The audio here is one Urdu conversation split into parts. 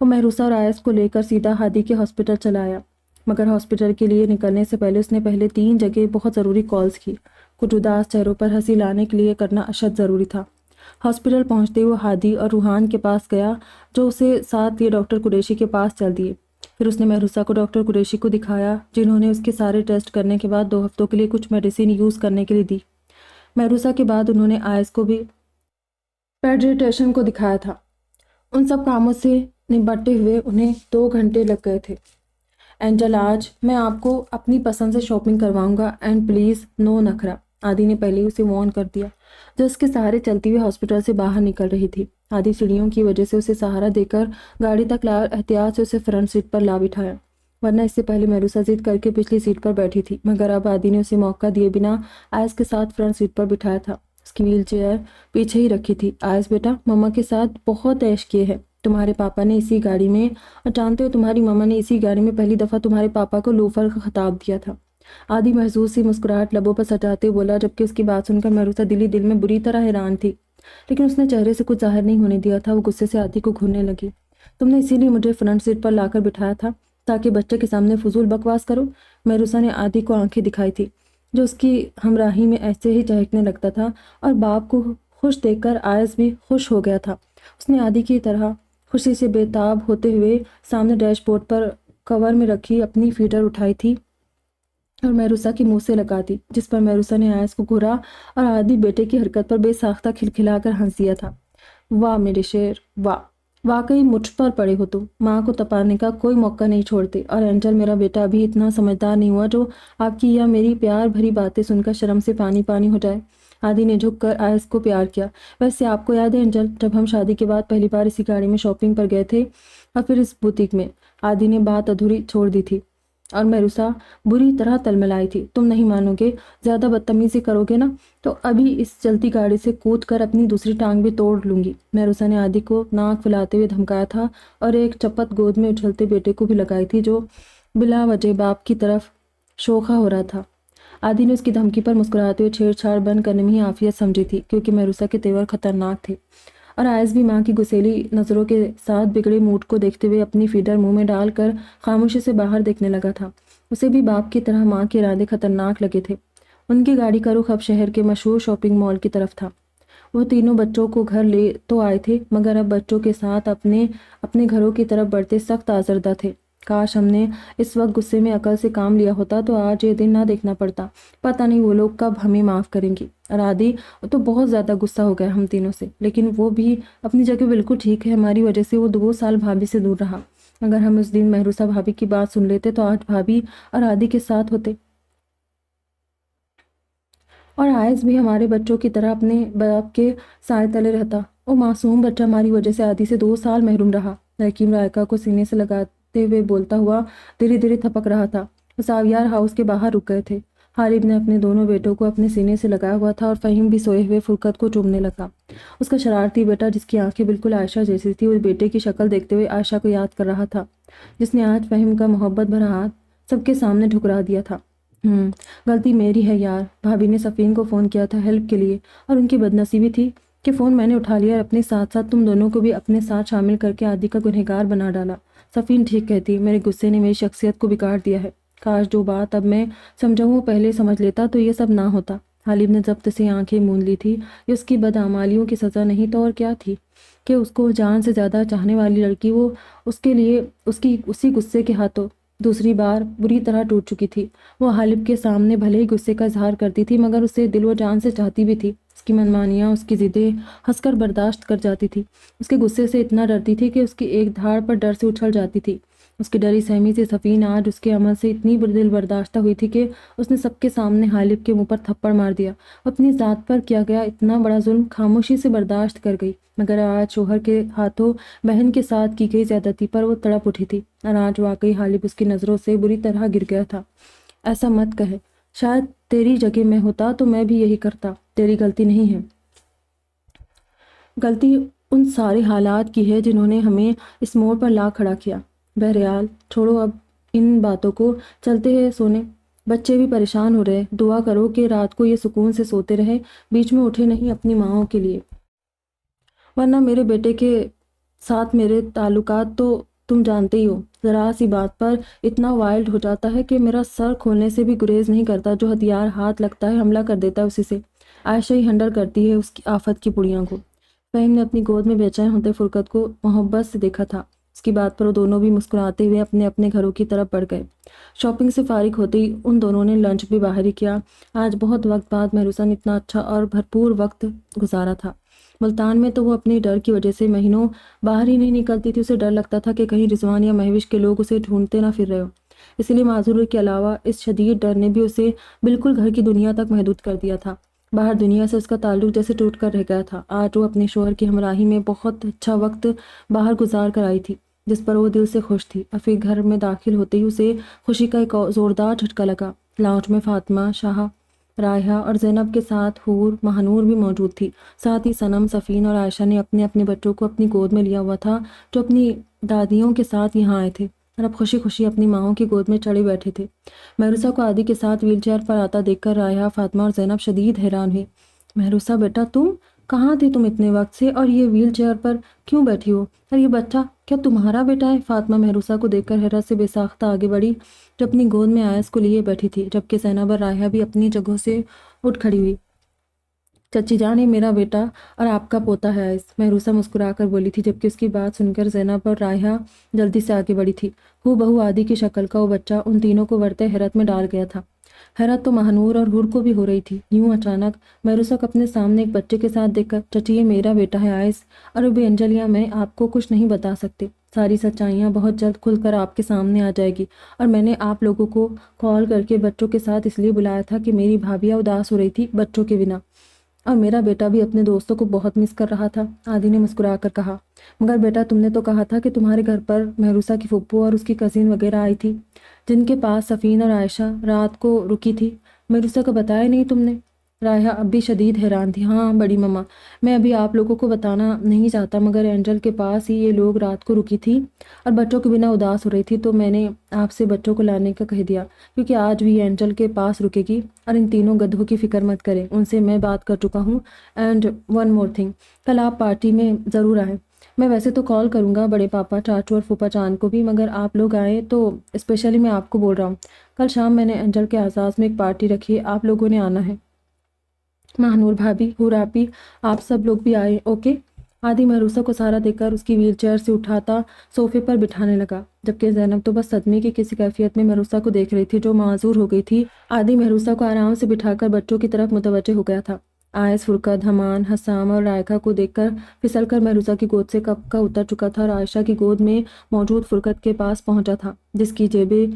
وہ محروسہ اور آیس کو لے کر سیدھا ہادی کے ہاسپٹل چلا آیا، مگر ہاسپٹل کے لیے نکلنے سے پہلے اس نے پہلے 3 جگہ بہت ضروری کالز کی۔ کچھ اداس چہروں پر ہنسی لانے کے لیے کرنا اشد ضروری تھا۔ ہاسپٹل پہنچتے وہ ہادی اور روحان کے پاس گیا، جو اسے ساتھ لیے ڈاکٹر قریشی کے پاس چل دیے۔ پھر اس نے محروسہ کو ڈاکٹر قریشی کو دکھایا، جنہوں نے اس کے سارے ٹیسٹ کرنے کے بعد 2 ہفتوں کے لیے کچھ میڈیسن یوز کرنے کے لیے دی۔ محروسہ کے بعد انہوں نے آئس کو بھی پیڈیٹریشن کو دکھایا تھا۔ ان سب کاموں سے نمٹتے ہوئے انہیں 2 گھنٹے لگ گئے تھے۔ اینجل، آج میں آپ کو اپنی پسند سے شاپنگ کرواؤں گا، اینڈ پلیز نو نخرا، عادی نے پہلے ہی اسے وارن کر دیا، جو اس کے سہارے چلتی ہوئی ہاسپٹل سے باہر نکل رہی تھی۔ عادی سیڑھیوں کی وجہ سے اسے سہارا دے کر گاڑی تک لایا اور احتیاط سے اسے فرنٹ سیٹ پر لا بٹھایا، ورنہ اس سے پہلے محروسہ ضد کر کے پچھلی سیٹ پر بیٹھی تھی، مگر اب عادی نے اسے موقع دیے بنا آئس کے ساتھ فرنٹ سیٹ پر بٹھایا تھا۔ اس کی ویل چیئر پیچھے ہی رکھی تھی۔ آئس بیٹا، مما کے ساتھ بہت عیش کیے ہیں، تمہارے پاپا نے اسی گاڑی میں، اور جانتے ہو تمہاری مما نے اسی گاڑی میں پہلی دفعہ تمہارے پاپا کو لوفر کا خطاب دیا تھا۔ عادی محظوظ سی مسکراہٹ لبوں پر سجاتے بولا، جبکہ اس کی بات سن کر محروسہ دل میں بری طرح حیران تھی، لیکن اس نے چہرے سے کچھ ظاہر نہیں ہونے دیا تھا۔ وہ غصے سے عادی کو گھورنے لگی۔ تم نے اسی لیے مجھے فرنٹ سیٹ پر لا کر بٹھایا تھا تاکہ بچے کے سامنے فضول بکواس کرو؟ محروسہ نے عادی کو آنکھیں دکھائی تھی، جو اس کی ہمراہی میں ایسے ہی چہکنے لگتا تھا، اور باپ کو خوش دیکھ کر آئس بھی خوش ہو گیا تھا۔ اس نے عادی کی طرح خوشی سے بے تاب ہوتے ہوئے سامنے ڈیش بورڈ پر کور میں رکھی اپنی فیڈر اٹھائی تھی اور محروسہ کے منہ سے لگا دی، جس پر محروسہ نے آئس کو گھورا اور عادی بیٹے کی حرکت پر بے ساختہ کھلکھلا کر ہنس دیا تھا۔ واہ میرے شیر، واہ، واقعی مجھ پر پڑے ہو تم، ماں کو تپانے کا کوئی موقع نہیں چھوڑتے، اور اینجل میرا بیٹا ابھی اتنا سمجھدار نہیں ہوا جو آپ کی یا میری پیار بھری باتیں سن کر شرم سے پانی پانی ہو جائے۔ عادی نے جھک کر آئس کو پیار کیا۔ ویسے آپ کو یاد ہے اینجل، جب ہم شادی کے بعد پہلی بار اسی گاڑی میں شاپنگ پر گئے تھے اور پھر اس بوتیک میں؟ عادی نے بات ادھوری چھوڑ دی تھی اور محروسہ بری طرح تلملائی تھی۔ تم نہیں مانو گے، زیادہ بدتمیزی کرو گے نا تو ابھی اس چلتی گاڑی سے کود کر اپنی دوسری ٹانگ بھی توڑ لوں گی۔ محروسہ نے عادی کو ناک پھلاتے ہوئے دھمکایا تھا اور ایک چپت گود میں اچھلتے بیٹے کو بھی لگائی تھی، جو بلا وجہ باپ کی طرف شوخا ہو رہا تھا۔ عادی نے اس کی دھمکی پر مسکراتے ہوئے چھیڑ چھاڑ بند کرنے میں ہی عافیت سمجھی تھی، کیونکہ محروسہ کے تیور خطرناک تھے، اور آئس بھی ماں کی گسیلی نظروں کے ساتھ بگڑے موڈ کو دیکھتے ہوئے اپنی فیڈر منہ میں ڈال کر خاموشی سے باہر دیکھنے لگا تھا۔ اسے بھی باپ کی طرح ماں کے ارادے خطرناک لگے تھے۔ ان کی گاڑی کا رخ اب شہر کے مشہور شاپنگ مال کی طرف تھا۔ وہ تینوں بچوں کو گھر لے تو آئے تھے، مگر اب بچوں کے ساتھ اپنے گھروں کی طرف بڑھتے سخت آزردہ تھے۔ کاش ہم نے اس وقت غصے میں عقل سے کام لیا ہوتا تو آج یہ دن نہ دیکھنا پڑتا۔ پتہ نہیں وہ لوگ کب ہمیں معاف کریں گی۔ اور عادی تو بہت زیادہ غصہ ہو گیا ہم تینوں سے، لیکن وہ بھی اپنی جگہ بالکل ٹھیک ہے۔ ہماری وجہ سے وہ 2 سال بھابھی سے دور رہا۔ اگر ہم اس دن محروسہ بھابھی کی بات سن لیتے تو آج بھابھی اور عادی کے ساتھ ہوتے، اور آئس بھی ہمارے بچوں کی طرح اپنے باپ کے سائے تلے رہتا۔ وہ معصوم بچہ ہماری وجہ سے عادی سے 2 سال محروم رہا۔ حکیم رائکا کو سینے سے لگاتے ہوئے بولتا ہوا دھیرے دھیرے تھپک رہا تھا۔ وہ ساویار ہاؤس کے باہر رک گئے تھے۔ غالب نے اپنے دونوں بیٹوں کو اپنے سینے سے لگایا ہوا تھا اور فہیم بھی سوئے ہوئے فرقت کو چومنے لگا۔ اس کا شرارتی بیٹا، جس کی آنکھیں بالکل عائشہ جیسی تھی، اس بیٹے کی شکل دیکھتے ہوئے عائشہ کو یاد کر رہا تھا، جس نے آج فہیم کا محبت بھرا ہاتھ سب کے سامنے ٹھکرا دیا تھا۔ غلطی میری ہے یار، بھابھی نے صفین کو فون کیا تھا ہیلپ کے لیے، اور ان کی بدنصیبی تھی کہ فون میں نے اٹھا لیا اور اپنے ساتھ ساتھ تم دونوں کو بھی اپنے ساتھ شامل کر کے عادی کا گنہگار بنا ڈالا۔ صفین ٹھیک کہتی، میرے غصے نے میری شخصیت کو بگاڑ دیا ہے۔ کاش جو بات اب میں سمجھاؤں وہ پہلے سمجھ لیتا تو یہ سب نہ ہوتا۔ غالب نے ضبط سے آنکھیں موند لی تھی۔ یہ اس کی بدعمالیوں کی سزا نہیں تو اور کیا تھی کہ اس کو جان سے زیادہ چاہنے والی لڑکی وہ اس کے لیے اسی غصے کے ہاتھوں دوسری بار بری طرح ٹوٹ چکی تھی۔ وہ غالب کے سامنے بھلے ہی غصے کا اظہار کرتی تھی، مگر اسے دل و جان سے چاہتی بھی تھی۔ اس کی منمانیاں، اس کی ضدیں ہنس کر برداشت کر جاتی تھی۔ اس کے غصے سے اتنا ڈرتی تھی کہ اس کی ایک دھاڑ پر ڈر سے اچھل جاتی تھی۔ اس کی ڈری سہمی سے صفین آج اس کے عمل سے اتنی دل برداشتہ ہوئی تھی کہ اس نے سب کے سامنے غالب کے منہ پر تھپڑ مار دیا۔ اپنی ذات پر کیا گیا اتنا بڑا ظلم خاموشی سے برداشت کر گئی، مگر آج شوہر کے ہاتھوں بہن کے ساتھ کی گئی زیادتی پر وہ تڑپ اٹھی تھی، اور آج واقعی غالب اس کی نظروں سے بری طرح گر گیا تھا۔ ایسا مت کہے، شاید تیری جگہ میں ہوتا تو میں بھی یہی کرتا۔ تیری غلطی نہیں ہے، غلطی ان سارے حالات کی ہے جنہوں نے ہمیں اس موڑ پر لا کھڑا کیا۔ بہرحال چھوڑو اب ان باتوں کو، چلتے ہیں سونے۔ بچے بھی پریشان ہو رہے، دعا کرو کہ رات کو یہ سکون سے سوتے رہے، بیچ میں اٹھے نہیں اپنی ماؤں کے لیے، ورنہ میرے بیٹے کے ساتھ میرے تعلقات تو تم جانتے ہی ہو، ذرا سی بات پر اتنا وائلڈ ہو جاتا ہے کہ میرا سر کھولنے سے بھی گریز نہیں کرتا، جو ہتھیار ہاتھ لگتا ہے حملہ کر دیتا ہے اسی سے۔ عائشہ ہی ہنڈر کرتی ہے اس کی آفت کی پڑیوں کو۔ فہیم نے اپنی گود میں بے چین ہوتے فرقت کو محبت سے دیکھا تھا۔ اس کی بات پر وہ دونوں بھی مسکراتے ہوئے اپنے اپنے گھروں کی طرف بڑھ گئے۔ شاپنگ سے فارغ ہوتے ہی ان دونوں نے لنچ بھی باہر ہی کیا۔ آج بہت وقت بعد مہروسہ نے اتنا اچھا اور بھرپور وقت گزارا تھا۔ ملتان میں تو وہ اپنے ڈر کی وجہ سے مہینوں باہر ہی نہیں نکلتی تھی۔ اسے ڈر لگتا تھا کہ کہیں رضوان یا مہوش کے لوگ اسے ڈھونڈتے نہ پھر رہے ہو۔ اسی لیے معذوری کے علاوہ اس شدید ڈر نے بھی اسے بالکل گھر کی دنیا تک محدود کر دیا تھا۔ باہر دنیا سے اس کا تعلق جیسے ٹوٹ کر رہ گیا تھا۔ آج وہ اپنے شوہر کی ہمراہی میں بہت اچھا وقت باہر گزار کر آئی تھی، جس پر وہ دل سے خوش تھی۔ اور پھر گھر میں داخل ہوتے ہی اسے خوشی کا ایک زوردار جھٹکا لگا۔ لاؤنج میں فاطمہ، شاہ، رائحہ اور زینب کے ساتھ حور مہنور بھی موجود تھی۔ ساتھ ہی صنم، صفین اور عائشہ نے اپنے اپنے بچوں کو اپنی گود میں لیا ہوا تھا، جو اپنی دادیوں کے ساتھ یہاں آئے تھے اور اب خوشی خوشی اپنی ماؤں کی گود میں چڑھے بیٹھے تھے۔ مہروسہ کو عادی کے ساتھ ویل چیئر پر آتا دیکھ کر رائحہ، فاطمہ اور زینب شدید حیران ہوئی۔ مہروسہ بیٹا، تم کہاں تھی تم اتنے وقت سے، اور یہ ویل چیئر پر کیوں بیٹھی ہو؟ اور یہ بچہ کیا تمہارا بیٹا ہے؟ فاطمہ مہروسہ کو دیکھ کر حیرت سے بے ساختہ آگے بڑھی، جو اپنی گود میں آیس کو لیے بیٹھی تھی، جبکہ زینب اور رائحہ بھی اپنی جگہوں سے اٹھ کھڑی ہوئی۔ چچی جان، یہ میرا بیٹا اور آپ کا پوتا ہے آیس، مہروسہ مسکرا کر بولی تھی، جبکہ اس کی بات سن کر زینب اور رائحہ جلدی سے آگے بڑھی تھی۔ ہو بہو عادی کی شکل کا وہ بچہ ان تینوں کو ورتے حیرت میں ڈال گیا تھا۔ حیرت تو مہنور اور حور کو بھی ہو رہی تھی۔ یوں اچانک مہروسہ کو اپنے سامنے ایک بچے کے ساتھ دیکھ کر، چچی یہ میرا بیٹا ہے آیس، اور ابھی انجل یا میں آپ کو کچھ نہیں بتا سکتے۔ ساری سچائیاں بہت جلد کھل کر آپ کے سامنے آ جائے گی، اور میں نے آپ لوگوں کو کال کر کے بچوں کے ساتھ اس لیے بلایا تھا کہ میری بھابھیاں اداس ہو رہی تھی بچوں کے بنا، اور میرا بیٹا بھی اپنے دوستوں کو بہت مس کر رہا تھا۔ عادی نے مسکرا کر کہا، مگر بیٹا تم نے تو کہا تھا کہ تمہارے گھر پر مہروسہ کی پھپھو اور اس کی کزن وغیرہ آئی تھی، جن کے پاس صفین اور عائشہ رات کو رکی تھی۔ مہروسہ کو بتایا نہیں تم نے؟ رائحہ اب بھی شدید حیران تھی۔ ہاں بڑی ماما، میں ابھی آپ لوگوں کو بتانا نہیں چاہتا، مگر اینجل کے پاس ہی یہ لوگ رات کو رکی تھی اور بچوں کے بنا اداس ہو رہی تھی، تو میں نے آپ سے بچوں کو لانے کا کہہ دیا، کیونکہ آج بھی اینجل کے پاس رکے گی، اور ان تینوں گدھوں کی فکر مت کریں، ان سے میں بات کر چکا ہوں۔ اینڈ ون مور تھنگ، کل آپ پارٹی میں ضرور آئیں۔ میں ویسے تو کال کروں گا بڑے پاپا، چاچو اور پھوپھا جان کو بھی، مگر آپ لوگ آئیں تو اسپیشلی میں آپ کو بول رہا ہوں۔ کل شام میں نے اینجل کے اعزاز میں ایک پارٹی رکھی ہے، آپ لوگوں نے آنا ہے۔ مہنور بھابھی، حور آپی، آپ سب لوگ بھی آئے، اوکے؟ عادی مہروسہ کو سہارا دے کر اس کی ویل چیئر سے اٹھاتا صوفے پر بٹھانے لگا، جبکہ زینب تو بس صدمے کی کسی کیفیت میں مہروسہ کو دیکھ رہی تھی، جو معذور ہو گئی تھی۔ عادی مہروسہ کو آرام سے بٹھا کر بچوں کی طرف متوجہ ہو گیا تھا۔ آیس، فرقت، حمان، حسام اور رائقہ کو دیکھ کر پھسل کر مہروسہ کی گود سے کب کا اتر چکا تھا اور عائشہ کی گود میں موجود فرقت کے پاس پہنچا تھا، جس کی جیبیں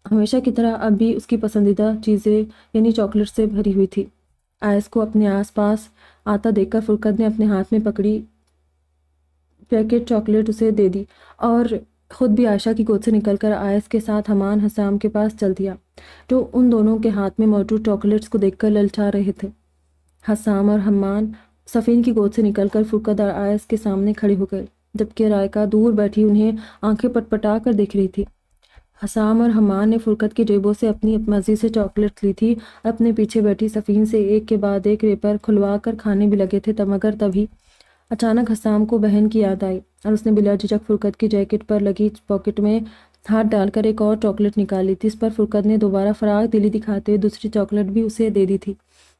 ہمیشہ کی طرح اب بھی اس کی پسندیدہ چیزیں یعنی چاکلیٹ سے بھری ہوئی تھی۔ آیس کو اپنے آس پاس آتا دیکھ کر فرقت نے اپنے ہاتھ میں پکڑی پیکٹ چاکلیٹ اسے دے دی، اور خود بھی عائشہ کی گود سے نکل کر آیس کے ساتھ حمان حسام کے پاس چل دیا، جو ان دونوں کے ہاتھ میں موجود چاکلیٹس کو دیکھ کر للچا رہے تھے۔ حسام اور حمان صفین کی گود سے نکل کر فرقت اور آیس کے سامنے کھڑے ہو گئے، جبکہ رائقہ دور بیٹھی انہیں آنکھیں پٹ پٹا کر دیکھ رہی تھی۔ حسام اور حمان نے فرقت کی جیبوں سے اپنی مرضی سے چاکلیٹس لی تھی اور اپنے پیچھے بیٹھی صفین سے ایک کے بعد ایک ریپر کھلوا کر کھانے بھی لگے تھے، مگر تبھی اچانک حسام کو بہن کی یاد آئی، اور اس نے بلا جھجک فرقت کی جیکٹ پر لگی پاکٹ میں ہاتھ ڈال کر ایک اور چاکلیٹ نکالی تھی۔ اس پر فرقت نے دوبارہ فراغ دلی دکھاتے ہوئے دوسری چاکلیٹ بھی اسے دے دی تھی۔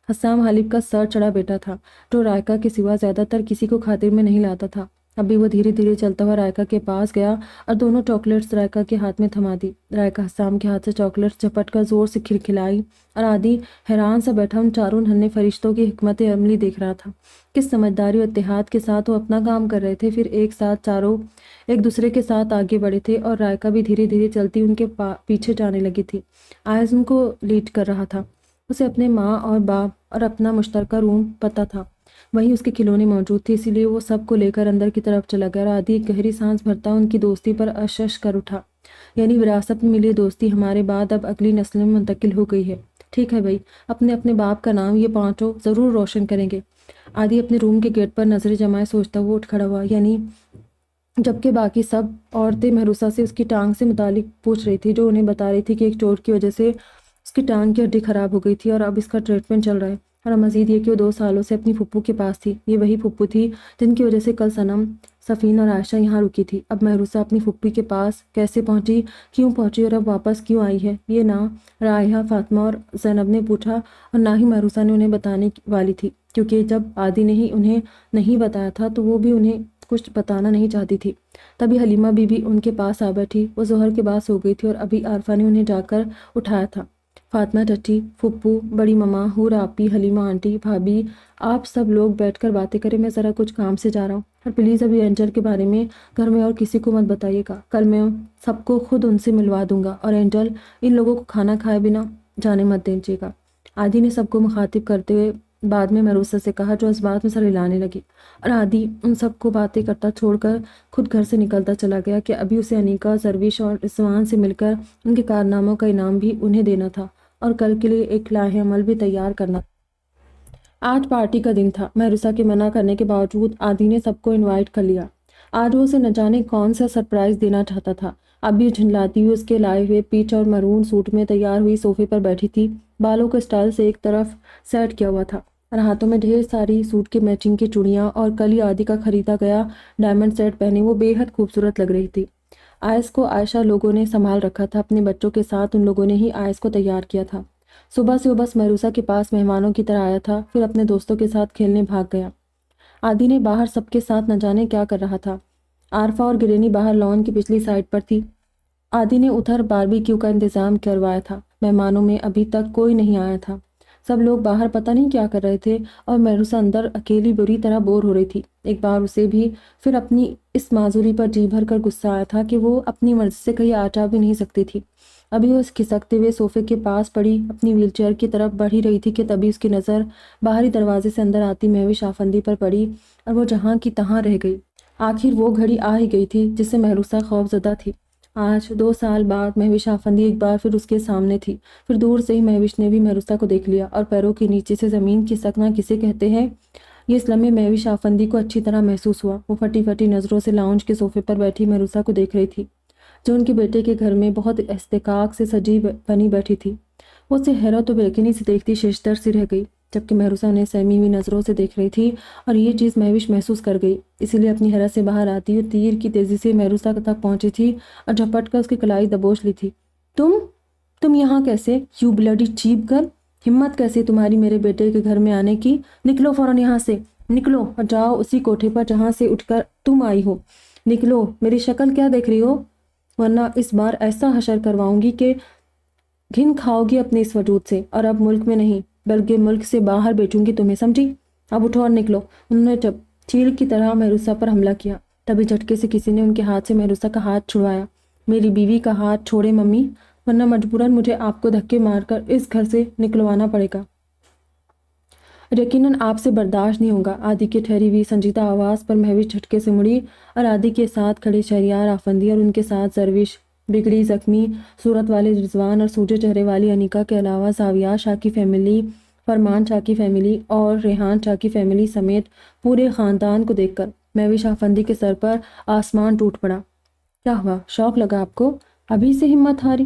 حسام حالیب کا سر چڑھا بیٹا تھا، جو رائقہ کے سوا زیادہ تر کسی کو خاطر میں نہیں لاتا تھا۔ اب بھی وہ دھیرے دھیرے چلتا ہوا رائقہ کے پاس گیا اور دونوں چاکلیٹس رائقہ کے ہاتھ میں تھما دی۔ رائقہ حسام کے ہاتھ سے چاکلیٹس جھپٹ کر زور سے کھلکھلائی، اور عادی حیران سا بیٹھا ان چاروں ننھے فرشتوں کی حکمت عملی دیکھ رہا تھا۔ کس سمجھداری اور اتحاد کے ساتھ وہ اپنا کام کر رہے تھے، پھر ایک ساتھ چاروں ایک دوسرے کے ساتھ آگے بڑھے تھے، اور رائقہ بھی دھیرے دھیرے چلتی ان کے پیچھے جانے لگی تھی۔ آیز ان کو لیڈ کر رہا تھا۔ اسے اپنے ماں اور باپ اور اپنا مشترکہ روم پتہ تھا، وہیں اس کے کھلونے موجود تھے، اسی لیے وہ سب کو لے کر اندر کی طرف چلا گیا، اور عادی ایک گہری سانس بھرتا ان کی دوستی پر اشش کر اٹھا۔ یعنی وراثت میں ملی دوستی ہمارے بعد اب اگلی نسل میں منتقل ہو گئی ہے۔ ٹھیک ہے بھائی، اپنے اپنے باپ کا نام یہ پانچوں ضرور روشن کریں گے۔ عادی اپنے روم کے گیٹ پر نظریں جمائے سوچتا ہوا اٹھ کھڑا ہوا، یعنی جبکہ باقی سب عورتیں مہروسہ سے اس کی ٹانگ سے متعلق پوچھ رہی تھی، جو انہیں بتا رہی تھی کہ ایک چوٹ کی وجہ سے اس کی ٹانگ کی ہڈی خراب ہو گئی تھی اور اب اس کا ٹریٹمنٹ چل رہا ہے۔ اور مزید یہ کہ وہ 2 سالوں سے اپنی پھپھو کے پاس تھی۔ یہ وہی پھپھو تھی جن کی وجہ سے کل صنم، سفین اور عائشہ یہاں رکی تھی۔ اب مہروسہ اپنی پھپھی کے پاس کیسے پہنچی، کیوں پہنچی اور اب واپس کیوں آئی ہے، یہ نہ رائحہ، فاطمہ اور زینب نے پوچھا اور نہ ہی مہروسہ نے انہیں بتانے والی تھی، کیونکہ جب عادی نے ہی انہیں نہیں بتایا تھا تو وہ بھی انہیں کچھ بتانا نہیں چاہتی تھی۔ تبھی حلیمہ بی بی ان کے پاس آ بیٹھی۔ وہ ظہر کے بعد سو گئی تھی اور ابھی عارفہ نے انہیں جا کر اٹھایا تھا۔ فاطمہ چچی، پھپھو، بڑی مما، حور آپی، حلیمہ آنٹی، بھابھی، آپ سب لوگ بیٹھ کر باتیں کریں، میں ذرا کچھ کام سے جا رہا ہوں، اور پلیز ابھی اینجل کے بارے میں گھر میں اور کسی کو مت بتائیے گا، کل میں سب کو خود ان سے ملوا دوں گا، اور اینجل ان لوگوں کو کھانا کھائے بنا جانے مت دیجیے گا۔ عادی نے سب کو مخاطب کرتے ہوئے بعد میں مہروسہ سے کہا، جو اس بات میں سر ہلانے لگی، اور عادی ان سب کو باتیں کرتا چھوڑ کر خود گھر سے نکلتا چلا گیا کہ ابھی اسے انیکا، زرویش اور رضوان سے مل کر ان کے کارناموں کا انعام بھی انہیں دینا تھا اور کل کے لیے ایک لائحہ عمل بھی تیار کرنا۔ آج پارٹی کا دن تھا۔ مہروسہ کے منع کرنے کے باوجود عادی نے سب کو انوائٹ کر لیا۔ آج وہ اسے نہ جانے کون سا سرپرائز دینا چاہتا تھا۔ اب بھی جھنجھلاتی ہوئی اس کے لائے ہوئے پیچ اور مرون سوٹ میں تیار ہوئی صوفے پر بیٹھی تھی، بالوں کو اسٹائل سے ایک طرف سیٹ کیا ہوا تھا اور ہاتھوں میں ڈھیر ساری سوٹ کے میچنگ کی چوڑیاں، اور کل ہی عادی کا خریدا گیا ڈائمنڈ سیٹ پہنے وہ بے حد خوبصورت لگ رہی تھی۔ آئس کو عائشہ لوگوں نے سنبھال رکھا تھا، اپنے بچوں کے ساتھ ان لوگوں نے ہی آئس کو تیار کیا تھا۔ صبح سے وہ بس مہروسہ کے پاس مہمانوں کی طرح آیا تھا، پھر اپنے دوستوں کے ساتھ کھیلنے بھاگ گیا۔ عادی نے باہر سب کے ساتھ نہ جانے کیا کر رہا تھا۔ عارفہ اور گرینی باہر لان کی پچھلی سائڈ پر تھی۔ عادی نے ادھر باربی کیو کا انتظام کروایا تھا۔ مہمانوں میں ابھی تک کوئی نہیں آیا تھا، سب لوگ باہر پتہ نہیں کیا کر رہے تھے، اور مہروسہ اندر اکیلی بری طرح بور ہو رہی تھی۔ ایک بار اسے بھی پھر اپنی اس معذوری پر جی بھر کر غصہ آیا تھا کہ وہ اپنی مرضی سے کہیں آ جا بھی نہیں سکتی تھی۔ ابھی وہ اس کھسکتے ہوئے صوفے کے پاس پڑی اپنی ویل چیئر کی طرف بڑھ ہی رہی تھی کہ تبھی اس کی نظر باہری دروازے سے اندر آتی مہوش آفندی پر پڑی، اور وہ جہاں کی تہاں رہ گئی۔ آخر وہ گھڑی آ ہی گئی تھی جس سے مہروسہ خوف زدہ تھی۔ آج 2 سال بعد مہوش آفندی ایک بار پھر اس کے سامنے تھی۔ پھر دور سے ہی مہوش نے بھی مہروسہ کو دیکھ لیا، اور پیروں کے نیچے سے زمین کھسکنا کسے کہتے ہیں یہ اس لمحے مہوش آفندی کو اچھی طرح محسوس ہوا۔ وہ پھٹی پھٹی نظروں سے لاؤنج کے صوفے پر بیٹھی مہروسہ کو دیکھ رہی تھی، جو ان کے بیٹے کے گھر میں بہت استحقاق سے سجی بنی بیٹھی تھی۔ وہ اسے حیرت و بےیقینی سے دیکھتی ششدر سی رہ گئی، جبکہ مہروسہ انہیں سہمی ہوئی نظروں سے دیکھ رہی تھی، اور یہ چیز مہوش محسوس کر گئی، اسی لیے اپنی حیرت سے باہر آتی ہوئی تیر کی تیزی سے مہروسہ تک پہنچی تھی اور جھپٹ کر اس کی کلائی دبوچ لی تھی۔ تم یہاں کیسے؟ You bloody cheap girl! ہمت کیسے تمہاری میرے بیٹے کے گھر میں آنے کی؟ نکلو فوراً یہاں سے، نکلو اور جاؤ اسی کوٹھے پر جہاں سے اٹھ کر تم آئی ہو۔ نکلو، میری شکل کیا دیکھ رہی ہو؟ ورنہ اس بار ایسا حشر کرواؤں گی کہ گھن کھاؤ گی اپنے اس وجود سے، اور اب ملک میں نہیں بلکہ ملک سے باہر بیچوں گی تمہیں، سمجھی؟ اب اٹھو اور نکلو۔ انہوں نے جب چیل کی طرح مہروسہ پر حملہ کیا، تبھی جھٹکے سے کسی نے ان کے ہاتھ سے مہروسہ کا ہاتھ چھڑوایا۔ میری بیوی کا ہاتھ چھوڑے ممی، ورنہ مجبوراً مجھے آپ کو دھکے مار کر اس گھر سے نکلوانا پڑے گا۔ یقیناً آپ سے برداشت نہیں ہوگا۔ عادی کی ٹھہری ہوئی سنجیدہ آواز پر مہوش جھٹکے سے مڑی، اور عادی کے ساتھ کھڑے شہریار آفندی اور ان کے ساتھ زرویش، بگڑی زخمی صورت والے رضوان اور سوجے چہرے والی انیکا کے علاوہ زاویہ شاہ کی فیملی، فرمان شاہ کی فیملی اور ریحان شاہ کی فیملی سمیت پورے خاندان کو دیکھ کر مہوش آفندی کے سر پر آسمان ٹوٹ پڑا۔ کیا ہوا؟ شوق لگا آپ کو؟ ابھی سے ہمت ہاری؟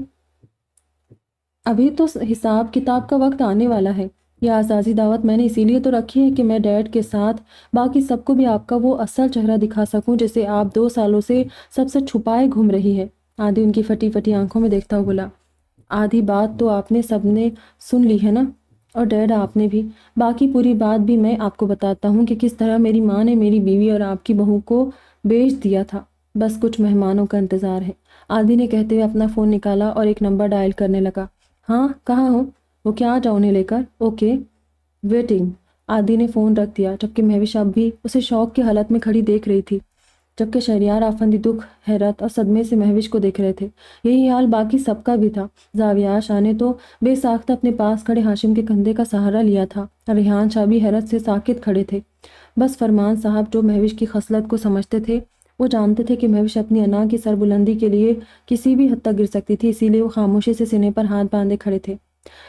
ابھی تو حساب کتاب کا وقت آنے والا ہے۔ یہ اعزازی دعوت میں نے اسی لیے تو رکھی ہے کہ میں ڈیڈ کے ساتھ باقی سب کو بھی آپ کا وہ اصل چہرہ دکھا سکوں جسے آپ 2 سالوں سے سب سے چھپائے گھوم رہی ہے۔ عادی ان کی پھٹی پھٹی آنکھوں میں دیکھتا ہوا بولا، آدھی بات تو آپ نے سب نے سن لی ہے نا، اور ڈیڈ آپ نے بھی۔ باقی پوری بات بھی میں آپ کو بتاتا ہوں کہ کس طرح میری ماں نے میری بیوی اور آپ کی بہو کو بیچ دیا تھا۔ بس کچھ مہمانوں کا انتظار ہے، عادی نے کہتے ہوئے اپنا فون نکالا اور ایک نمبر ڈائل کرنے لگا۔ ہاں کہاں ہو؟ وہ کیا آ جاؤ انہیں لے کر؟ Okay waiting. عادی نے فون رکھ دیا، جبکہ مہوش اب بھی اسے شوق کی حالت میں کھڑی دیکھ رہی تھی، جبکہ شہریار آفندی دکھ، حیرت اور صدمے سے مہوش کو دیکھ رہے تھے۔ یہی حال باقی سب کا بھی تھا۔ زاویہ شاہ نے تو بے ساختہ اپنے پاس کھڑے ہاشم کے کندھے کا سہارا لیا تھا، اور ریحان شاہ بھی حیرت سے ساکت کھڑے تھے۔ بس فرمان صاحب، جو مہوش کی خصلت کو سمجھتے تھے، وہ جانتے تھے کہ مہوش اپنی انا کی سربلندی کے لیے کسی بھی حد تک گر سکتی تھی، اسی لیے وہ خاموشی سے سینے پر ہاتھ باندھے کھڑے تھے۔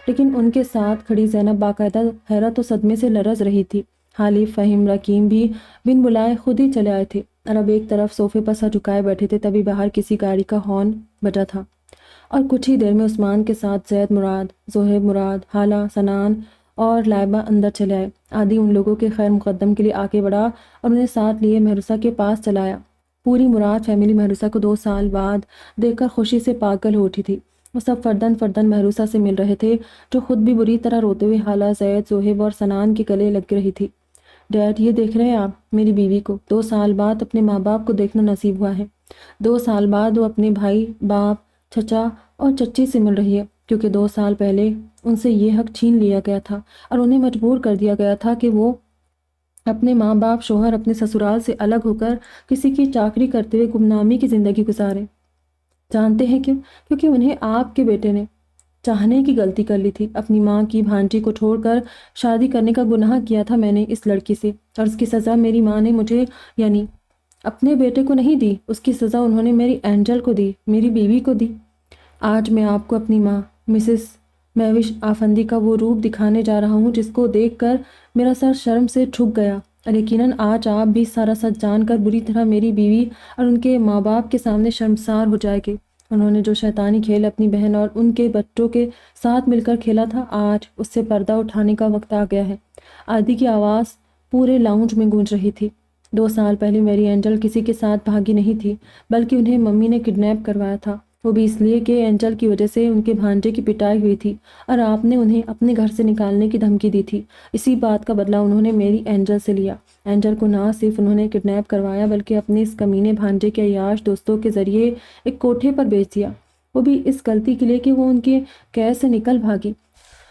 لیکن ان کے ساتھ کھڑی زینب باقاعدہ حیرت و صدمے سے لرز رہی تھی۔ حالف، فہیم، رکیم بھی بن بلائے خود ہی چلے آئے تھے، اور اب ایک طرف صوفے پر سر جھکائے بیٹھے تھے۔ تبھی باہر کسی گاڑی کا ہارن بجا تھا، اور کچھ ہی دیر میں عثمان کے ساتھ زید مراد، زہیب مراد، حالہ، سنان اور لائبہ اندر چلے آئے۔ عادی ان لوگوں کے خیر مقدم کے لیے آگے بڑھا اور انہیں ساتھ لیے مہروسہ کے پاس چلایا۔ پوری مراد فیملی مہروسہ کو 2 سال بعد دیکھ کر خوشی سے پاگل ہو اٹھی تھی۔ وہ سب فردن فردن مہروسہ سے مل رہے تھے، جو خود بھی بری طرح روتے ہوئے حالہ زید، زوہب اور سنان کے گلے لگ رہی تھی۔ ڈیڈ، یہ دیکھ رہے ہیں آپ میری بیوی کو 2 سال بعد اپنے ماں باپ کو دیکھنا نصیب ہوا ہے۔ 2 سال بعد وہ اپنے بھائی، باپ، چچا اور چچی سے مل رہی ہے، کیونکہ 2 سال پہلے ان سے یہ حق چھین لیا گیا تھا اور انہیں مجبور کر دیا گیا تھا کہ وہ اپنے ماں باپ، شوہر، اپنے سسرال سے الگ ہو کر کسی کی چاکری کرتے ہوئے گمنامی کی زندگی گزارے۔ جانتے ہیں کیوں؟ کیونکہ انہیں آپ کے بیٹے نے چاہنے کی غلطی کر لی تھی۔ اپنی ماں کی بھانجی کو چھوڑ کر شادی کرنے کا گناہ کیا تھا میں نے اس لڑکی سے، اور اس کی سزا میری ماں نے مجھے یعنی اپنے بیٹے کو نہیں دی، اس کی سزا انہوں نے میری اینجل کو دی، میری بیوی کو دی۔ آج میں آپ کو اپنی ماں مسز مہوش آفندی کا وہ روپ دکھانے جا رہا ہوں جس کو دیکھ کر میرا سر شرم سے جھک گیا، اور یقیناً آج آپ بھی سارا سچ جان کر بری طرح میری بیوی اور ان کے ماں باپ کے سامنے شرمسار ہو جائے گے۔ انہوں نے جو شیطانی کھیل اپنی بہن اور ان کے بچوں کے ساتھ مل کر کھیلا تھا، آج اس سے پردہ اٹھانے کا وقت آ گیا ہے۔ عادی کی آواز پورے لاؤنج میں گونج رہی تھی۔ 2 سال پہلے میری اینجل کسی کے ساتھ بھاگی نہیں تھی، بلکہ انہیں ممی نے کڈنیپ کروایا تھا، وہ بھی اس لیے کہ اینجل کی وجہ سے ان کے بھانجے کی پٹائی ہوئی تھی اور آپ نے انہیں اپنے گھر سے نکالنے کی دھمکی دی تھی۔ اسی بات کا بدلہ انہوں نے میری اینجل سے لیا۔ اینجل کو نہ صرف انہوں نے کڈنیپ کروایا بلکہ اپنے اس کمینے بھانجے کے عیاش دوستوں کے ذریعے ایک کوٹھے پر بیچ دیا، وہ بھی اس غلطی کے لیے کہ وہ ان کے قید سے نکل بھاگی۔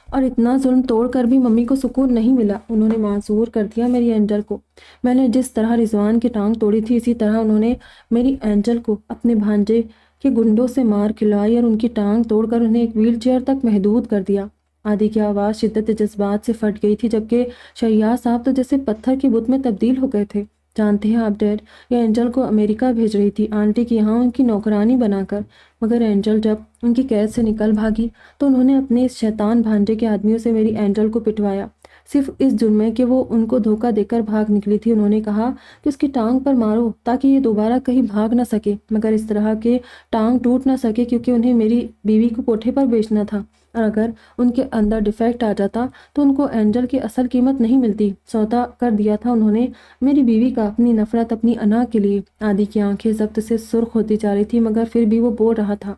اور اتنا ظلم توڑ کر بھی ممی کو سکون نہیں ملا، انہوں نے معذور کر دیا میری اینجل کو۔ میں نے جس طرح رضوان کی ٹانگ توڑی تھی، اسی طرح انہوں نے میری اینجل کو اپنے بھانجے کے گنڈوں سے مار کھلوائی اور ان کی ٹانگ توڑ کر انہیں ایک ویل چیئر تک محدود کر دیا۔ عادی کی آواز شدت جذبات سے پھٹ گئی تھی، جبکہ شہریار صاحب تو جیسے پتھر کے بت میں تبدیل ہو گئے تھے۔ جانتے ہیں آپ ڈیڈ، یہ اینجل کو امریکہ بھیج رہی تھی آنٹی کی یہاں ان کی نوکرانی بنا کر، مگر اینجل جب ان کی قید سے نکل بھاگی تو انہوں نے اپنے اس شیطان بھانجے کے آدمیوں سے میری اینجل کو پٹوایا، صرف اس جرم میں کہ وہ ان کو دھوکہ دے کر بھاگ نکلی تھی۔ انہوں نے کہا کہ اس کی ٹانگ پر مارو تاکہ یہ دوبارہ کہیں بھاگ نہ سکے، مگر اس طرح کہ ٹانگ ٹوٹ نہ سکے، کیونکہ انہیں میری بیوی کو کوٹھے پر بیچنا تھا، اور اگر ان کے اندر ڈیفیکٹ آ جاتا تو ان کو اینجل کی اصل قیمت نہیں ملتی۔ سودا کر دیا تھا انہوں نے میری بیوی کا اپنی نفرت، اپنی انا کے لیے۔ عادی کی آنکھیں ضبط سے سرخ ہوتی جا رہی تھی، مگر پھر بھی وہ بول رہا تھا،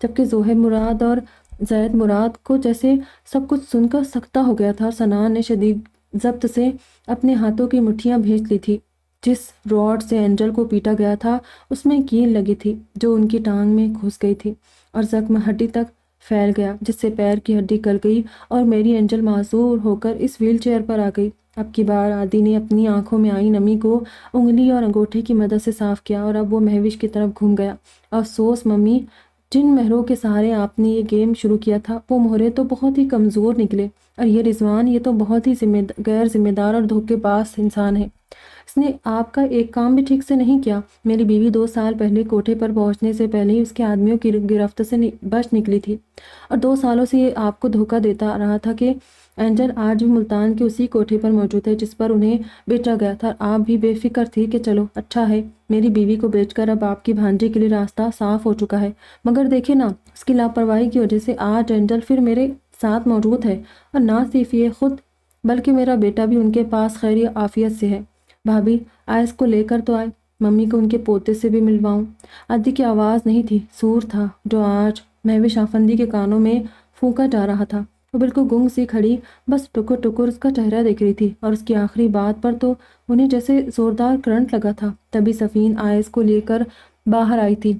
جبکہ زوہب مراد اور زید مراد کو جیسے سب کچھ سن کر سکتہ ہو گیا تھا۔ سنان نے شدید ضبط سے اپنے ہاتھوں کی مٹھیاں بھیج لی تھی۔ جس راڈ سے اینجل کو پیٹا گیا تھا اس میں کیل لگی تھی جو ان کی ٹانگ میں گھس گئی تھی، اور زخم ہڈی تک پھیل گیا جس سے پیر کی ہڈی گل گئی اور میری اینجل معذور ہو کر اس ویل چیئر پر آ گئی۔ اب کی بار عادی نے اپنی آنکھوں میں آئی نمی کو انگلی اور انگوٹھے کی مدد سے صاف کیا، اور اب وہ مہوش کی طرف گھوم گیا۔ افسوس ممی، جن مہروں کے سہارے آپ نے یہ گیم شروع کیا تھا وہ مہرے تو بہت ہی کمزور نکلے، اور یہ رضوان، یہ تو بہت ہی غیر ذمہ دار اور دھوکے باز انسان ہے۔ اس نے آپ کا ایک کام بھی ٹھیک سے نہیں کیا۔ میری بیوی 2 سال پہلے کوٹھے پر پہنچنے سے پہلے ہی اس کے آدمیوں کی گرفت سے بچ نکلی تھی، اور 2 سالوں سے یہ آپ کو دھوکہ دیتا رہا تھا کہ اینجل آج بھی ملتان کے اسی کوٹھے پر موجود ہے جس پر انہیں بیچا گیا تھا۔ آپ بھی بے فکر تھی کہ چلو اچھا ہے، میری بیوی کو بیچ کر اب آپ کی بھانجے کے لیے راستہ صاف ہو چکا ہے، مگر دیکھیں نا، اس کی لاپرواہی کی وجہ سے آج اینجل پھر میرے ساتھ موجود ہے، اور نہ صرف یہ خود بلکہ میرا بیٹا بھی ان کے پاس خیر عافیت سے ہے۔ بھابھی، آئس کو لے کر تو آئے، ممی کو ان کے پوتے سے بھی ملواؤں۔ عادی کی آواز نہیں تھی، سور تھا جو آج مہوش آفندی کے کانوں میں پھونکا جا رہا تھا۔ وہ بالکل گنگ سی کھڑی بس ٹکر ٹکر اس کا چہرہ دیکھ رہی تھی، اور اس کی آخری بات پر تو انہیں جیسے زوردار کرنٹ لگا تھا۔ تبھی سفین آئس کو لے کر باہر آئی تھی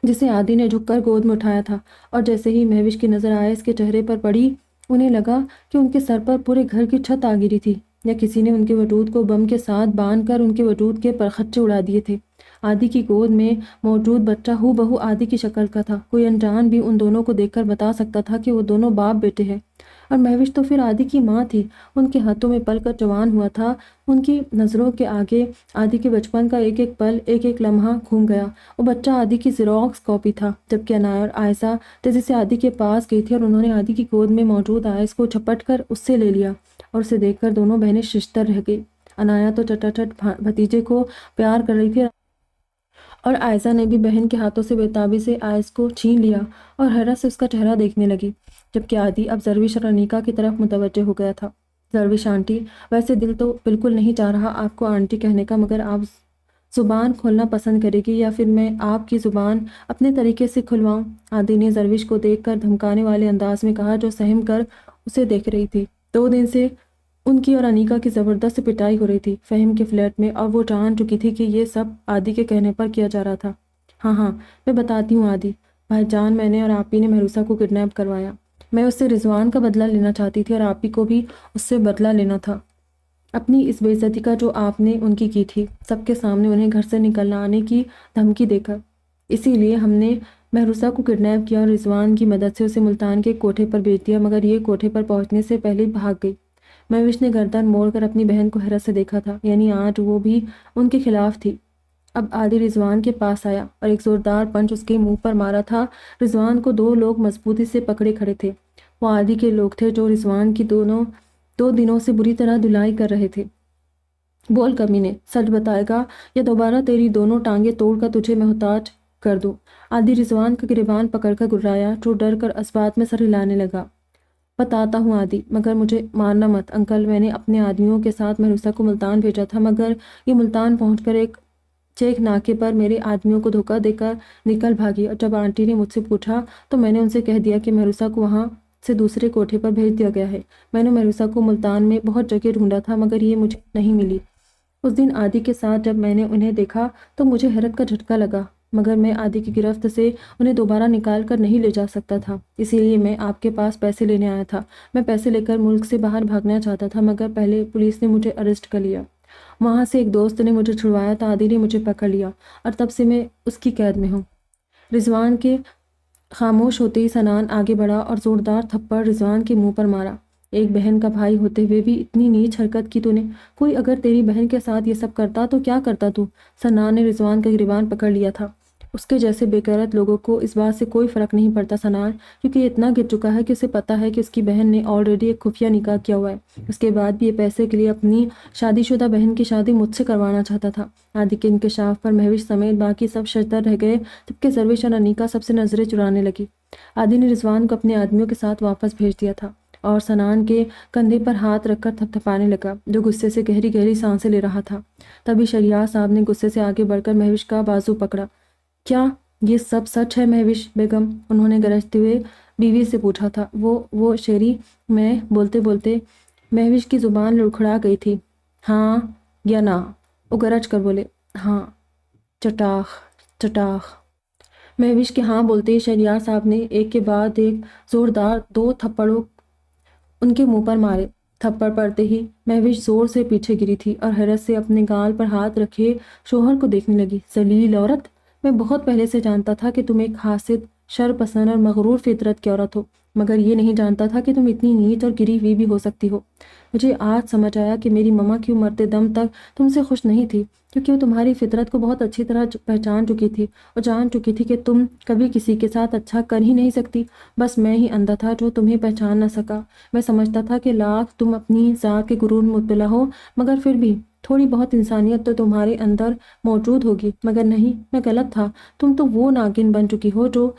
جسے عادی نے جھک کر گود میں اٹھایا تھا، اور جیسے ہی مہوش کی نظر آئس کے چہرے پر پڑی انہیں لگا کہ ان کے سر پر پورے گھر کی چھت آ گری تھی، یا کسی نے ان کے وجود کو بم کے ساتھ باندھ کر ان کے وجود کے پرخچے اڑا دیے تھے۔ عادی کی گود میں موجود بچہ ہو بہو عادی کی شکل کا تھا۔ کوئی انجان بھی ان دونوں کو دیکھ کر بتا سکتا تھا کہ وہ دونوں باپ بیٹے ہیں، اور مہوش تو پھر عادی کی ماں تھی، ان کے ہاتھوں میں پل کر جوان ہوا تھا۔ ان کی نظروں کے آگے عادی کے بچپن کا ایک ایک پل، ایک ایک لمحہ گھوم گیا۔ وہ بچہ عادی کی زیروکس کاپی تھا، جبکہ عنایا اور عائشہ تیزی سے عادی کے پاس گئی تھی، اور انہوں نے عادی کی گود میں موجود آئس کو جھپٹ کر اس سے لے لیا، اور اسے دیکھ کر دونوں بہنیں ششدر رہ گئی۔ عنایا تو چٹاچٹ بھتیجے کو پیار کر رہی تھی، اور عائزہ نے بھی بہن کے ہاتھوں سے بےتابی سے آئس کو چھین لیا اور حیرت سے اس کا چہرہ دیکھنے لگی، جبکہ عادی اب زروش اور انیکا کی طرف متوجہ ہو گیا تھا۔ زروش آنٹی، ویسے دل تو بالکل نہیں چاہ رہا آپ کو آنٹی کہنے کا، مگر آپ زبان کھولنا پسند کرے گی یا پھر میں آپ کی زبان اپنے طریقے سے کھلواؤں؟ عادی نے زروش کو دیکھ کر دھمکانے والے انداز میں کہا، جو سہم کر اسے دیکھ رہی تھی۔ 2 دن سے ان کی اور انیکا کی زبردست پٹائی ہو رہی تھی فہم کے فلیٹ میں، اور وہ جان چکی تھی کہ یہ سب عادی کے کہنے پر کیا جا رہا تھا۔ ہاں میں بتاتی ہوں عادی بھائی جان، میں نے اور آپ ہی نے مہروسہ کو کڈنیپ کروایا۔ میں اس سے رضوان کا بدلہ لینا چاہتی تھی اور آپ ہی کو بھی اس سے بدلہ لینا تھا، اپنی اس بے عزتی کا جو آپ نے ان کی تھی، سب کے سامنے انہیں گھر سے نکلنا آنے کی دھمکی دے کر۔ اسی لیے ہم نے مہروسہ کو کڈنیپ کیا اور رضوان کی مدد سے اسے ملتان کے کوٹھے پر بھیج دیا، مگر یہ کوٹھے پر پہنچنے سے پہلے بھاگ گئی۔ مہوش نے گردن موڑ کر اپنی بہن کو حیرت سے دیکھا تھا، یعنی آج وہ بھی ان کے خلاف تھی۔ اب عادی رضوان کے پاس آیا اور ایک زوردار پنچ اس کے منہ پر مارا تھا۔ رضوان کو 2 لوگ مضبوطی سے پکڑے کھڑے تھے۔ وہ عادی کے لوگ تھے جو رضوان کی 2 دنوں سے بری طرح دھلائی کر رہے تھے۔ بول کمینے، سچ بتائے گا یا دوبارہ تیری دونوں ٹانگیں توڑ کر تجھے محتاج کر دوں؟ عادی رضوان کا گریبان پکڑ کر گھرایا، جو ڈر کر اسبات میں سر ہلانے لگا۔ بتاتا ہوں عادی، مگر مجھے مارنا مت انکل، میں نے اپنے آدمیوں کے ساتھ مہروسہ کو ملتان بھیجا تھا، مگر یہ ملتان پہنچ کر ایک چیک ناکے پر میرے آدمیوں کو دھوکہ دے کر نکل بھاگی، اور جب آنٹی نے مجھ سے پوچھا تو میں نے ان سے کہہ دیا کہ مہروسہ کو وہاں سے دوسرے کوٹھے پر بھیج دیا گیا ہے۔ میں نے مہروسہ کو ملتان میں بہت جگہ ڈھونڈا تھا، مگر یہ مجھے نہیں ملی۔ اس دن عادی کے ساتھ جب میں نے انہیں دیکھا تو مجھے حیرت کا جھٹکا لگا، مگر میں عادی کی گرفت سے انہیں دوبارہ نکال کر نہیں لے جا سکتا تھا، اسی لیے میں آپ کے پاس پیسے لینے آیا تھا۔ میں پیسے لے کر ملک سے باہر بھاگنا چاہتا تھا، مگر پہلے پولیس نے مجھے اریسٹ کر لیا۔ وہاں سے ایک دوست نے مجھے چھڑوایا تو عادی نے مجھے پکڑ لیا، اور تب سے میں اس کی قید میں ہوں۔ رضوان کے خاموش ہوتے ہی سنان آگے بڑھا اور زوردار تھپڑ رضوان کے منہ پر مارا۔ ایک بہن کا بھائی ہوتے ہوئے بھی اتنی نیچ حرکت کی تو نے؟ کوئی اگر تیری بہن کے ساتھ یہ سب کرتا تو کیا کرتا تو؟ سنان نے رضوان کا گریبان پکڑ لیا تھا۔ اس کے جیسے بے غیرت لوگوں کو اس بات سے کوئی فرق نہیں پڑتا سنان، کیونکہ یہ اتنا گر چکا ہے کہ اسے پتا ہے کہ اس کی بہن نے آلریڈی ایک خفیہ نکاح کیا ہوا ہے۔ اس کے بعد بھی یہ پیسے کے لیے اپنی شادی شدہ بہن کی شادی مجھ سے کروانا چاہتا تھا۔ عادی کے انکشاف پر مہوش سمیت باقی سب ششدر رہ گئے، جبکہ زروش اور انیکا سب سے نظریں چرانے لگی۔ عادی نے رضوان کو اپنے آدمیوں کے ساتھ واپس بھیج دیا تھا اور سنان کے کندھے پر ہاتھ رکھ کر تھپتھپانے لگا، جو غصے سے گہری گہری سانسیں لے رہا تھا۔ تبھی شہریار صاحب نے غصے سے آگے بڑھ کر مہوش کا بازو پکڑا۔ کیا یہ سب سچ ہے مہوش بیگم؟ انہوں نے گرجتے ہوئے بیوی سے پوچھا تھا۔ وہ شیری میں بولتے بولتے مہوش کی زبان لڑکھڑا گئی تھی۔ ہاں یا نہ؟ وہ گرج کر بولے۔ ہاں۔ چٹاخ چٹاخ۔ مہوش کے ہاں بولتے ہی شہریار صاحب نے ایک کے بعد ایک زوردار 2 تھپڑوں ان کے منہ پر مارے۔ تھپڑ پڑتے ہی مہوش زور سے پیچھے گری تھی اور حیرت سے اپنے گال پر ہاتھ رکھے شوہر کو دیکھنے لگی۔ ذلیل عورت، میں بہت پہلے سے جانتا تھا کہ تم ایک حاسد، شر پسند اور مغرور فطرت کی عورت ہو، مگر یہ نہیں جانتا تھا کہ تم اتنی نیچ اور گری ہوئی بھی ہو سکتی ہو۔ مجھے آج سمجھ آیا کہ میری ماما کیوں مرتے دم تک تم سے خوش نہیں تھی، کیونکہ وہ تمہاری فطرت کو بہت اچھی طرح پہچان چکی تھی اور جان چکی تھی کہ تم کبھی کسی کے ساتھ اچھا کر ہی نہیں سکتی۔ بس میں ہی اندھا تھا جو تمہیں پہچان نہ سکا۔ میں سمجھتا تھا کہ لاکھ تم اپنی ذات کے غرور میں مبتلا ہو، مگر پھر بھی تھوڑی بہت انسانیت تو تمہارے اندر موجود ہوگی، مگر نہیں، میں غلط تھا۔ تم تو وہ ناگن بن چکی ہو جو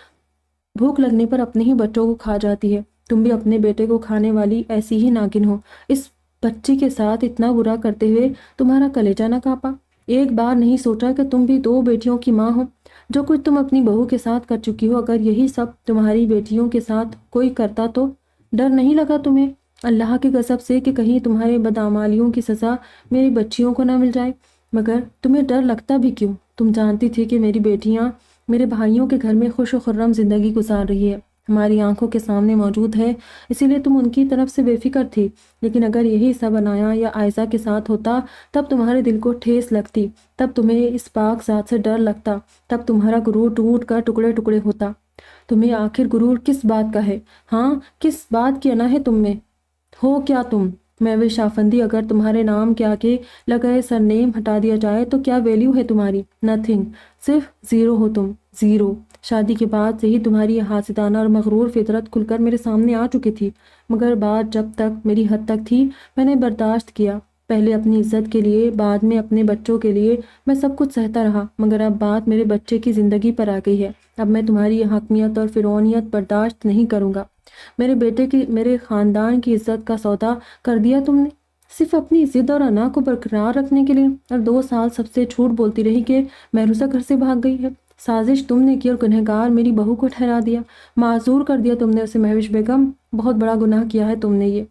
بھوک لگنے پر اپنے ہی بچوں کو کھا جاتی ہے۔ تم بھی اپنے بیٹے کو کھانے والی ایسی ہی ناگن ہو۔ اس بچی کے ساتھ اتنا برا کرتے ہوئے تمہارا کلیجہ نہ کانپا؟ ایک بار نہیں سوچا کہ تم بھی 2 بیٹیوں کی ماں ہو؟ جو کچھ تم اپنی بہو کے ساتھ کر چکی ہو، اگر یہی سب تمہاری بیٹیوں کے ساتھ کوئی کرتا تو ڈر نہیں لگا تمہیں اللہ کے غضب سے کہ کہیں تمہارے بدعمالیوں کی سزا میری بچیوں کو نہ مل جائے؟ مگر تمہیں ڈر لگتا بھی کیوں؟ تم جانتی تھی کہ میری بیٹیاں میرے بھائیوں کے گھر میں خوش و خرم زندگی گزار رہی ہے، ہماری آنکھوں کے سامنے موجود ہے، اسی لیے تم ان کی طرف سے بے فکر تھی۔ لیکن اگر یہی سب انایا یا عائزہ کے ساتھ ہوتا تب تمہارے دل کو ٹھیس لگتی، تب تمہیں اس پاک ذات سے ڈر لگتا، تب تمہارا غرور ٹوٹ کر ٹکڑے ٹکڑے ہوتا۔ تمہیں آخر غرور کس بات کا ہے؟ ہاں، کس بات کی انا ہے تم میں؟ ہو کیا تم؟ مہوش آفندی، اگر تمہارے نام کے آگے لگے سرنیم ہٹا دیا جائے تو کیا ویلیو ہے تمہاری؟ نتھنگ، صرف 0 ہو تم، 0۔ شادی کے بعد سے ہی تمہاری یہ حاسدانہ اور مغرور فطرت کھل کر میرے سامنے آ چکی تھی، مگر بات جب تک میری حد تک تھی میں نے برداشت کیا۔ پہلے اپنی عزت کے لیے، بعد میں اپنے بچوں کے لیے میں سب کچھ سہتا رہا، مگر اب بات میرے بچے کی زندگی پر آ گئی ہے۔ اب میں تمہاری یہ حاکمیت اور فرعونیت برداشت نہیں کروں گا۔ میرے بیٹے کی، میرے خاندان کی عزت کا سودا کر دیا تم نے، صرف اپنی ضد اور انا کو برقرار رکھنے کے لیے، اور 2 سال سب سے جھوٹ بولتی رہی کہ مہروسہ گھر سے بھاگ گئی ہے۔ سازش تم نے کی اور گنہگار میری بہو کو ٹھہرا دیا، معذور کر دیا تم نے اسے۔ مہوش بیگم، بہت بڑا گناہ کیا ہے تم نے یہ،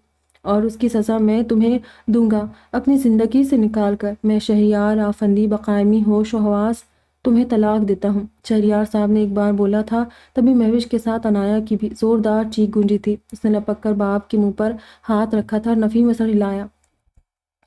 اور اس کی سزا میں تمہیں دوں گا اپنی زندگی سے نکال کر۔ میں شہریار آفندی بقائمی ہوش و حواس تمہیں طلاق دیتا ہوں۔ شہریار صاحب نے ایک بار بولا تھا، تبھی مہوش کے ساتھ انایا کی بھی زوردار چیخ گونجی تھی۔ اس نے لپک کر باپ کے منہ پر ہاتھ رکھا تھا اور نفی میں سر ہلایا،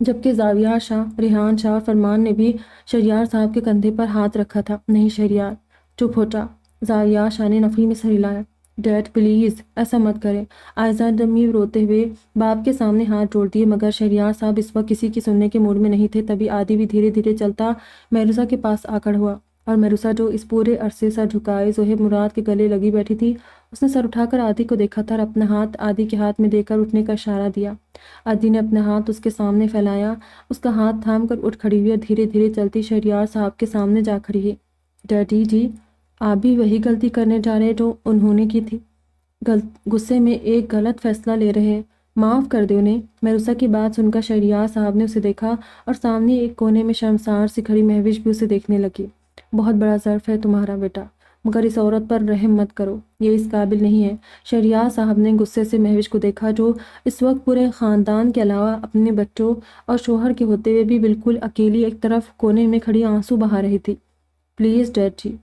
جبکہ زاویہ شاہ، ریحان شاہ اور فرمان نے بھی شہریار صاحب کے کندھے پر ہاتھ رکھا تھا۔ نہیں شہریار، چپ ہو جا، زاویہ شاہ نے نفی میں سر ہلایا۔ ڈیڈ پلیز ایسا مت کریں۔ عائزہ ڈمی روتے ہوئے باپ کے سامنے ہاتھ جوڑ دیے، مگر شہریار صاحب اس وقت کسی کی سننے کے موڈ میں نہیں تھے۔ تبھی عادی بھی دھیرے دھیرے چلتا مہروسہ کے پاس آ کھڑا ہوا، اور مہروسہ جو اس پورے عرصے سر جھکائے زہیب مراد کے گلے لگی بیٹھی تھی، اس نے سر اٹھا کر عادی کو دیکھا تھا اور اپنا ہاتھ عادی کے ہاتھ میں دے کر اٹھنے کا اشارہ دیا۔ عادی نے اپنا ہاتھ اس کے سامنے پھیلایا، اس کا ہاتھ تھام کر اٹھ کھڑی ہوئی اور دھیرے دھیرے چلتی شہریار صاحب کے سامنے جا کھڑی ہے۔ ڈیڈی جی، آپ بھی وہی غلطی کرنے جا رہے جو انہوں نے کی تھی، غصے میں ایک غلط فیصلہ لے رہے ہیں، معاف کر دے انہیں۔ مہروسہ کی بات سن کر شہریار صاحب نے اسے دیکھا، اور سامنے ایک کونے میں شرمسار سی کھڑی مہوش بھی اسے دیکھنے لگی۔ بہت بڑا ظرف ہے تمہارا بیٹا، مگر اس عورت پر رحم مت کرو، یہ اس قابل نہیں ہے۔ شہریار صاحب نے غصے سے مہوش کو دیکھا، جو اس وقت پورے خاندان کے علاوہ اپنے بچوں اور شوہر کے ہوتے ہوئے بھی بالکل اکیلی ایک طرف کونے میں کھڑی آنسو بہا رہی تھی۔ پلیز ڈیڈ جی،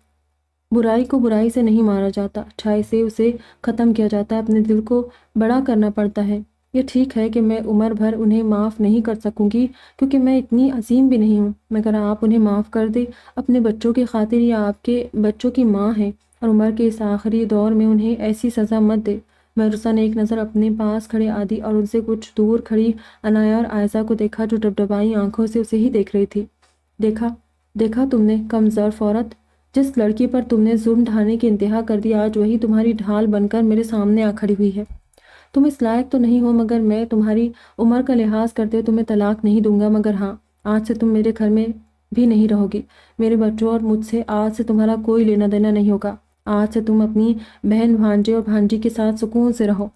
برائی کو برائی سے نہیں مارا جاتا، اچھائی سے اسے ختم کیا جاتا ہے، اپنے دل کو بڑا کرنا پڑتا ہے۔ یہ ٹھیک ہے کہ میں عمر بھر انہیں معاف نہیں کر سکوں گی، کیونکہ میں اتنی عظیم بھی نہیں ہوں، مگر آپ انہیں معاف کر دیں اپنے بچوں کی خاطر۔ یہ آپ کے بچوں کی ماں ہے، اور عمر کے اس آخری دور میں انہیں ایسی سزا مت دے۔ مہروسہ نے ایک نظر اپنے پاس کھڑے عادی اور ان سے کچھ دور کھڑی انایا اور عائزہ کو دیکھا، جو ڈبڈبائی آنکھوں سے اسے ہی دیکھ رہی تھی۔ دیکھا تم نے، کم ظرف عورت، جس لڑکی پر تم نے ظلم ڈھانے کی انتہا کر دی، آج وہی تمہاری ڈھال بن کر میرے سامنے آ کھڑی ہوئی ہے۔ تم اس لائق تو نہیں ہو، مگر میں تمہاری عمر کا لحاظ کرتے ہوئے تمہیں طلاق نہیں دوں گا، مگر ہاں، آج سے تم میرے گھر میں بھی نہیں رہو گی۔ میرے بچوں اور مجھ سے آج سے تمہارا کوئی لینا دینا نہیں ہوگا۔ آج سے تم اپنی بہن بھانجے اور بھانجی کے ساتھ سکون سے رہو،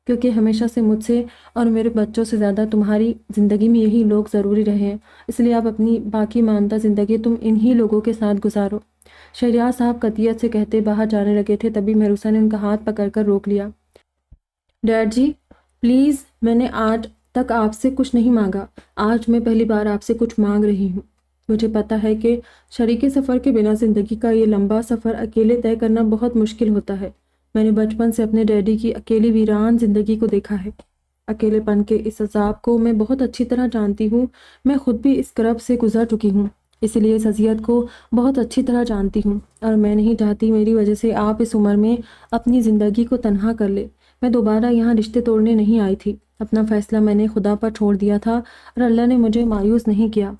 کیونکہ ہمیشہ سے مجھ سے اور میرے بچوں سے زیادہ تمہاری زندگی میں یہی لوگ ضروری رہے ہیں، اس لیے اب اپنی باقی ماندہ زندگی تم انہی لوگوں کے ساتھ گزارو۔ شہریار صاحب قطعیت سے کہتے باہر جانے لگے تھے، تبھی مہروسہ نے ان کا ہاتھ پکڑ کر روک لیا۔ ڈیڈ جی پلیز، میں نے آج تک آپ سے کچھ نہیں مانگا، آج میں پہلی بار آپ سے کچھ مانگ رہی ہوں۔ مجھے پتا ہے کہ شریک سفر کے بنا زندگی کا یہ لمبا سفر اکیلے طے کرنا بہت مشکل ہوتا ہے۔ میں نے بچپن سے اپنے ڈیڈی کی اکیلی ویران زندگی کو دیکھا ہے، اکیلے پن کے اس عذاب کو میں بہت اچھی طرح جانتی ہوں۔ میں خود بھی اس کرب سے گزر چکی ہوں، اس لیے اس اذیت کو بہت اچھی طرح جانتی ہوں، اور میں نہیں چاہتی میری وجہ سے آپ اس عمر میں اپنی زندگی کو تنہا کر لے۔ میں دوبارہ یہاں رشتے توڑنے نہیں آئی تھی، اپنا فیصلہ میں نے خدا پر چھوڑ دیا تھا، اور اللہ نے مجھے مایوس نہیں کیا۔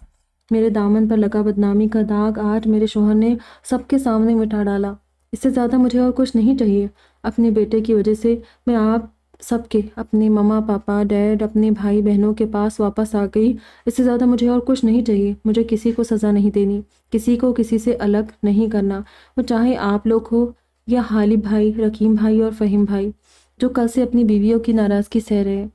میرے دامن پر لگا بدنامی کا داغ آج میرے شوہر نے سب کے سامنے مٹا ڈالا۔ اس سے زیادہ مجھے اور کچھ نہیں چاہیے۔ اپنے بیٹے کی وجہ سے میں آپ سب کے، اپنے ماما پاپا ڈیڈ، اپنے بھائی بہنوں کے پاس واپس آ گئی۔ اس سے زیادہ مجھے اور کچھ نہیں چاہیے۔ مجھے کسی کو سزا نہیں دینی، کسی کو کسی سے الگ نہیں کرنا، وہ چاہے آپ لوگ ہو یا غالب بھائی، رکیم بھائی اور فہیم بھائی، جو کل سے اپنی بیویوں کی ناراضگی سہ رہے ہیں۔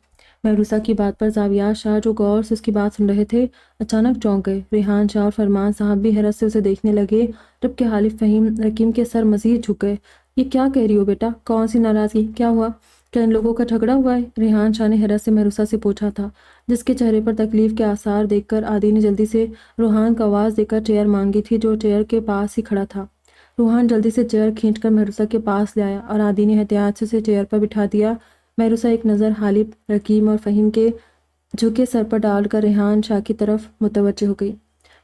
مہروسہ کی بات پر زاویہ شاہ، جو غور سے اس کی بات سن رہے تھے، اچانک چونک گئے۔ ریحان شاہ اور فرمان صاحب بھی حیرت سے اسے دیکھنے لگے، جبکہ غالب فہیم رکیم کے سر مزید جھک گئے۔ یہ کیا کہہ رہی ہو بیٹا؟ کون سی ناراضگی؟ کیا ہوا؟ کیا ان لوگوں کا جھگڑا ہوا ہے؟ ریحان شاہ نے حیرت سے مہروسہ سے پوچھا تھا، جس کے چہرے پر تکلیف کے آثار دیکھ کر عادی نے جلدی سے روحان کو آواز دے کر چیئر مانگی تھی، جو چیئر کے پاس ہی کھڑا تھا۔ روحان جلدی سے چیئر کھینچ کر مہروسہ کے پاس لے آیا، اور عادی نے احتیاط سے اسے چیئر پر بٹھا دیا۔ مہروسہ ایک نظر غالب، رکیم اور فہیم کے جھکے سر پر ڈال کر ریحان شاہ کی طرف متوجہ ہو گئی۔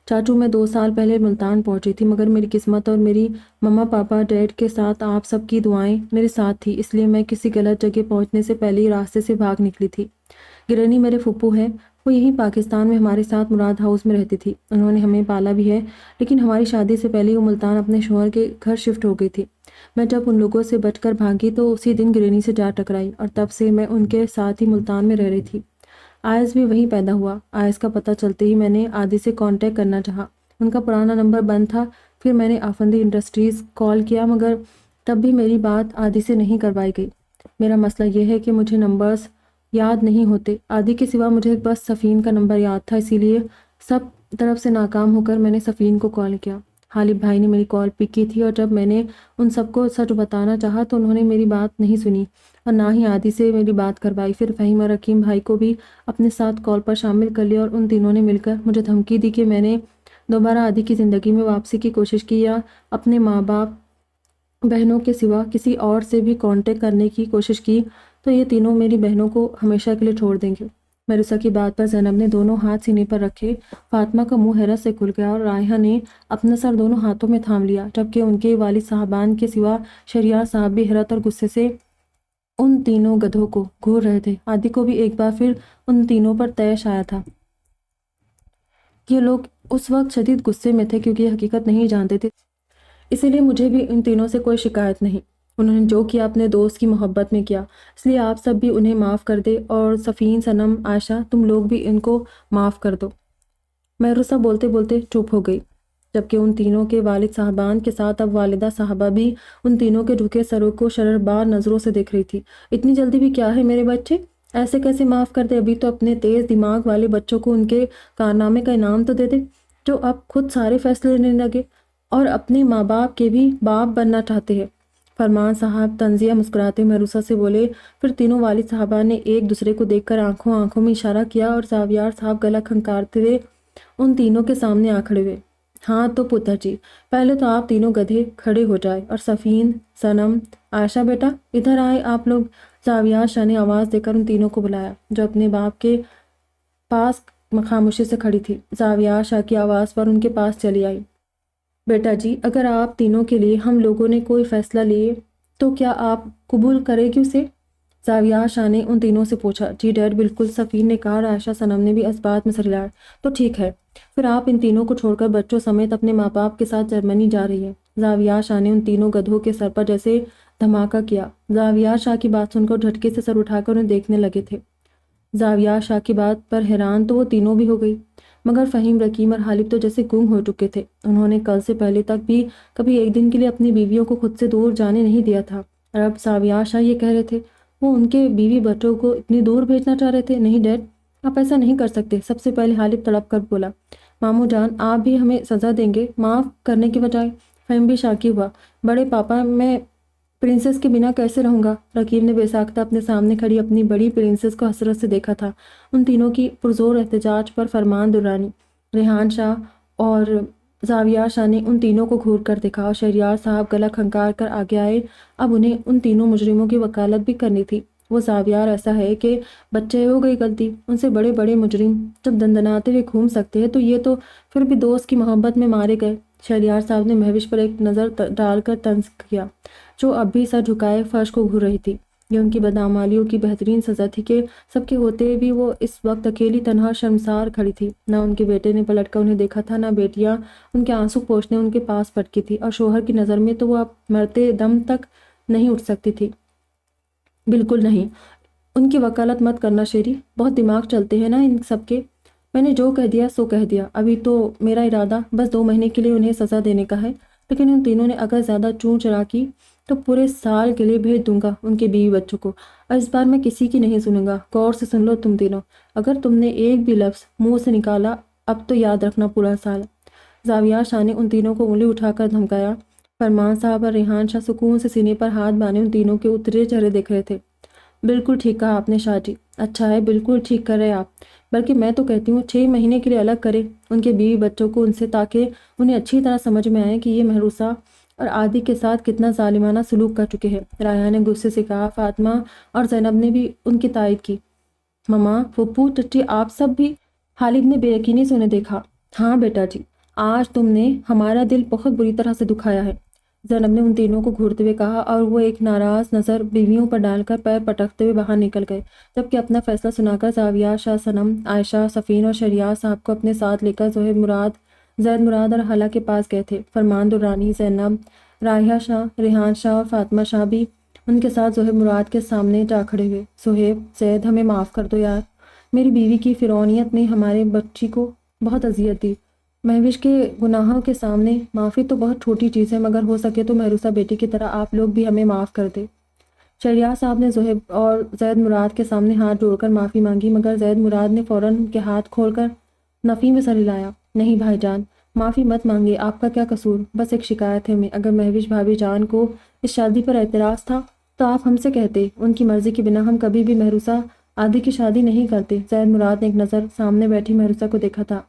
چاچو، میں 2 سال پہلے ملتان پہنچی تھی، مگر میری قسمت اور میری مما پاپا ڈیڈ کے ساتھ آپ سب کی دعائیں میرے ساتھ تھی، اس لیے میں کسی غلط جگہ پہنچنے سے پہلے ہی راستے سے بھاگ نکلی تھی۔ گرینی میرے پھپھو ہیں، وہ یہیں پاکستان میں ہمارے ساتھ مراد ہاؤس میں رہتی تھی، انہوں نے ہمیں پالا بھی ہے، لیکن ہماری شادی سے پہلے وہ ملتان اپنے شوہر کے گھر شفٹ ہو گئی تھی۔ میں جب ان لوگوں سے بچ کر بھاگی تو اسی دن گرینی سے جا ٹکرائی، اور تب سے میں ان کے ساتھ ہی ملتان میں رہ رہی تھی۔ آئس بھی وہیں پیدا ہوا۔ آئس کا پتہ چلتے ہی میں نے عادی سے کانٹیکٹ کرنا چاہا، ان کا پرانا نمبر بند تھا۔ پھر میں نے آفندی انڈسٹریز کال کیا، مگر تب بھی میری بات عادی سے نہیں کروائی گئی۔ میرا مسئلہ یہ ہے کہ مجھے نمبرز یاد نہیں ہوتے۔ عادی کے سوا مجھے بس سفین کا نمبر یاد تھا، اسی لیے سب طرف سے ناکام ہو کر میں نے سفین کو کال کیا۔ غالب بھائی نے میری کال پک کی تھی، اور جب میں نے ان سب کو سچ بتانا چاہا تو انہوں نے میری بات نہیں سنی اور نہ ہی عادی سے میری بات کروائی۔ پھر فہیم اور حکیم بھائی کو بھی اپنے ساتھ کال پر شامل کر لیا، اور ان تینوں نے مل کر مجھے دھمکی دی کہ میں نے دوبارہ عادی کی زندگی میں واپسی کی کوشش کی یا اپنے ماں باپ بہنوں کے سوا کسی اور سے بھی کانٹیکٹ کرنے کی کوشش کی تو یہ تینوں میری بہنوں کو ہمیشہ کے لیے چھوڑ دیں گے۔ مہروسہ کی بات پر زینب نے دونوں ہاتھ سینے پر رکھے۔ فاطمہ کا منہ حیرت سے کھل گیا اور رائحہ نے اپنا سر دونوں ہاتھوں میں تھام لیا، جبکہ ان کے والد صاحبان کے سوا شہریار صاحب بھی حیرت اور غصے سے ان تینوں گدھوں کو گھور رہے تھے۔ عادی کو بھی ایک بار پھر ان تینوں پر طیش آیا تھا۔ یہ لوگ اس وقت شدید غصے میں تھے کیونکہ یہ حقیقت نہیں جانتے تھے، اسی لیے مجھے بھی ان تینوں سے کوئی شکایت نہیں۔ انہوں نے جو کیا اپنے دوست کی محبت میں کیا، اس لیے آپ سب بھی انہیں معاف کر دے، اور سفین، صنم، عائشہ، تم لوگ بھی ان کو معاف کر دو۔ مہروسہ بولتے بولتے چپ ہو گئی، جبکہ ان تینوں کے والد صاحبان کے ساتھ اب والدہ صاحبہ بھی ان تینوں کے جھکے سروں کو شرربار نظروں سے دیکھ رہی تھی۔ اتنی جلدی بھی کیا ہے میرے بچے؟ ایسے کیسے معاف کر دے؟ ابھی تو اپنے تیز دماغ والے بچوں کو ان کے کارنامے کا انعام تو دے دے، جو اب خود سارے فیصلے لینے لگے اور اپنے ماں باپ کے بھی باپ بننا چاہتے ہیں۔ فرمان صاحب تنزیہ مسکراتے مہروسہ سے بولے۔ پھر تینوں والد صاحبان نے ایک دوسرے کو دیکھ کر آنکھوں میں اشارہ کیا، اور زاویار صاحب گلا کھنکارتے ہوئے ان تینوں کے سامنے آ کھڑے ہوئے۔ ہاں تو پتر جی، پہلے تو آپ تینوں گدھے کھڑے ہو جائے، اور سفین، صنم، عائشہ بیٹا ادھر آئے آپ لوگ۔ زاویار شاہ نے آواز دے کر ان تینوں کو بلایا، جو اپنے باپ کے پاس خاموشی سے کھڑی تھی۔ زاویار شاہ کی آواز پر ان کے پاس چلی آئی۔ بیٹا جی، اگر آپ تینوں کے لیے ہم لوگوں نے کوئی فیصلہ لیے تو کیا آپ قبول کرے گی اسے؟ زاویار شاہ نے ان تینوں سے پوچھا۔ جی ڈیڈ، بالکل، سفین نے کہا، اور عائشہ صنم نے بھی اس بات میں سر ہلایا۔ تو ٹھیک ہے، پھر آپ ان تینوں کو چھوڑ کر بچوں سمیت اپنے ماں باپ کے ساتھ جرمنی جا رہی ہیں۔ زاویار شاہ نے ان تینوں گدھوں کے سر پر جیسے دھماکہ کیا۔ زاویار شاہ کی بات سن کر جھٹکے سے سر اٹھا کر انہیں دیکھنے لگے تھے۔ زاویار شاہ کی بات پر حیران تو وہ تینوں بھی ہو گئی، مگر فہیم، رکیم اور غالب تو جیسے گم ہو چکے تھے۔ انہوں نے کل سے پہلے تک بھی کبھی ایک دن کے لیے اپنی بیویوں کو خود سے دور جانے نہیں دیا تھا، اور اب زاویار شاہ یہ کہہ رہے تھے وہ ان کے بیوی بچوں کو اتنی دور بھیجنا چاہ رہے تھے۔ نہیں ڈیڈ، آپ ایسا نہیں کر سکتے۔ سب سے پہلے غالب تڑپ کر بولا، ماموں جان آپ بھی ہمیں سزا دیں گے معاف کرنے کے بجائے؟ فہیم بھی شاکی ہوا، بڑے پاپا میں پرنسس کے بنا کیسے رہوں گا؟ رکیم نے بے ساختہ اپنے سامنے کھڑی اپنی بڑی پرنسس کو حسرت سے دیکھا تھا۔ ان تینوں کی پرزور احتجاج پر فرمان درانی، ریحان شاہ اور زاویار شاہ نے ان تینوں کو گھور کر دیکھا، اور شہریار صاحب گلا کھنکار کر آگے آئے۔ اب انہیں ان تینوں مجرموں کی وکالت بھی کرنی تھی۔ وہ زاویار ایسا ہے کہ بچے ہو گئی غلطی، ان سے بڑے بڑے مجرم جب دندناتے ہوئے گھوم سکتے ہیں تو یہ تو پھر بھی دوست کی محبت میں مارے گئے۔ شہریار صاحب نے مہوش پر ایک نظر ڈال کر طنز کیا، جو اب بھی سر جھکائے فرش کو گھور رہی تھی۔ یہ ان کی بدعمالیوں کی بہترین سزا تھی کہ سب کے ہوتے بھی وہ اس وقت اکیلی تنہا شرمسار کھڑی تھی۔ نہ ان کے بیٹے نے پلٹ کر انہیں دیکھا تھا، نہ بیٹیاں ان کے آنسو پوچھنے ان کے پاس پٹکی تھی، اور شوہر کی نظر میں تو وہ اب مرتے دم تک نہیں اٹھ سکتی تھی۔ بالکل نہیں، ان کی وکالت مت کرنا شیری، بہت دماغ چلتے ہیں نا ان سب کے۔ میں نے جو کہہ دیا سو کہہ دیا۔ ابھی تو میرا ارادہ بس 2 مہینے کے لیے انہیں سزا دینے کا ہے، لیکن ان تینوں نے اگر زیادہ چون چرا کی تو پورے سال کے لیے بھیج دوں گا ان کے بیوی بچوں کو، اور اس بار میں کسی کی نہیں سنوں گا۔ غور سے سن لو تم تینوں، اگر تم نے ایک بھی لفظ منہ سے نکالا اب تو یاد رکھنا پورا سال۔ زاویار شاہ نے ان تینوں کو انگلی اٹھا کر دھمکایا۔ فرمان صاحب اور ریحان شاہ سکون سے سینے پر ہاتھ باندھے ان تینوں کے اترے چہرے دیکھ رہے تھے۔ بالکل ٹھیک کہا آپ نے شاہ جی، اچھا ہے، بالکل ٹھیک کر رہے آپ، بلکہ میں تو کہتی ہوں 6 مہینے کے لیے الگ کرے ان کے بیوی بچوں کو ان سے، تاکہ انہیں اچھی طرح سمجھ میں آئے کہ یہ مہروسہ اور عادی کے ساتھ کتنا ظالمانہ سلوک کر چکے ہیں۔ رائحہ نے غصے سے کہا۔ فاطمہ اور زینب نے بھی ان کی تائید کی۔ مما، پھپھو، چچی، آپ سب بھی؟ غالب نے بے یقینی سے انہیں دیکھا۔ ہاں بیٹا جی، آج تم نے ہمارا دل بہت بری طرح سے دکھایا ہے، زینب نے ان تینوں کو گھورتے ہوئے کہا، اور وہ ایک ناراض نظر بیویوں پر ڈال کر پیر پٹکتے ہوئے باہر نکل گئے، جبکہ اپنا فیصلہ سنا کر زاویار شاہ، صنم، عائشہ، سفین اور شہریار صاحب کو اپنے ساتھ لے کر زید مراد اور خالہ کے پاس گئے تھے۔ فرمان درانی، زینب، رائحہ شاہ، ریحان شاہ اور فاطمہ شاہ بھی ان کے ساتھ زہیب مراد کے سامنے جا کھڑے ہوئے۔ صہیب، زید، ہمیں معاف کر دو یار، میری بیوی کی فرعونیت نے ہمارے بچی کو بہت اذیت دی۔ مہوش کے گناہوں کے سامنے معافی تو بہت چھوٹی چیز ہے، مگر ہو سکے تو مہروسہ بیٹی کی طرح آپ لوگ بھی ہمیں معاف کر دیں۔ شہریار صاحب نے زہیب اور زید مراد کے سامنے ہاتھ جوڑ کر معافی مانگی، مگر زید مراد نے فوراً ان کے ہاتھ کھول کر نفی میں سر ہلایا۔ نہیں بھائی جان، معافی مت مانگے، آپ کا کیا قصور؟ بس ایک شکایت ہے ہمیں، اگر مہوش بھابھی جان کو اس شادی پر اعتراض تھا تو آپ ہم سے کہتے، ان کی مرضی کے بنا ہم کبھی بھی مہروسہ عادی کی شادی نہیں کرتے۔ زید مراد نے ایک نظر سامنے بیٹھی مہروسہ کو دیکھا تھا،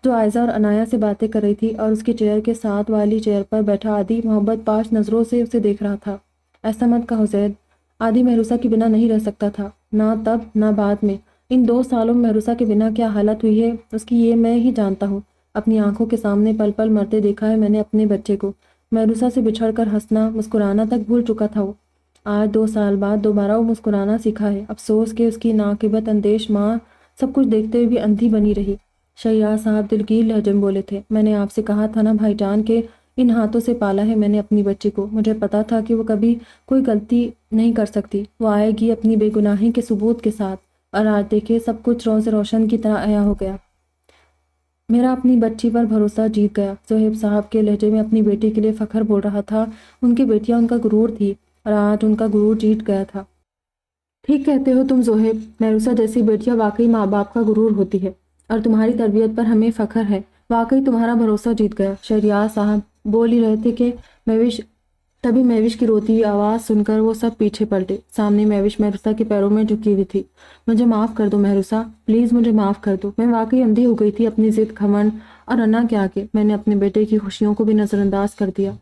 جو عائزہ اور عنایہ سے باتیں کر رہی تھی، اور اس کی چیئر کے ساتھ والی چیئر پر بیٹھا عادی محبت پاش نظروں سے اسے دیکھ رہا تھا۔ ایسا مت کہو زید، عادی مہروسہ کے بنا نہیں رہ سکتا تھا، نہ تب نہ بعد میں۔ ان 2 سالوں میں مہروسہ کے بنا کیا حالت ہوئی ہے اس کی یہ میں ہی جانتا ہوں۔ اپنی آنکھوں کے سامنے پل پل مرتے دیکھا ہے میں نے اپنے بچے کو۔ مہروسہ سے بچھڑ کر ہنسنا مسکرانا تک بھول چکا تھا وہ۔ آج 2 سال بعد دوبارہ وہ مسکرانا سیکھا ہے۔ افسوس کہ اس کی ناقابت اندیش ماں سب کچھ دیکھتے ہوئے بھی اندھی بنی رہی۔ شہریار صاحب دلگیر لہجے میں بولے تھے، میں نے آپ سے کہا تھا نا بھائی جان کہ ان ہاتھوں سے پالا ہے میں نے اپنی بچی کو، مجھے پتا تھا کہ وہ کبھی کوئی غلطی نہیں کر سکتی، وہ آئے گی اپنی بے گناہی کے ثبوت کے ساتھ، اور آج دیکھے سب کچھ روز روشن کی طرح عیاں ہو گیا۔ میرا اپنی بچی پر بھروسہ جیت گیا۔ زہیب صاحب کے لہجے میں اپنی بیٹی کے لیے فخر بول رہا تھا۔ ان کی بیٹیاں ان کا غرور تھی، اور آج ان کا غرور جیت گیا تھا۔ ٹھیک کہتے ہو تم زہیب، مہروسہ جیسی بیٹیاں واقعی ماں باپ کا غرور ہوتی ہے، اور تمہاری تربیت پر ہمیں فخر ہے، واقعی تمہارا بھروسہ جیت گیا۔ شہریار صاحب بول ہی رہے تھے کہ تبھی مہوش کی روتی ہوئی آواز سن کر وہ سب پیچھے پلٹے۔ سامنے مہوش مہروسہ کے پیروں میں جھکی ہوئی تھی۔ مجھے معاف کر دو مہروسہ، پلیز مجھے معاف کر دو، میں واقعی اندھی ہو گئی تھی اپنی ضد، گھمنڈ اور انا کے آگے۔ میں نے اپنے بیٹے کی خوشیوں کو بھی نظر انداز کر دیا،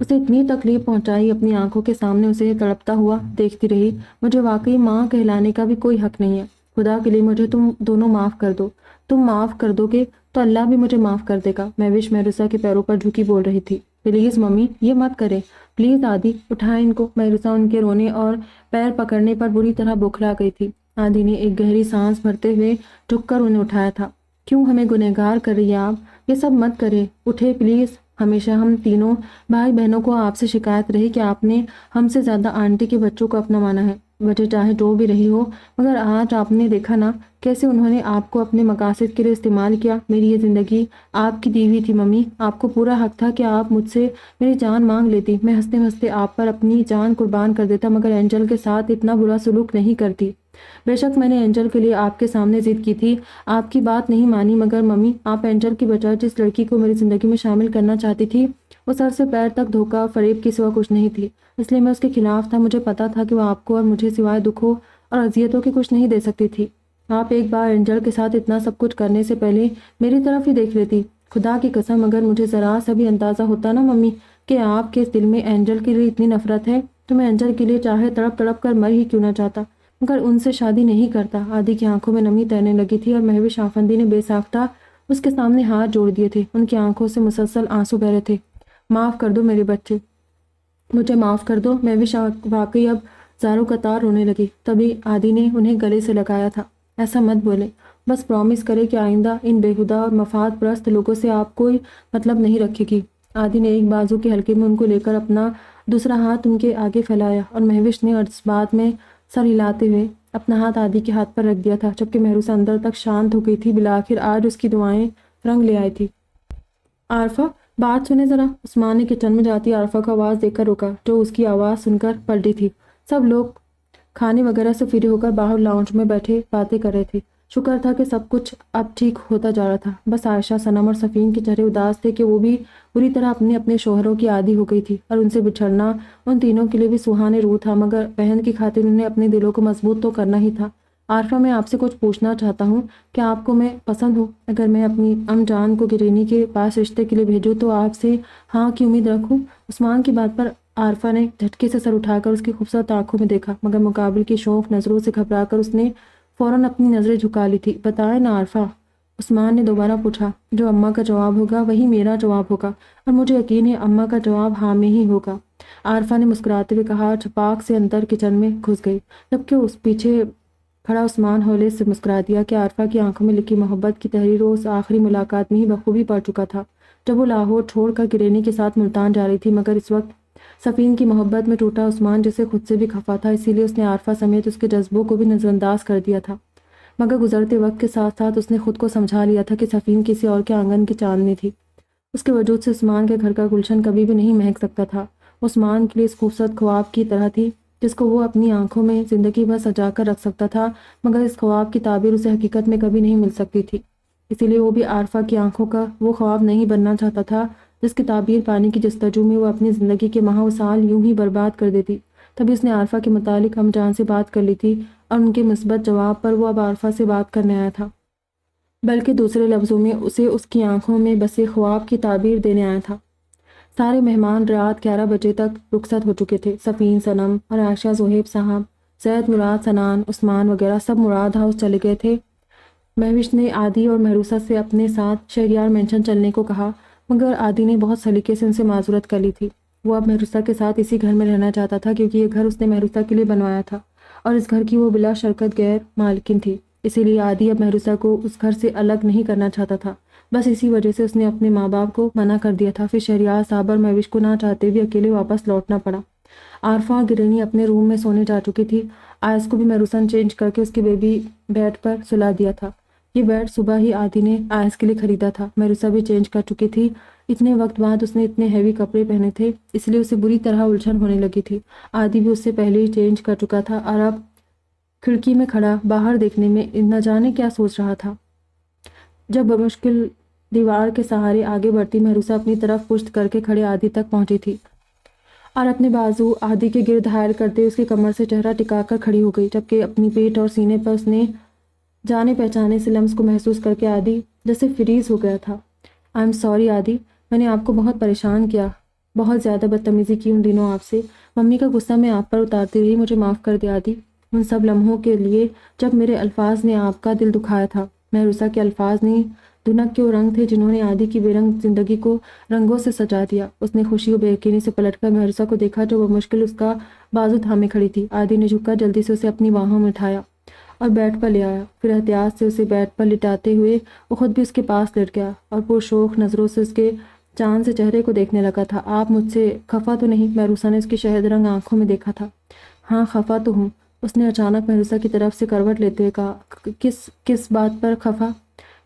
اسے اتنی تکلیف پہنچائی، اپنی آنکھوں کے سامنے اسے تڑپتا ہوا دیکھتی رہی۔ مجھے واقعی ماں کہلانے کا بھی کوئی حق نہیں ہے، خدا کے لیے مجھے تم دونوں معاف کر دو۔ تم معاف کر دو گے تو اللہ بھی مجھے معاف کر دے گا۔ مہوش مہروسہ کے پیروں پر جھکی بول رہی تھی، پلیز ممی یہ مت کریں، پلیز عادی اٹھائیں ان کو۔ مہروسہ ان کے رونے اور پیر پکڑنے پر بری طرح بوکھلا گئی تھی۔ عادی نے ایک گہری سانس بھرتے ہوئے جھک کر انہیں اٹھایا تھا۔ کیوں ہمیں گنہگار کر رہی ہیں آپ؟ یہ سب مت کریں، اٹھے پلیز۔ ہمیشہ ہم تینوں بھائی بہنوں کو آپ سے شکایت رہی کہ آپ نے ہم سے زیادہ آنٹی کے بچوں کو اپنا مانا ہے، وجہ چاہے جو بھی رہی ہو، مگر آج آپ نے دیکھا نا کیسے انہوں نے آپ کو اپنے مقاصد کے لیے استعمال کیا۔ میری یہ زندگی آپ کی دی ہوئی تھی ممی، آپ کو پورا حق تھا کہ آپ مجھ سے میری جان مانگ لیتی، میں ہنستے ہنستے آپ پر اپنی جان قربان کر دیتا، مگر اینجل کے ساتھ اتنا برا سلوک نہیں کرتی۔ بے شک میں نے اینجل کے لیے آپ کے سامنے ضد کی تھی، آپ کی بات نہیں مانی، مگر ممی آپ اینجل کی بجائے جس لڑکی کو میری زندگی میں شامل کرنا چاہتی تھی وہ سر سے پیر تک دھوکہ اور فریب کے سوا کچھ نہیں تھی، اس لیے میں اس کے خلاف تھا۔ مجھے پتا تھا کہ وہ آپ کو اور مجھے سوائے دکھوں اور اذیتوں کے کچھ نہیں دے سکتی تھی۔ آپ ایک بار اینجل کے ساتھ اتنا سب کچھ کرنے سے پہلے میری طرف ہی دیکھ لیتی۔ خدا کی قسم اگر مجھے ذرا سا بھی اندازہ ہوتا نا ممی کہ آپ کے دل میں اینجل کے لیے اتنی نفرت ہے تو میں اینجل کے لیے چاہے تڑپ تڑپ کر مر ہی کیوں نہ جاتا، مگر ان سے شادی نہیں کرتا۔ عادی کی آنکھوں میں نمی تیرنے لگی تھی، اور مہوش آفندی نے بے ساختہ اس کے سامنے ہاتھ جوڑ دیے تھے، ان کی آنکھوں سے مسلسل آنسو بہ رہے تھے۔ معاف کر دو میرے بچے، مجھے معاف کر دو۔ مہوش واقعی اب زاروں قطار رونے لگی۔ تبھی عادی نے انہیں گلے سے لگایا تھا، ایسا مت بولے، بس پرامس کرے کہ آئندہ ان بےہودہ اور مفاد پرست لوگوں سے آپ کوئی مطلب نہیں رکھے گی۔ عادی نے ایک بازو کے حلقے میں ان کو لے کر اپنا دوسرا ہاتھ ان کے آگے پھیلایا، اور مہوش نے اس بات میں سر ہلاتے ہوئے اپنا ہاتھ عادی کے ہاتھ پر رکھ دیا تھا، جبکہ مہروسہ اندر تک شانت ہو گئی تھی۔ بالآخر آج اس کی دعائیں رنگ لے آئی تھی۔ عارفہ بات سنیں ذرا۔ عثمان نے کچن میں جاتی عارفہ کو آواز دے کر روکا، جو اس کی آواز سن کر پلٹی تھی۔ سب لوگ کھانے وغیرہ سے فارغ ہو کر باہر لاؤنج میں بیٹھے باتیں کر رہے تھے۔ شکر تھا کہ سب کچھ اب ٹھیک ہوتا جا رہا تھا، بس عائشہ، صنم اور صفین کے چہرے اداس تھے کہ وہ بھی بری طرح اپنے اپنے شوہروں کی عادی ہو گئی تھی، اور ان سے بچھڑنا ان تینوں کے لیے بھی سوہانے روح تھا، مگر بہن کی خاطر انہیں اپنے دلوں کو مضبوط تو کرنا ہی تھا۔ عارفہ میں آپ سے کچھ پوچھنا چاہتا ہوں، کیا آپ کو میں پسند ہوں؟ اگر میں اپنی ام جان کو گرینی کے پاس رشتے کے لیے بھیجوں تو آپ سے ہاں کی امید رکھوں؟ عثمان کی بات پر عارفہ نے جھٹکے سے سر اٹھا کر اس کی خوبصورت آنکھوں میں دیکھا، مگر مقابل کی شوخ نظروں سے گھبرا کر اس نے فوراً اپنی نظریں جھکا لی تھی۔ بتائیں نا عارفہ، عثمان نے دوبارہ پوچھا۔ جو اماں کا جواب ہوگا وہی میرا جواب ہوگا، اور مجھے یقین ہے اماں کا جواب ہاں میں ہی ہوگا، عارفہ نے مسکراتے ہوئے کہا، اور چھپاک سے اندر کچن میں گھس گئی، جبکہ اس پیچھے کھڑا عثمان ہولے سے مسکرا دیا کہ عارفہ کی آنکھوں میں لکھی محبت کی تحریر اس آخری ملاقات میں ہی بخوبی پڑھ چکا تھا، جب وہ لاہور چھوڑ کر گرینی کے ساتھ ملتان جا رہی تھی، مگر اس وقت صفین کی محبت میں ٹوٹا عثمان جسے خود سے بھی خفا تھا، اسی لیے اس نے عارفہ سمیت اس کے جذبوں کو بھی نظر انداز کر دیا تھا۔ مگر گزرتے وقت کے ساتھ ساتھ اس نے خود کو سمجھا لیا تھا کہ صفین کسی اور کے آنگن کی چاندنی تھی۔ اس کے وجود سے عثمان کے گھر کا گلشن کبھی بھی نہیں مہک سکتا تھا۔ عثمان کے لیے اس خوبصورت خواب کی طرح تھی جس کو وہ اپنی آنکھوں میں زندگی بھر سجا کر رکھ سکتا تھا، مگر اس خواب کی تعبیر اسے حقیقت میں کبھی نہیں مل سکتی تھی۔ اسی لیے وہ بھی عارفہ کی آنکھوں کا وہ خواب نہیں بننا چاہتا تھا جس کی تعبیر پانے کی جستجو میں وہ اپنی زندگی کے ماہ و سال یوں ہی برباد کر دیتی۔ تبھی اس نے عارفہ کے متعلق ہم جان سے بات کر لی تھی اور ان کے مثبت جواب پر وہ اب عارفہ سے بات کرنے آیا تھا، بلکہ دوسرے لفظوں میں اسے اس کی آنکھوں میں بسے خواب کی تعبیر دینے آیا تھا۔ سارے مہمان رات 11 بجے تک رخصت ہو چکے تھے۔ صفین، صنم اور عائشہ، زہیب صاحب، زید، مراد، سنان، عثمان وغیرہ سب مراد ہاؤس چلے گئے تھے۔ مہوش نے عادی اور مہروسہ سے اپنے ساتھ شہریار مینشن چلنے کو کہا، مگر عادی نے بہت سلیقے سے ان سے معذرت کر لی تھی۔ وہ اب مہروسہ کے ساتھ اسی گھر میں رہنا چاہتا تھا کیونکہ یہ گھر اس نے مہروسہ کے لیے بنوایا تھا اور اس گھر کی وہ بلا شرکت غیر مالکن تھی۔ اسی لیے عادی اب مہروسہ کو اس گھر سے الگ نہیں کرنا چاہتا تھا۔ بس اسی وجہ سے اس نے اپنے ماں باپ کو منع کر دیا تھا۔ پھر شہریار صاحب اور مہوش کو نہ چاہتے بھی اکیلے واپس لوٹنا پڑا۔ عارفہ گرینی اپنے روم میں سونے جا چکی تھی۔ آئس کو بھی مہروسہ نے چینج کر کے اس کی بیبی بیڈ پر سلا دیا تھا۔ یہ بیڈ صبح ہی عادی نے آئس کے لیے خریدا تھا۔ مہروسہ بھی چینج کر چکی تھی۔ اتنے وقت بعد اس نے اتنے ہیوی کپڑے پہنے تھے، اس لیے اسے بری طرح الجھن ہونے لگی تھی۔ عادی بھی اس سے پہلے ہی چینج کر چکا تھا اور اب کھڑکی میں کھڑا باہر دیکھنے میں نہ جانے کیا سوچ رہا تھا۔ جب بمشکل دیوار کے سہارے آگے بڑھتی مہروسہ اپنی طرف پشت کر کے کھڑے عادی تک پہنچی تھی اور اپنے بازو عادی کے گرد حائل کرتے اس کی کمر سے چہرہ ٹکا کر کھڑی ہو گئی، جبکہ اپنی پیٹ اور سینے پر اس نے جانے پہچانے سے لمس کو محسوس کر کے عادی جیسے فریز ہو گیا تھا۔ آئی ایم سوری عادی، میں نے آپ کو بہت پریشان کیا، بہت زیادہ بدتمیزی کی ان دنوں آپ سے۔ ممی کا غصہ میں آپ پر اتارتی رہی، مجھے معاف کر دے عادی، ان سب لمحوں کے لیے جب میرے الفاظ نے آپ کا دل دکھایا تھا۔ مہروسہ کے الفاظ نہیں، دھنک کے وہ رنگ تھے جنہوں نے عادی کی بے رنگ زندگی کو رنگوں سے سجا دیا۔ اس نے خوشی و بے یقینی سے پلٹ کر مہروسہ کو دیکھا جو بمشکل اس کا بازو تھامے کھڑی تھی۔ عادی نے جھک کر جلدی سے اسے اپنی باہوں میں اٹھایا اور بیڈ پر لے آیا۔ پھر احتیاط سے اسے بیڈ پر لٹاتے ہوئے وہ خود بھی اس کے پاس لیٹ گیا اور پرشوق نظروں سے اس کے چاند سے چہرے کو دیکھنے لگا تھا۔ آپ مجھ سے خفا تو نہیں؟ مہروسہ نے اس کی شہد رنگ آنکھوں میں دیکھا تھا۔ ہاں خفا تو ہوں، اس نے اچانک مہروسہ کی طرف سے کروٹ لیتے ہوئے کہا۔ کس بات پر خفا؟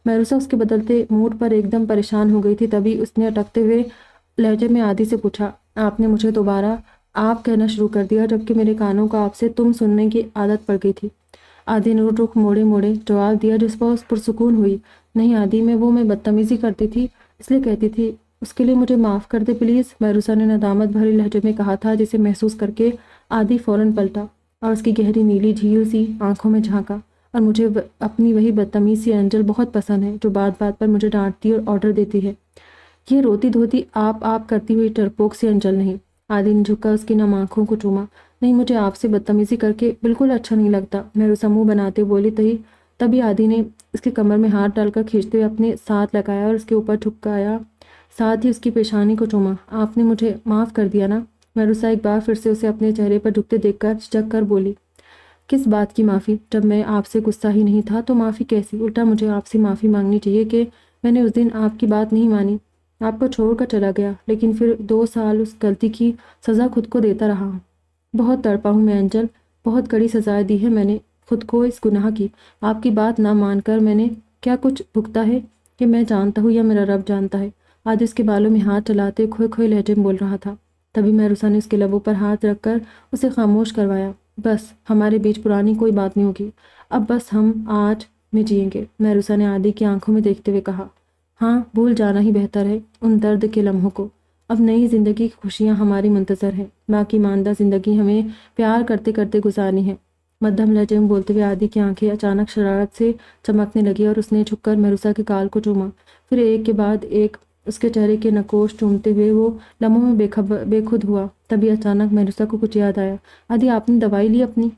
مہروسہ اس کے بدلتے موڈ پر ایک دم پریشان ہو گئی تھی۔ تبھی اس نے اٹکتے ہوئے لہجے میں عادی سے پوچھا، آپ نے مجھے دوبارہ آپ کہنا شروع کر دیا جبکہ میرے کانوں کو آپ سے تم سننے کی عادت پڑ گئی تھی۔ عادی نے رخ موڑے موڑے جواب دیا جس پر اس پرسکون ہوئی۔ نہیں عادی، میں بدتمیزی کرتی تھی اس لیے کہتی تھی، اس کے لیے مجھے معاف کر دے پلیز، مہروسہ نے ندامت بھری لہجے میں کہا تھا، جسے محسوس کر کے عادی فوراً پلٹا اور اس کی گہری نیلی جھیل سی آنکھوں میں جھانکا۔ اور مجھے اپنی وہی بدتمیز سی اینجل بہت پسند ہے جو بات بات پر مجھے ڈانٹتی اور آرڈر دیتی ہے، یہ روتی دھوتی آپ کرتی ہوئی ٹرپوک سی اینجل نہیں۔ عادی نے جھک کر اس کی نم آنکھوں کو چوما۔ نہیں، مجھے آپ سے بدتمیزی کر کے بالکل اچھا نہیں لگتا، مہروسہ منہ بناتے بولی تبھی عادی نے اس کے کمر میں ہاتھ ڈال کر کھینچتے ہوئے اپنے ساتھ لگایا اور اس کے اوپر جھکایا، ساتھ ہی اس کی پیشانی کو چوما۔ آپ نے مجھے معاف کر دیا نا؟ مہروسہ ایک بار پھر سے اسے اپنے چہرے پر جھکتے دیکھ کر جھک کر بولی۔ کس بات کی معافی؟ جب میں آپ سے غصہ ہی نہیں تھا تو معافی کیسی؟ الٹا مجھے آپ سے معافی مانگنی چاہیے کہ میں نے اس دن آپ کی بات نہیں مانی، آپ کو چھوڑ کر چلا گیا، لیکن پھر 2 سال اس غلطی کی سزا خود کو دیتا رہا ہوں۔ بہت تڑپا ہوں میں اینجل، بہت کڑی سزائیں دی ہے میں نے خود کو اس گناہ کی۔ آپ کی بات نہ مان کر میں نے کیا کچھ بھگتا ہے کہ میں جانتا ہوں یا میرا رب جانتا ہے۔ آج اس کے بالوں میں ہاتھ چلاتے کھوئے کھوئے لہجے میں بول رہا تھا۔ تبھی مہروسہ نے اس کے لبوں پر ہاتھ رکھ کر اسے خاموش کروایا۔ بس ہمارے بیچ پرانی کوئی بات نہیں ہوگی، اب بس ہم آج میں جئیں گے، مہروسہ نے عادی کی آنکھوں میں دیکھتے ہوئے کہا۔ ہاں، بھول جانا ہی بہتر ہے ان درد کے لمحوں کو، اب نئی زندگی کی خوشیاں ہماری منتظر ہیں، باقی ماندہ زندگی ہمیں پیار کرتے کرتے گزارنی ہے۔ مدھم لہجے میں بولتے ہوئے عادی کی آنکھیں اچانک شرارت سے چمکنے لگی اور اس نے جھک کر مہروسہ کے گال کو چوما۔ پھر ایک کے بعد ایک اس کے چہرے کے نقوش چومتے ہوئے وہ لمحوں میں بے خود ہوا۔ تبھی اچانک مہروسہ کو کچھ یاد آیا۔ عادی، آپ نے دوائی لی اپنی؟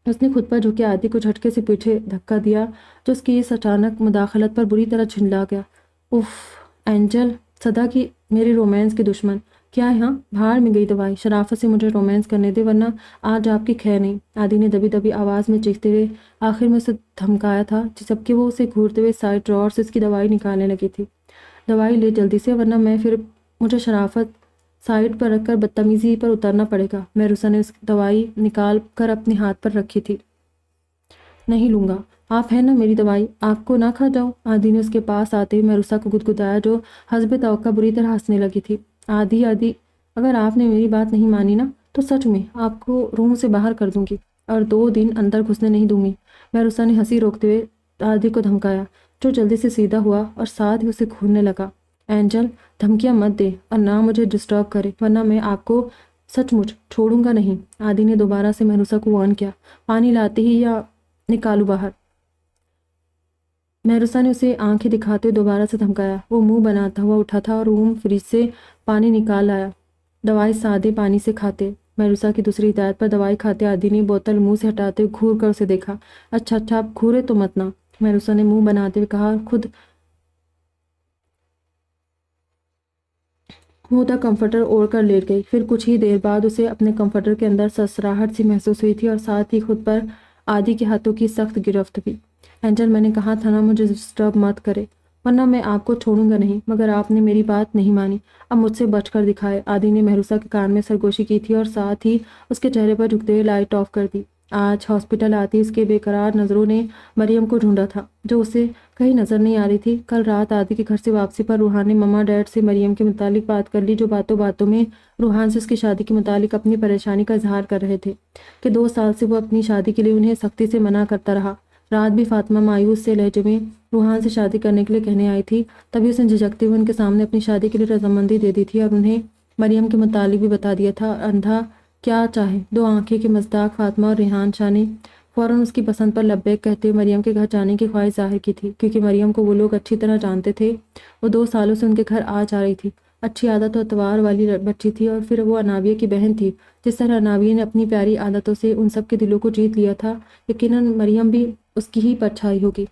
اس نے خود پر جھکے عادی کو جھٹکے سے پیچھے دھکا دیا جو اس کی اس اچانک مداخلت پر بری طرح جھنڈا گیا۔ اف اینجل، صدا کی میری رومانس کی دشمن، کیا ہے؟ ہاں، بھاڑ میں گئی دوائی، شرافت سے مجھے رومانس کرنے دے ورنہ آج آپ کی خیر نہیں، عادی نے دبی دبی آواز میں چیختے ہوئے آخر میں اسے دھمکایا تھا، جبکہ وہ اسے گھورتے ہوئے سائڈ ڈراور سے اس کی دوائی نکالنے لگی تھی۔ دوائی لے جلدی سے ورنہ پھر مجھے شرافت سائڈ پر رکھ کر بدتمیزی پر اترنا پڑے گا۔ مہروسہ نے اس دوائی نکال کر اپنے ہاتھ پر رکھی تھی۔ نہیں لوں گا، آپ ہیں نا میری دوائی، آپ کو نہ کھا جاؤ۔ عادی نے اس کے پاس آتے ہوئے مہروسہ کو گدگدایا جو حسب توقع بری طرح ہنسنے لگی تھی۔ عادی اگر آپ نے میری بات نہیں مانی نا تو سچ میں آپ کو روم سے باہر کر دوں گی اور 2 دن اندر گھسنے نہیں دوں گی۔ مہروسہ نے ہنسی روکتے ہوئے عادی کو دھمکایا، جو جلدی سے سیدھا ہوا اور ساتھ ہی اسے گھورنے لگا۔ اینجل، دھمکیاں مت دے اور نہ مجھے ڈسٹرب کرے ورنہ میں آپ کو سچ مچ چھوڑوں گا نہیں۔ عادی نے دوبارہ سے مہروسہ کو وارن کیا، پانی لاتے ہی یا نکالو باہر۔ مہروسہ نے اسے آنکھیں دکھاتے ہوئے دوبارہ سے دھمکایا۔ وہ منہ بناتا ہوا اٹھا تھا اور روم فریج سے پانی نکال لایا، دوائی سادے پانی سے کھاتے۔ مہروسہ کی دوسری ہدایت پر دوائی کھاتے عادی نے بوتل منہ سے ہٹاتے ہوئے گھور کر اسے دیکھا۔ اچھا آپ گھورے تو مت نا، مہروسہ نے منہ بناتے ہوئے کہا، خود منہ تک کمفرٹر اوڑھ کر لیٹ گئی۔ پھر کچھ ہی دیر بعد اسے اپنے کمفرٹر کے اندر سرسراہٹ سی محسوس ہوئی تھی اور ساتھ ہی خود پر عادی کے ہاتھوں کی سخت گرفت بھی۔ اینجل، میں نے کہا تھا نا مجھے ڈسٹرب مت کرے ورنہ میں آپ کو چھوڑوں گا نہیں، مگر آپ نے میری بات نہیں مانی، اب مجھ سے بچ کر دکھائے۔ عادی نے مہروسہ کے کان میں سرگوشی کی تھی اور ساتھ ہی اس کے چہرے پر جھکتے ہوئے لائٹ آف کر دی۔ آج ہاسپٹل آتی اس کے بے قرار نظروں نے مریم کو ڈھونڈا تھا جو اسے کہیں نظر نہیں آ رہی تھی۔ کل رات عادی کے گھر سے واپسی پر روحان نے مما ڈیڈ سے مریم کے متعلق بات کر لی، جو باتوں باتوں میں روحان سے اس کی شادی کے متعلق اپنی پریشانی کا اظہار کر رہے تھے کہ 2 سال سے وہ اپنی شادی کے لیے انہیں سختی سے منع کرتا رہا۔ رات بھی فاطمہ مایوس سے لہجے میں روحان سے شادی کرنے کے لیے کہنے آئی تھی، تبھی اس نے جھجکتے ہوئے ان کے سامنے اپنی شادی کے لیے رضامندی دے دی تھی اور انہیں مریم کے متعلق بھی بتا دیا تھا۔ اندھا کیا چاہے، 2 آنکھیں کے مصداق فاطمہ اور ریحان شاہ نے فوراً اس کی پسند پر لبیک کہتے ہوئے مریم کے گھر جانے کی خواہش ظاہر کی تھی، کیونکہ مریم کو وہ لوگ اچھی طرح جانتے تھے۔ وہ 2 سالوں سے ان کے گھر آ جا رہی تھی، اچھی عادت و اعتبار والی بچی تھی، اور پھر وہ انابیہ کی بہن تھی۔ جس طرح انابیہ نے اپنی پیاری عادتوں سے ان سب کے دلوں کو جیت لیا تھا، یقیناً مریم بھی اس کی ہی پرچھائی ہوگی۔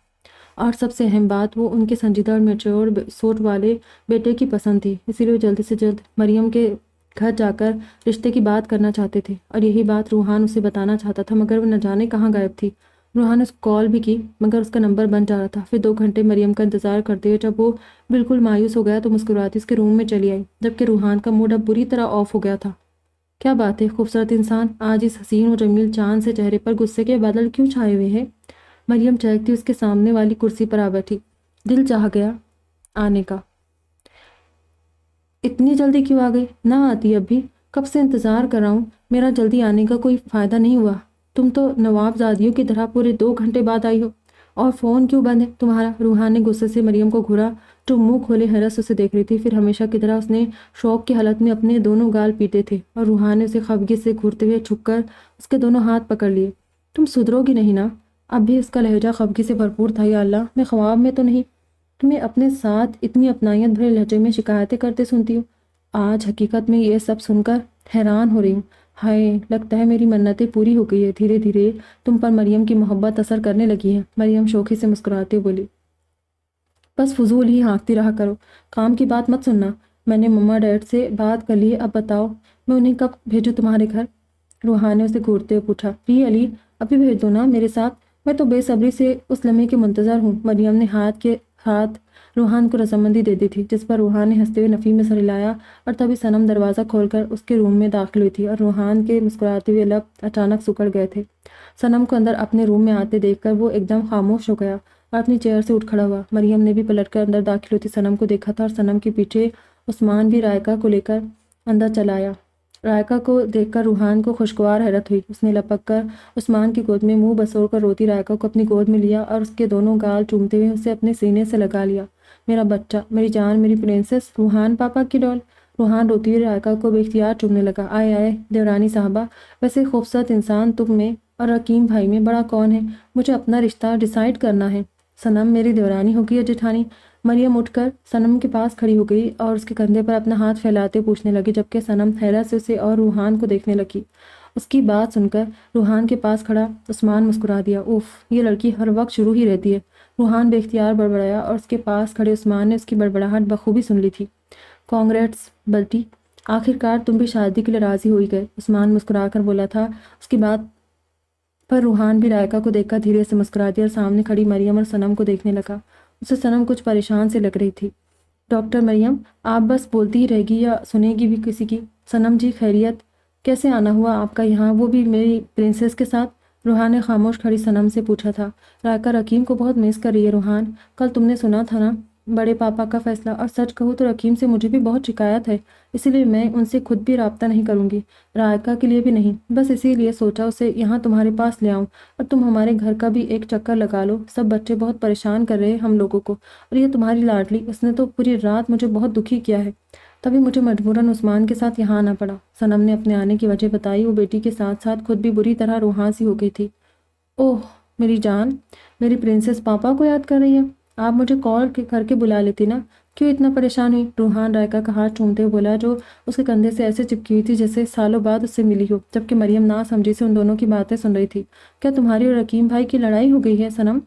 اور سب سے اہم بات، وہ ان کے سنجیدہ اور میچور سوچ والے بیٹے کی پسند تھی، اسی لیے وہ جلد سے جلد مریم کے گھر جا کر رشتے کی بات کرنا چاہتے تھے، اور یہی بات روحان اسے بتانا چاہتا تھا، مگر وہ نہ جانے کہاں غائب تھی۔ روحان نے اس کو کال بھی کی مگر اس کا نمبر بند جا رہا تھا۔ پھر 2 گھنٹے مریم کا انتظار کرتے ہوئے جب وہ بالکل مایوس ہو گیا تو مسکراتی اس کے روم میں چلی آئی، جبکہ روحان کا موڈ اب بری طرح آف ہو گیا تھا۔ کیا بات ہے خوبصورت انسان، آج اس حسین و جمیل چاند سے چہرے پر غصے کے بادل کیوں چھائے ہوئے ہیں؟ مریم چہکتی اس کے سامنے والی کرسی پر آ بیٹھی۔ دل چاہ گیا آنے کا۔ اتنی جلدی کیوں آ گئی؟ نہ آتی اب بھی، کب سے انتظار کر رہا ہوں، میرا جلدی آنے کا کوئی فائدہ نہیں ہوا۔ تم تو نواب زادیوں کی طرح پورے 2 گھنٹے بعد آئی ہو، اور فون کیوں بند ہے تمہارا؟ روحان نے غصے سے مریم کو گھورا، جو منہ کھولے حیرت سے اسے دیکھ رہی تھی۔ پھر ہمیشہ کی طرح اس نے شوق کی حالت میں اپنے دونوں گال پیٹے تھے، اور روحان نے اسے خفگی سے گھورتے ہوئے جھک کر اس کے دونوں ہاتھ پکڑ لیے۔ تم سدھرو گی نہیں نا؟ اب بھی اس کا لہجہ خفگی سے بھرپور تھا۔ یا اللہ، میں خواب میں تو نہیں تمہیں اپنے ساتھ اتنی اپنائیت بھرے لہجے میں شکایتیں کرتے سنتی ہوں؟ آج حقیقت میں یہ سب سن کر حیران ہو رہی ہوں۔ ہائے، لگتا ہے میری منتیں پوری ہو گئی ہے، دھیرے دھیرے تم پر مریم کی محبت اثر کرنے لگی ہے۔ مریم شوخی سے مسکراتے بولی، بس فضول ہی ہانکتی رہا کرو، کام کی بات مت سننا۔ میں نے مما ڈیڈ سے بات کر لی ہے، اب بتاؤ میں انہیں کب بھیجوں تمہارے گھر؟ روحان نے اسے گھورتے ہوئے پوچھا۔ علی، ابھی بھیج دو نا میرے ساتھ، میں تو بے صبری سے اس لمحے کے منتظر ہوں۔ مریم نے ہاتھ روحان کو رضامندی دے دی تھی، جس پر روحان نے ہنستے ہوئے نفی میں سر ہلایا، اور تبھی صنم دروازہ کھول کر اس کے روم میں داخل ہوئی تھی، اور روحان کے مسکراتے ہوئے لب اچانک سکڑ گئے تھے۔ صنم کو اندر اپنے روم میں آتے دیکھ کر وہ ایک دم خاموش ہو گیا اور اپنی چیئر سے اٹھ کھڑا ہوا۔ مریم نے بھی پلٹ کر اندر داخل ہوتی صنم کو دیکھا تھا، اور صنم کے پیچھے عثمان بھی رائکا کو لے کر اندر چلا آیا۔ رائکا کو دیکھ کر روحان کو خوشگوار حیرت ہوئی۔ اس نے لپک کر عثمان کی گود میں منہ بسوڑ کر روتی رائکا کو اپنی گود میں لیا اور اس کے دونوں گال چومتے ہوئے اسے اپنے سینے سے لگا لیا۔ میرا بچہ، میری جان، میری پرنسس، روحان پاپا کی ڈول۔ روحان روتی ہوئی رائکا کو بے اختیار چومنے لگا۔ آئے آئے دیورانی صاحبہ، ویسے خوبصورت انسان تم میں اور رقیم بھائی میں بڑا کون ہے؟ مجھے اپنا رشتہ ڈیسائیڈ کرنا ہے۔ صنم میری دیورانی ہوگی یا جٹھانی؟ مریم اٹھ کر صنم کے پاس کھڑی ہو گئی اور اس کے کندھے پر اپنا ہاتھ پھیلاتے پوچھنے لگی، جبکہ صنم حیرت سے اسے اور روحان کو دیکھنے لگی۔ اس کی بات سن کر روحان کے پاس کھڑا عثمان مسکرا دیا۔ اوف، یہ لڑکی ہر وقت شروع ہی رہتی ہے۔ روحان بے اختیار بڑبڑایا اور اس کے پاس کھڑے عثمان نے اس کی بڑبڑاہٹ بخوبی سن لی تھی۔ کانگریٹس بلٹی، آخرکار تم بھی شادی کے لیے راضی ہو ہی گئے، عثمان مسکرا کر بولا تھا۔ اس کی بات پر روحان بھی رائکا کو دیکھ کر دھیرے سے مسکرا دیا اور سامنے کھڑی مریم اور صنم کو دیکھنے لگا۔ اسے صنم کچھ پریشان سے لگ رہی تھی۔ ڈاکٹر مریم، آپ بس بولتی ہی رہے گی یا سنے گی بھی کسی کی؟ صنم جی خیریت، کیسے آنا ہوا آپ کا یہاں، وہ بھی میری پرنسس کے ساتھ؟ روحان نے خاموش کھڑی صنم سے پوچھا تھا۔ رائکا رکیم کو بہت مس کر رہی ہے روحان، کل تم نے سنا تھا نا بڑے پاپا کا فیصلہ، اور سچ کہوں تو رکیم سے مجھے بھی بہت شکایت ہے، اسی لیے میں ان سے خود بھی رابطہ نہیں کروں گی، رائکا کے لیے بھی نہیں، بس اسی لیے سوچا اسے یہاں تمہارے پاس لے آؤں اور تم ہمارے گھر کا بھی ایک چکر لگا لو، سب بچے بہت پریشان کر رہے ہم لوگوں کو، اور یہ تمہاری لاڈلی، اس نے تو پوری رات مجھے بہت دکھی کیا ہے، تبھی مجھے مجبوراً عثمان کے ساتھ یہاں آنا پڑا۔ صنم نے اپنے آنے کی وجہ بتائی، وہ بیٹی کے ساتھ ساتھ خود بھی بری طرح روحان سی ہو گئی تھی۔ اوہ میری جان، میری پرنسس پاپا کو یاد کر رہی ہے؟ آپ مجھے کال کر کے بلا لیتی نا، کیوں اتنا پریشان ہوئی؟ روحان رائکا کا ہاتھ چومتے ہوئے بولا، جو اس کے کندھے سے ایسے چپکی ہوئی تھی جیسے سالوں بعد اس سے ملی ہو، جبکہ مریم ناسمجھی سے ان دونوں کی باتیں سن رہی تھی۔ کیا تمہاری اور رکیم بھائی کی لڑائی ہو گئی ہے صنم؟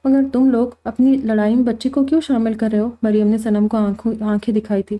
مگر تم لوگ اپنی لڑائی میں بچی کو کیوں شامل کر رہے ہو؟ مریم نے صنم کو آنکھیں دکھائی تھی۔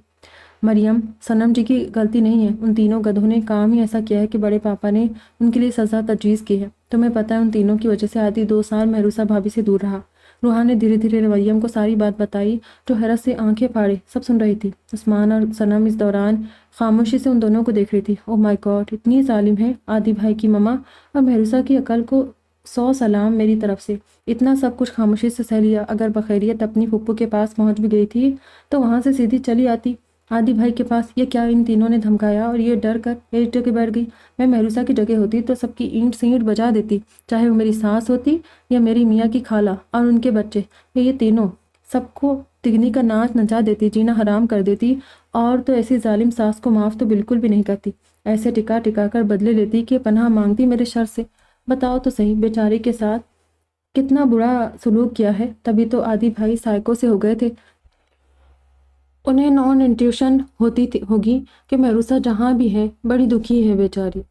مریم، صنم جی کی غلطی نہیں ہے، ان تینوں گدھوں نے کام ہی ایسا کیا ہے کہ بڑے پاپا نے ان کے لیے سزا تجویز کی ہے۔ تمہیں پتہ ہے ان تینوں کی وجہ سے عادی 2 سال مہروسہ بھابھی سے دور رہا۔ روحان نے دھیرے دھیرے مریم کو ساری بات بتائی، جو حیرت سے آنکھیں پھاڑے سب سن رہی تھی۔ عثمان اور صنم اس دوران خاموشی سے ان دونوں کو دیکھ رہی تھی۔ اوہ مائی گاڈ، اتنی ظالم ہے عادی بھائی کی ماما، اور مہروسہ کی عقل کو 100 سلام میری طرف سے۔ اتنا سب کچھ خاموشی سے سہ لیا، اگر بخیریت اپنی پھپھو کے پاس پہنچ بھی گئی تھی تو وہاں سے سیدھی چلی آتی عادی بھائی کے پاس۔ یہ کیا ان تینوں نے دھمکایا اور یہ ڈر کر ایک جگہ بیٹھ گئی؟ میں مہروسہ کی جگہ ہوتی تو سب کی اینٹ سے اینٹ بجا دیتی، چاہے وہ میری ساس ہوتی یا میری میاں کی خالہ اور ان کے بچے، یہ تینوں، سب کو تگنی کا ناچ نچا دیتی، جینا حرام کر دیتی، اور تو ایسی ظالم ساس کو معاف تو بالکل بھی نہیں کرتی، ایسے ٹکا ٹکا کر بدلے لیتی کہ پناہ مانگتی میرے شر سے۔ بتاؤ تو صحیح، بیچاری کے ساتھ کتنا برا سلوک کیا ہے، تبھی تو عادی بھائی سائیکو سے ہو گئے تھے۔ انہیں نان انٹیوشن ہوگی کہ مہروسہ جہاں بھی ہے بڑی دکھی ہے بیچاری،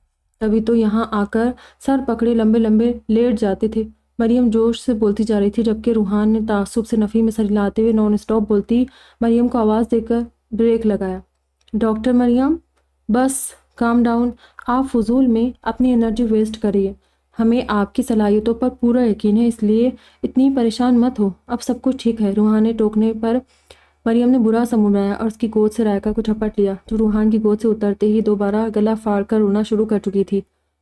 تبھی تو یہاں آ کر سر پکڑے لمبے لمبے لیٹ جاتے تھے۔ مریم جوش سے بولتی جا رہی تھی، جبکہ روحان نے تعصب سے نفی میں سر ہلاتے ہوئے نان اسٹاپ بولتی مریم کو آواز دے کر بریک لگایا۔ ڈاکٹر مریم، بس کام ڈاؤن، آپ فضول میں اپنی انرجی ویسٹ کریے، ہمیں آپ کی صلاحیتوں پر پورا یقین ہے، اس لیے اتنی پریشان مت ہو، اب سب کچھ ٹھیک ہے۔ روحان نے ٹوکنے پر مریم نے برا سا منہ بنایا اور اس کی گود سے رائکا کو جھپٹ لیا، جو روحان کی گود سے اترتے ہی دوبارہ گلا پھاڑ کر رونا شروع کر چکی تھی۔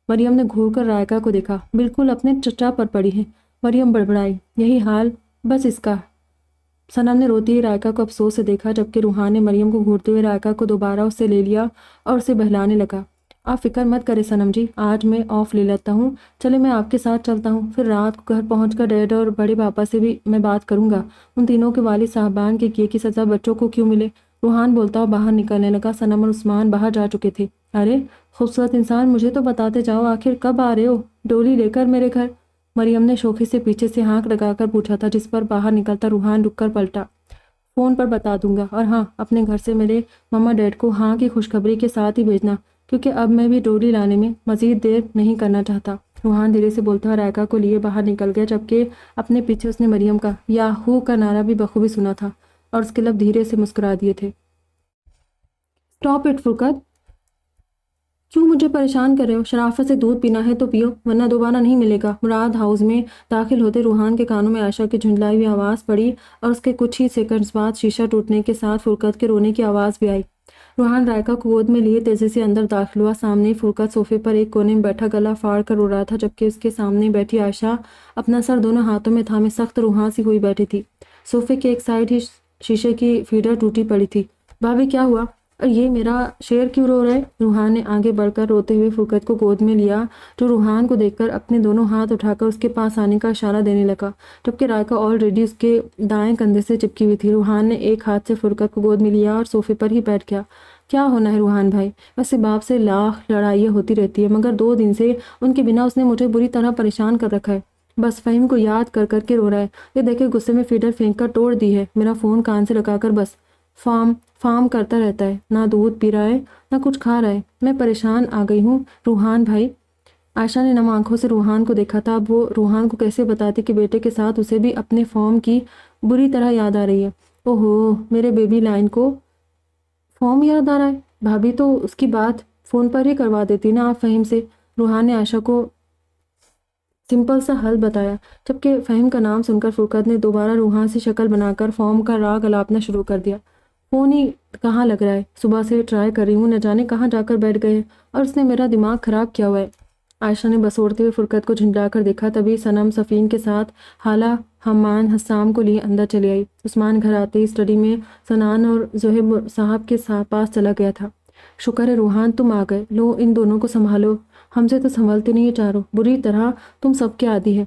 مریم نے گھور کر رائکا کو دیکھا، بالکل اپنے چچا پر پڑی ہے۔ مریم بڑبڑائی، یہی حال بس اس کا۔ صنم نے روتی ہوئی رائکا کو افسوس سے دیکھا، جبکہ روحان نے مریم کو گھورتے ہوئے رائکا کو دوبارہ اس سے لے لیا اور اسے بہلانے لگا۔ آپ فکر مت کریں صنم جی، آج میں آف لے لیتا ہوں، چلے میں آپ کے ساتھ چلتا ہوں، پھر رات کو گھر پہنچ کر ڈیڈ اور بڑے پاپا سے بھی میں بات کروں گا، ان تینوں کے والد صاحبان کے کیے کی سزا بچوں کو کیوں ملے۔ روحان بولتا اور باہر نکلنے لگا۔ صنم اور عثمان باہر جا چکے تھے۔ ارے خوبصورت انسان، مجھے تو بتاتے جاؤ آخر کب آ رہے ہو ڈولی لے کر میرے گھر؟ مریم نے شوخی سے پیچھے سے ہانک لگا کر پوچھا تھا، جس پر باہر نکلتا روحان رک کر پلٹا۔ فون پر بتا دوں گا، اور ہاں، اپنے گھر سے میرے مما ڈیڈ کو ہاں کی خوشخبری کے ساتھ ہی بھیجنا، کیونکہ اب میں بھی ڈولی لانے میں مزید دیر نہیں کرنا چاہتا۔ روحان دھیرے سے بولتا اور رائکا کو لیے باہر نکل گیا، جبکہ اپنے پیچھے اس نے مریم کا یاہو کا نعرہ بھی بخوبی سنا تھا اور اس کے لب دھیرے سے مسکرا دیے تھے۔ اسٹاپ اٹ فرقت، کیوں مجھے پریشان کر رہے ہو؟ شرافت سے دودھ پینا ہے تو پیو، ورنہ دوبارہ نہیں ملے گا۔ مراد ہاؤس میں داخل ہوتے روحان کے کانوں میں عائشہ کی جھنجھلائی ہوئی آواز پڑی اور اس کے کچھ ہی سیکنڈز بعد شیشہ ٹوٹنے کے ساتھ فرقت کے رونے کی آواز بھی آئی۔ روحان رائکا کو گود میں لیے تیزی سے اندر داخل ہوا۔ سامنے فرقت صوفے پر ایک کونے میں بیٹھا گلا پھاڑ کر رو رہا تھا، جبکہ اس کے سامنے بیٹھی عائشہ اپنا سر دونوں ہاتھوں میں تھامے سخت روحان سی ہوئی بیٹھی تھی۔ صوفے کے ایک سائیڈ ہی شیشے کی فیڈر ٹوٹی پڑی تھی۔ بھابھی کیا ہوا؟ اور یہ میرا شیر کیوں رو رہا ہے؟ روحان نے آگے بڑھ کر روتے ہوئے فرقت کو گود میں لیا، جو روحان کو دیکھ کر اپنے دونوں ہاتھ اٹھا کر اس کے پاس آنے کا اشارہ دینے لگا، جبکہ رائکا آلریڈی اس کے دائیں کندھے سے چپکی ہوئی تھی۔ روحان نے ایک ہاتھ سے فرقت کو گود میں لیا اور صوفے پر ہی بیٹھ گیا۔ کیا ہونا ہے روحان بھائی؟ ویسے باپ سے لاکھ لڑائیاں ہوتی رہتی ہے، مگر 2 دن سے ان کے بنا اس نے مجھے بری طرح پریشان کر رکھا ہے، بس فہیم کو یاد کر کر کے رو رہا ہے۔ یہ دیکھے غصے میں فیڈر پھینک کر توڑ دی ہے، میرا فون کان سے لگا کر بس فارم کرتا رہتا ہے، نہ دودھ پی رہا ہے نہ کچھ کھا رہا ہے۔ میں پریشان آ گئی ہوں روحان بھائی۔ عائشہ نے نم آنکھوں سے روحان کو دیکھا تھا۔ اب وہ روحان کو کیسے بتاتی کہ بیٹے کے ساتھ اسے بھی اپنے فارم کی بری طرح یاد آ رہی ہے۔ اوہو، میرے بیبی لائن کو فارم یاد آ رہا ہے؟ بھابھی تو اس کی بات فون پر ہی کروا دیتی نا آپ فہیم سے۔ روحان نے عائشہ کو سمپل سا حل بتایا، جبکہ فہیم کا نام سن کر فرقت نے دوبارہ روحان سے شکل بنا کر فارم کا راگ الاپنا شروع کر دیا۔ فون ہی کہاں لگ رہا ہے، صبح سے ٹرائی کر رہی ہوں، نہ جانے کہاں جا کر بیٹھ گئے، اور اس نے میرا دماغ خراب کیا ہوا ہے۔ عائشہ نے بسوڑتے ہوئے فرقت کو جھنجلا کر دیکھا۔ تبھی صنم صفین کے ساتھ حالہ حمان حسام کو لیے اندر چلی آئی۔ عثمان گھر آتے ہی اسٹڈی میں سنان اور زہیب صاحب کے پاس چلا گیا تھا۔ شکر ہے روحان تم آ گئے، لو ان دونوں کو سنبھالو، ہم سے تو سنبھلتے نہیں چاروں، بری طرح تم سب کے عادی ہے۔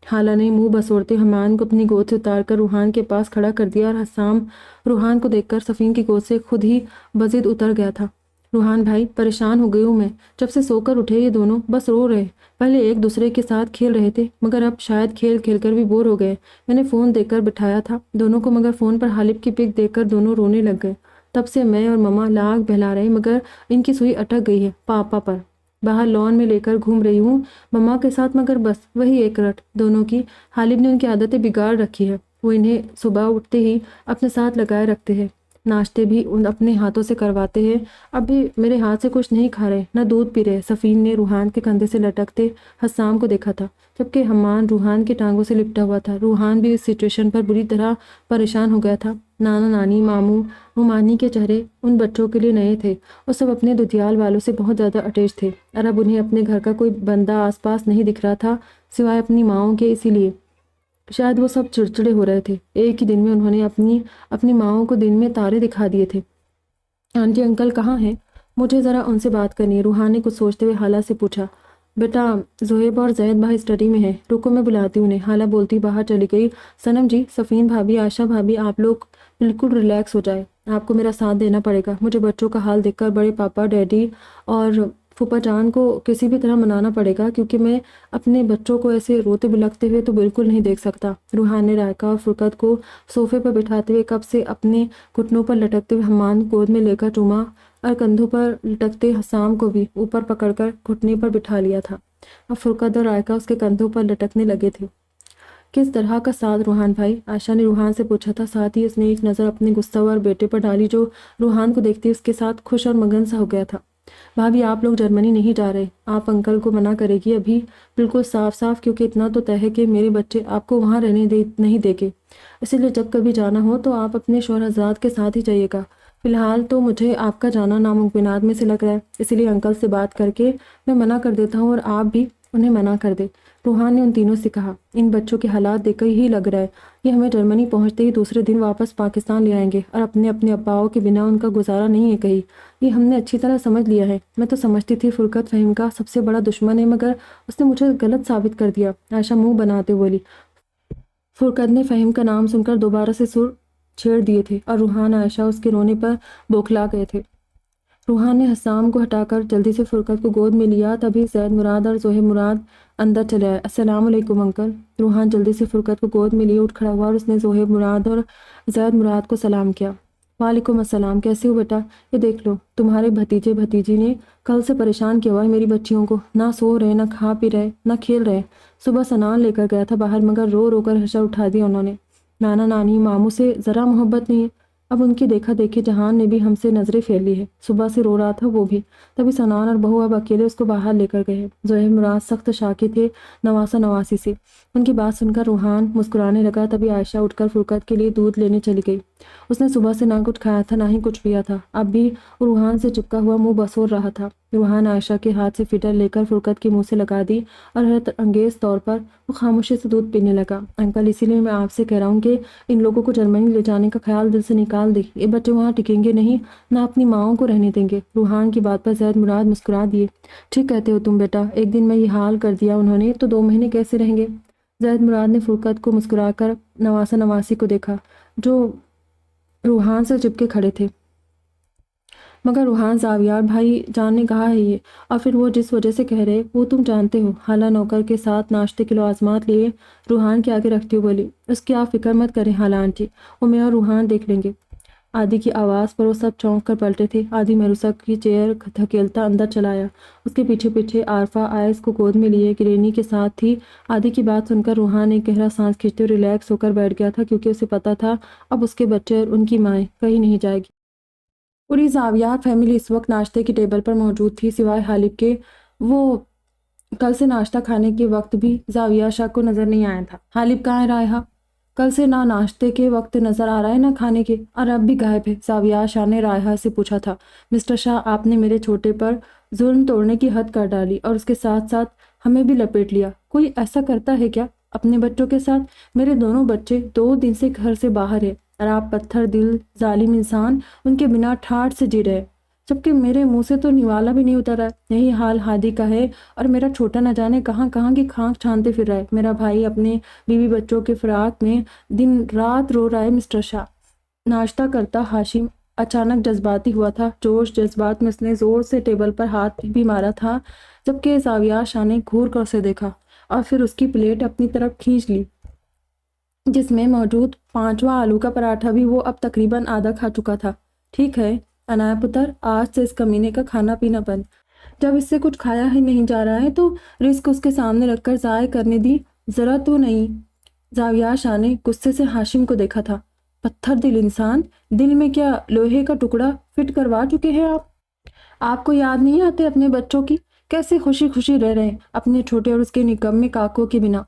حالہ نے منہ بسوڑتے حمان کو اپنی گود سے اتار کر روحان کے پاس کھڑا کر دیا اور حسام روحان کو دیکھ کر صفین کی گود سے خود ہی بضد اتر گیا تھا۔ روحان بھائی پریشان ہو گئی ہوں میں، جب سے سو کر اٹھے یہ دونوں بس رو رہے، پہلے ایک دوسرے کے ساتھ کھیل رہے تھے مگر اب شاید کھیل کھیل کر بھی بور ہو گئے۔ میں نے فون دے کر بٹھایا تھا دونوں کو مگر فون پر حالب کی پک دیکھ کر دونوں رونے لگ گئے۔ تب سے میں اور مما لاگ بہلا رہے مگر ان کی سوئی اٹک گئی ہے پاپا پر، باہر لان میں لے کر گھوم رہی ہوں مما کے ساتھ مگر بس وہی ایک رٹ دونوں کی۔ حالب نے ان کی عادتیں بگاڑ رکھی ہے، وہ انہیں صبح اٹھتے ہی اپنے ساتھ لگائے رکھتے ہیں، ناشتے بھی اپنے ہاتھوں سے کرواتے ہیں، اب بھی میرے ہاتھ سے کچھ نہیں کھا رہے نہ دودھ پی رہے۔ صفین نے روحان کے کندھے سے لٹکتے حسام کو دیکھا تھا جبکہ حمان روحان کی ٹانگوں سے لپٹا ہوا تھا۔ روحان بھی اس سچویشن پر بری طرح پریشان ہو گیا تھا۔ نانا نانی ماموں ممانی کے چہرے ان بچوں کے لیے نئے تھے اور سب اپنے دودھیال والوں سے بہت زیادہ اٹیچ تھے اور اب انہیں اپنے گھر کا کوئی بندہ آس پاس نہیں دکھ رہا تھا سوائے اپنی ماؤں کے، اسی لیے شاید وہ سب چڑچڑے ہو رہے تھے۔ ایک ہی دن میں انہوں نے اپنی ماؤں کو دن میں تارے دکھا دیے تھے۔ آنٹی انکل کہاں ہیں؟ مجھے ذرا ان سے بات کرنی ہے، روحان نے کچھ سوچتے ہوئے حالہ سے پوچھا۔ بیٹا زہیب اور زید بھائی اسٹڈی میں ہیں، رکو میں بلاتی ہوں انہیں، حالہ بولتی باہر چلی گئی۔ صنم جی، صفین بھابھی، عائشہ بھابھی، آپ لوگ بالکل ریلیکس ہو جائے، آپ کو میرا ساتھ دینا پڑے گا، مجھے بچوں کا حال دیکھ کر بڑے پاپا ڈیڈی اور پھوپھا جان کو کسی بھی طرح منانا پڑے گا کیونکہ میں اپنے بچوں کو ایسے روتے بلکتے ہوئے تو بالکل نہیں دیکھ سکتا۔ روحان نے رائکا اور فرقت کو صوفے پر بٹھاتے ہوئے کب سے اپنے گھٹنوں پر لٹکتے ہوئے حمان گود میں لے کر چوما اور کندھوں پر لٹکتے حسام کو بھی اوپر پکڑ کر گھٹنے پر بٹھا لیا تھا۔ اب فرقت اور رائکا اس کے کندھوں پر لٹکنے لگے تھے۔ کس طرح کا ساتھ روحان بھائی؟ عائشہ نے روحان سے پوچھا تھا، ساتھ ہی اس نے ایک نظر اپنے گستاور بیٹے پر ڈالی جو روحان کو دیکھتے اس کے ساتھ خوش اور مگن سا ہو گیا تھا۔ بھابھی آپ لوگ جرمنی نہیں جا رہے، آپ انکل کو منع کرے گی ابھی بالکل صاف صاف، کیونکہ اتنا تو طے ہے کہ میرے بچے آپ کو وہاں رہنے نہیں دے گے، اسی لیے جب کبھی جانا ہو تو آپ اپنے شوہر حضرات کے ساتھ ہی جائیے گا۔ فی الحال تو مجھے آپ کا جانا ناممکنات میں سے لگ رہا ہے، اسی لیے انکل سے بات کر کے میں منع کر دیتا ہوں اور آپ بھی انہیں منع کر دے۔ روحان نے ان تینوں سے کہا، ان بچوں کے حالات دیکھ کر یہی لگ رہا ہے یہ ہمیں جرمنی پہنچتے ہی دوسرے دن واپس پاکستان لے آئیں گے اور اپنے اباؤں کے بنا ان کا گزارا نہیں ہے کہیں، یہ ہم نے اچھی طرح سمجھ لیا ہے۔ میں تو سمجھتی تھی فرقت فہیم کا سب سے بڑا دشمن ہے مگر اس نے مجھے غلط ثابت کر دیا، عائشہ منہ بناتے بولی۔ فرقت نے فہیم کا نام سن کر دوبارہ سے سر چھیڑ دیے تھے اور روحان عائشہ اس کے رونے پر بوکھلا گئے تھے۔ روحان نے حسام کو ہٹا کر جلدی سے فرقت کو گود میں لیا، تبھی زید مراد اور زہیب مراد اندر چلے آئے۔ السلام علیکم انکل۔ روحان جلدی سے فرقت کو گود میں لیے اٹھ کھڑا ہوا اور اس نے زہیب مراد اور زید مراد کو سلام کیا۔ وعلیکم السلام، کیسے ہو بیٹا؟ یہ دیکھ لو تمہارے بھتیجے بھتیجی نے کل سے پریشان کیا ہوا ہے میری بچیوں کو، نہ سو رہے نہ کھا پی رہے نہ کھیل رہے۔ صبح سنان لے کر گیا تھا باہر مگر رو رو کر ہشہ اٹھا دیا انہوں نے۔ نانا نانی ماموں سے ذرا محبت نہیں ہے، اب ان کی دیکھا دیکھی جہان نے بھی ہم سے نظریں پھیر لی ہے، صبح سے رو رہا تھا وہ بھی، تبھی سنان اور بہو اب اکیلے اس کو باہر لے کر گئے۔ زہیب مراد سخت شاکی تھے نواسا نواسی سے، ان کی بات سن کر روحان مسکرانے لگا، تبھی عائشہ اٹھ کر فرقت کے لیے دودھ لینے چلی گئی۔ اس نے صبح سے نہ کچھ کھایا تھا نہ ہی کچھ پیا تھا، اب بھی روحان سے چپکا ہوا منہ بسور رہا تھا۔ روحان عائشہ کے ہاتھ سے فٹر لے کر فرقت کے منہ سے لگا دی اور حیرت انگیز طور پر وہ خاموشی سے دودھ پینے لگا۔ انکل اسی لیے میں آپ سے کہہ رہا ہوں کہ ان لوگوں کو جرمنی لے جانے کا خیال دل سے نکال دے، یہ بچے وہاں ٹکیں گے نہیں، نہ اپنی ماؤں کو رہنے دیں گے۔ روحان کی بات پر زید مراد مسکرا دیے۔ ٹھیک کہتے ہو تم بیٹا، ایک دن میں یہ حال کر دیا انہوں نے تو 2 مہینے کیسے رہیں گے؟ زید مراد نے فرقت کو مسکرا کر نواسا نواسی کو دیکھا جو روحان سے چپکے کھڑے تھے۔ مگر روحان زاویار بھائی جان نے کہا ہے یہ، اور پھر وہ جس وجہ سے کہہ رہے وہ تم جانتے ہو۔ حالہ نوکر کے ساتھ ناشتے کے لوازمات لیے روحان کے آگے رکھتی ہوئی بولی، اس کی آپ فکر مت کریں حالہ آنٹی، وہ میں اور روحان دیکھ لیں گے۔ آدی کی آواز پر وہ سب چونک کر پلٹے تھے۔ آدی مہروسہ کی چیئر دھکیلتا اندر چلا آیا، اس کے پیچھے پیچھے عارفہ آئس کو گود میں لیے گرینی کے ساتھ تھی۔ آدی کی بات سن کر روحان ایک گہرا سانس کھینچتے ہوئے ریلیکس ہو کر بیٹھ گیا تھا کیونکہ اسے پتا تھا اب اس کے بچے اور ان کی مائیں کہیں نہیں جائے گی۔ پوری زاویار فیملی اس وقت ناشتے کی ٹیبل پر موجود تھی سوائے حالب کے، وہ کل سے ناشتہ کھانے کے وقت بھی زاویہ شاہ کو نظر نہیں آیا تھا۔ حالب کہاں ہے رائحہ؟ کل سے نہ ناشتے کے وقت نظر آ رہا ہے نہ کھانے کے، اور اب بھی غائب ہے۔ زاویہ شاہ نے رائحہ سے پوچھا تھا، مسٹر شاہ آپ نے میرے چھوٹے پر ظلم توڑنے کی حد کر ڈالی اور اس کے ساتھ ساتھ ہمیں بھی لپیٹ لیا۔ کوئی ایسا کرتا ہے کیا اپنے بچوں کے ساتھ؟ میرے دونوں بچے 2 دن سے گھر سے باہر ہیں اور آپ پتھر دل ظالم انسان ان کے بنا ٹھاٹھ سے جی رہے، جبکہ میرے منہ سے تو نوالا بھی نہیں اتر رہا ہے۔ یہی حال ہادی کا ہے اور میرا چھوٹا نہ جانے کہاں کہاں کی کھانک چھانتے پھر رہا ہے۔ میرا بھائی اپنے بیوی بچوں کے فراق میں دن رات رو رہا ہے۔ مسٹر شاہ، ناشتہ کرتا ہاشم اچانک جذباتی ہوا تھا۔ جوش جذبات میں اس نے زور سے ٹیبل پر ہاتھ بھی مارا تھا، جبکہ زاویہ شاہ نے گھور کر اسے دیکھا اور پھر اس کی پلیٹ اپنی طرف کھینچ لی، جس میں موجود 5واں آلو کا پراٹھا بھی وہ اب تقریباً آدھا کھا چکا تھا۔ ٹھیک ہے عنایت پتر، آج سے اس کمینے کا کھانا پینا بند۔ جب اس سے کچھ کھایا ہی نہیں جا رہا ہے تو رزق اس کے سامنے رکھ کر ضائع کرنے دی، ذرا تو نہیں۔ زاویہ شاہ نے غصے سے ہاشم کو دیکھا تھا۔ پتھر دل انسان، دل میں کیا لوہے کا ٹکڑا فٹ کروا چکے ہیں آپ کو یاد نہیں آتے اپنے بچوں کی؟ کیسے خوشی خوشی رہ رہے ہیں اپنے چھوٹے اور اس کے نکمے کاکوں کے بنا؟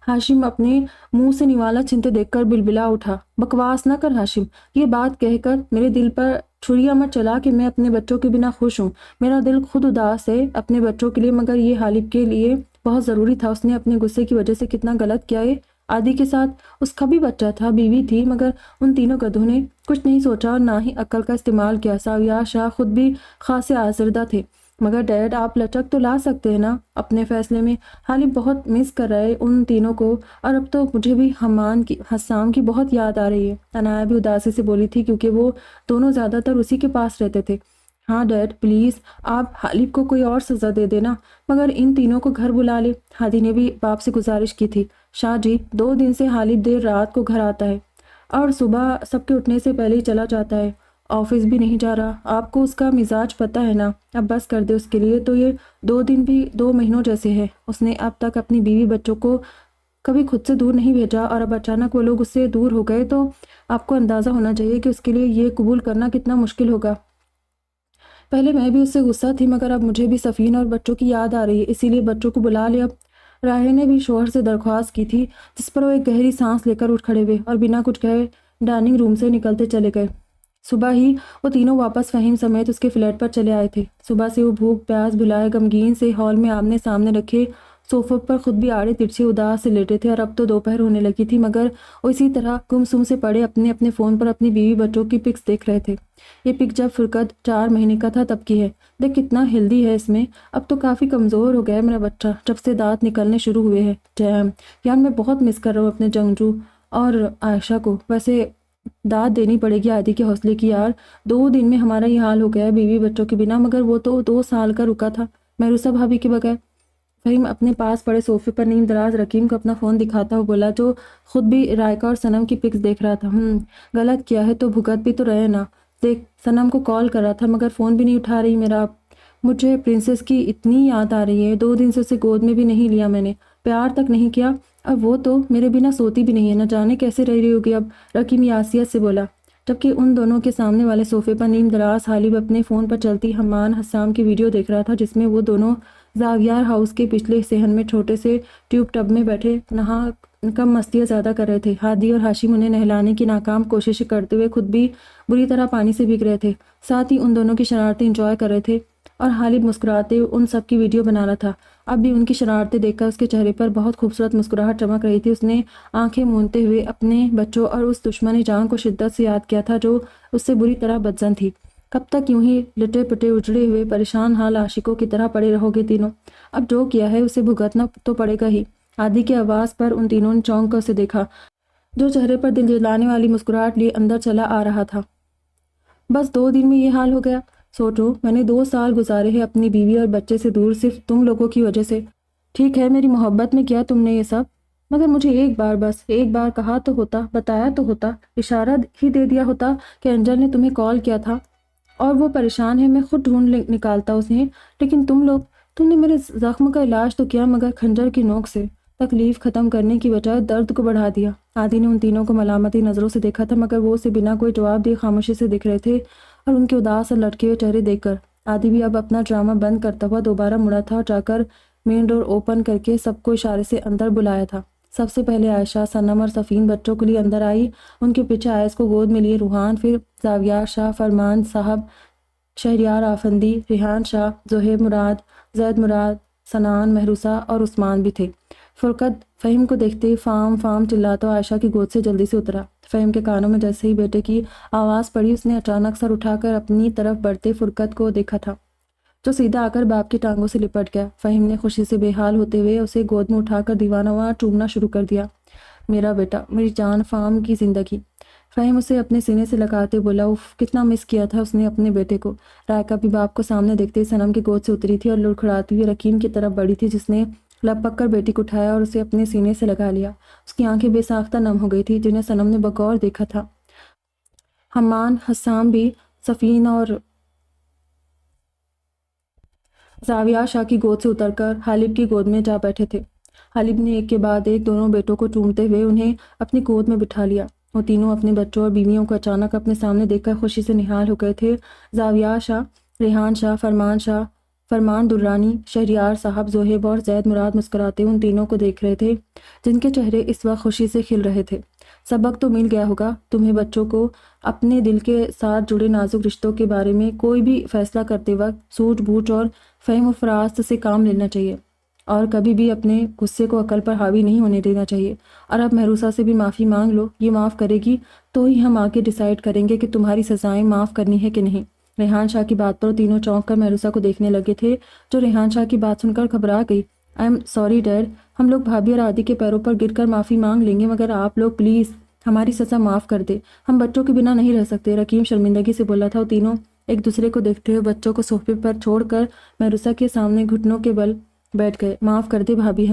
ہاشم اپنے منہ سے نوالا چھنتے دیکھ کر بلبلا اٹھا۔ بکواس نہ کر ہاشم، یہ بات کہہ کر میرے دل پر چھریا مت چلا کہ میں اپنے بچوں کے بنا خوش ہوں۔ میرا دل خود اداس ہے اپنے بچوں کے لیے، مگر یہ غالب کے لیے بہت ضروری تھا۔ اس نے اپنے غصے کی وجہ سے کتنا غلط کیا ہے۔ عادی کے ساتھ اس کا بھی بچہ تھا، بیوی تھی، مگر ان تینوں گدھوں نے کچھ نہیں سوچا اور نہ ہی عقل کا استعمال کیا۔ زاویہ شاہ خود بھی خاصے آزردہ تھے۔ مگر ڈیڈ، آپ لچک تو لا سکتے ہیں نا اپنے فیصلے میں۔ غالب بہت مس کر رہے ان تینوں کو، اور اب تو مجھے بھی حسام کی بہت یاد آ رہی ہے۔ عنایت بھی اداسی سے بولی تھی کیونکہ وہ دونوں زیادہ تر اسی کے پاس رہتے تھے۔ ہاں ڈیڈ، پلیز آپ غالب کو کوئی اور سزا دے دینا، مگر ان تینوں کو گھر بلا لے۔ ہادی نے بھی باپ سے گزارش کی تھی۔ شاہ جی، 2 دن سے غالب دیر رات کو گھر آتا ہے اور صبح سب کے اٹھنے سے پہلے ہی چلا جاتا ہے۔ آفس بھی نہیں جا رہا۔ آپ کو اس کا مزاج پتہ ہے نا، اب بس کر دے اس کے لیے۔ تو یہ 2 دن بھی 2 مہینوں جیسے ہے۔ اس نے اب تک اپنی بیوی بچوں کو کبھی خود سے دور نہیں بھیجا، اور اب اچانک وہ لوگ اس سے دور ہو گئے تو آپ کو اندازہ ہونا چاہیے کہ اس کے لیے یہ قبول کرنا کتنا مشکل ہوگا۔ پہلے میں بھی اس سے غصہ تھی، مگر اب مجھے بھی سفین اور بچوں کی یاد آ رہی ہے، اسی لیے بچوں کو بلا لے اب۔ راہے نے بھی شوہر سے درخواست کی تھی، جس پر وہ ایک گہری سانس لے کر اٹھ کھڑے ہوئے اور بنا کچھ کہے ڈائننگ روم سے نکلتے چلے گئے۔ صبح ہی وہ تینوں واپس فہیم سمیت اس کے فلیٹ پر چلے آئے تھے۔ صبح سے وہ بھوک پیاس بھلائے غمگین سے ہال میں آمنے سامنے رکھے صوفے پر خود بھی آڑے ترچھے اداس سے لیٹے تھے، اور اب تو دوپہر ہونے لگی تھی، مگر وہ اسی طرح گم سم سے پڑے اپنے فون پر اپنی بیوی بچوں کی پکس دیکھ رہے تھے۔ یہ پک جب فرقت 4 مہینے کا تھا تب کی ہے۔ دیکھ کتنا ہیلدی ہے اس میں، اب تو کافی کمزور ہو گیا ہے میرا بچہ، جب سے دانت نکلنے شروع ہوئے ہیں۔ یار میں بہت مس کر رہا ہوں اپنے جنگجو اور عائشہ کو۔ ویسے داد دینی پڑے گی عادی کے حوصلے کی یار، 2 دن میں ہمارا یہ حال ہو گیا ہے بیوی بچوں کے بنا، مگر وہ تو 2 سال کا رکا تھا مہروسہ بھابھی کے بغیر۔ فہیم اپنے پاس پڑے صوفے پر نیم دراز رکیم کو اپنا فون دکھاتا ہوا بولا، جو خود بھی رائکا اور سنم کی پکس دیکھ رہا تھا۔ غلط کیا ہے تو بھگت بھی تو رہے نا۔ دیکھ، سنم کو کال کر رہا تھا مگر فون بھی نہیں اٹھا رہی میرا۔ مجھے پرنسس کی اتنی یاد آ رہی ہے، 2 دن سے اسے گود میں بھی نہیں لیا میں نے، پیار تک نہیں کیا، اور وہ تو میرے بنا سوتی بھی نہیں ہے، نہ جانے کیسے رہ رہی ہوگی اب، رکیم یاسیت سے بولا، جبکہ ان دونوں کے سامنے والے صوفے پر نیم دراز غالب اپنے فون پر چلتی حمان حسام کی ویڈیو دیکھ رہا تھا، جس میں وہ دونوں زاویار ہاؤس کے پچھلے صحن میں چھوٹے سے ٹیوب ٹب میں بیٹھے نہا کم مستیاں زیادہ کر رہے تھے۔ ہادی اور ہاشم انہیں نہلانے کی ناکام کوششیں کرتے ہوئے خود بھی بری طرح پانی سے بھیگ رہے تھے، ساتھ ہی ان دونوں کی شرارتیں انجوائے کر رہے تھے، اور غالب مسکراتے ان سب کی ویڈیو بنا رہا تھا۔ اب بھی ان کی شرارتیں دیکھ کر اس کے چہرے پر بہت خوبصورت مسکراہٹ چمک رہی تھی۔ اس نے آنکھیں مونتے ہوئے اپنے بچوں اور اس دشمن جان کو شدت سے یاد کیا تھا جو اس سے بری طرح بدظن تھی۔ کب تک یوں ہی لٹے پٹے اجڑے ہوئے پریشان حال عاشقوں کی طرح پڑے رہو گے تینوں؟ اب جو کیا ہے اسے بھگتنا تو پڑے گا ہی۔ عادی کی آواز پر ان تینوں نے چونک کر اسے دیکھا، جو چہرے پر دل جلانے والی مسکراہٹ لیے اندر چلا آ رہا تھا۔ بس 2 دن میں یہ حال ہو گیا؟ سوچو، میں نے 2 سال گزارے ہیں اپنی بیوی اور بچے سے دور، صرف تم لوگوں کی وجہ سے۔ ٹھیک ہے میری محبت میں کیا تم نے یہ سب، مگر مجھے بس ایک بار کہا تو ہوتا، بتایا تو ہوتا، اشارہ ہی دے دیا ہوتا کہ انجل نے تمہیں کال کیا تھا اور وہ پریشان ہے، میں خود ڈھونڈ نکالتا اسے۔ لیکن تم نے میرے زخم کا علاج تو کیا، مگر خنجر کی نوک سے تکلیف ختم کرنے کی بجائے درد کو بڑھا دیا۔ عادی نے ان تینوں کو ملامتی نظروں سے دیکھا تھا، مگر وہ اسے بنا کوئی جواب دیے خاموشی سے دیکھ رہے تھے، اور ان کے اداس اور لٹکے ہوئے چہرے دیکھ کر عادی بھی اب اپنا ڈرامہ بند کرتا ہوا دوبارہ مڑا تھا اور جا کر مین ڈور اوپن کر کے سب کو اشارے سے اندر بلایا تھا۔ سب سے پہلے عائشہ، سنم اور سفین بچوں کے لیے اندر آئی، ان کے پیچھے آئس کو گود میں لیے روحان، پھر زاویار شاہ، فرمان صاحب، شہریار آفندی، ریحان شاہ، زہیب مراد، زید مراد، سنان، مہروسہ اور عثمان بھی تھے۔ فرقت فہیم کو دیکھتے ہی فام فام چلاتا عائشہ کی گود سے جلدی سے اترا۔ فہیم کے کانوں میں جیسے ہی بیٹے کی آواز پڑی، اس نے اچانک سر اٹھا کر اپنی طرف بڑھتے فرقت کو دیکھا تھا، جو سیدھا آ کر باپ کی ٹانگوں سے لپٹ گیا۔ فہیم نے خوشی سے بے حال ہوتے ہوئے اسے گود میں اٹھا کر دیوانہ وار چومنا شروع کر دیا۔ میرا بیٹا، میری جان، فام کی زندگی۔ فہیم اسے اپنے سینے سے لگاتے بولا۔ اف، کتنا مس کیا تھا اس نے اپنے بیٹے کو۔ رائکہ بھی باپ کو سامنے دیکھتے ہی صنم کی گود سے اتری تھی اور لڑکھڑاتی ہوئی رکیم کی طرف بڑھی تھی، جس نے لپک کر بیٹی کو اٹھایا اور اسے اپنے سینے سے لگا لیا۔ اس کی آنکھیں بے ساختہ نم ہو گئی تھی، جنہیں صنم نے بغور دیکھا تھا۔ حمان، حسام بھی سفین اور زاویہ شاہ کی گود سے اتر کر حالب کی گود میں جا بیٹھے تھے۔ حالب نے ایک کے بعد ایک دونوں بیٹوں کو چومتے ہوئے انہیں اپنی گود میں بٹھا لیا۔ وہ تینوں اپنے بچوں اور بیویوں کو اچانک اپنے سامنے دیکھ کر خوشی سے نہال ہو گئے تھے۔ زاویہ شاہ، ریحان شاہ، فرمان درانی، شہریار صاحب، زہیب اور زید مراد مسکراتے ان تینوں کو دیکھ رہے تھے، جن کے چہرے اس وقت خوشی سے کھل رہے تھے۔ سبق تو مل گیا ہوگا تمہیں بچوں کو۔ اپنے دل کے ساتھ جڑے نازک رشتوں کے بارے میں کوئی بھی فیصلہ کرتے وقت سوجھ بوجھ اور فہم و فراست سے کام لینا چاہیے، اور کبھی بھی اپنے غصے کو عقل پر حاوی نہیں ہونے دینا چاہیے۔ اور اب مہروسہ سے بھی معافی مانگ لو، یہ معاف کرے گی تو ہی ہم آگے ڈیسائیڈ کریں گے کہ تمہاری سزائیں معاف کرنی ہے کہ نہیں۔ ریحان شاہ کی بات پر تینوں چونک کر مہروسہ کو دیکھنے لگے تھے، جو ریحان شاہ کی بات سن کر گھبرا گئی۔ آئی ایم سوری ڈیڈ، ہم لوگ بھابھی اور عادی کے پیروں پر گر کر معافی مانگ لیں گے، مگر آپ لوگ پلیز ہماری سزا معاف کر دے، ہم بچوں کے بنا نہیں رہ سکتے۔ رکیم شرمندگی سے بولا تھا۔ وہ تینوں ایک دوسرے کو دیکھتے ہوئے بچوں کو صوفے پر چھوڑ کر مہروسہ کے سامنے گھٹنوں کے بل بیٹھ گئے۔ معاف کر دے بھابھی،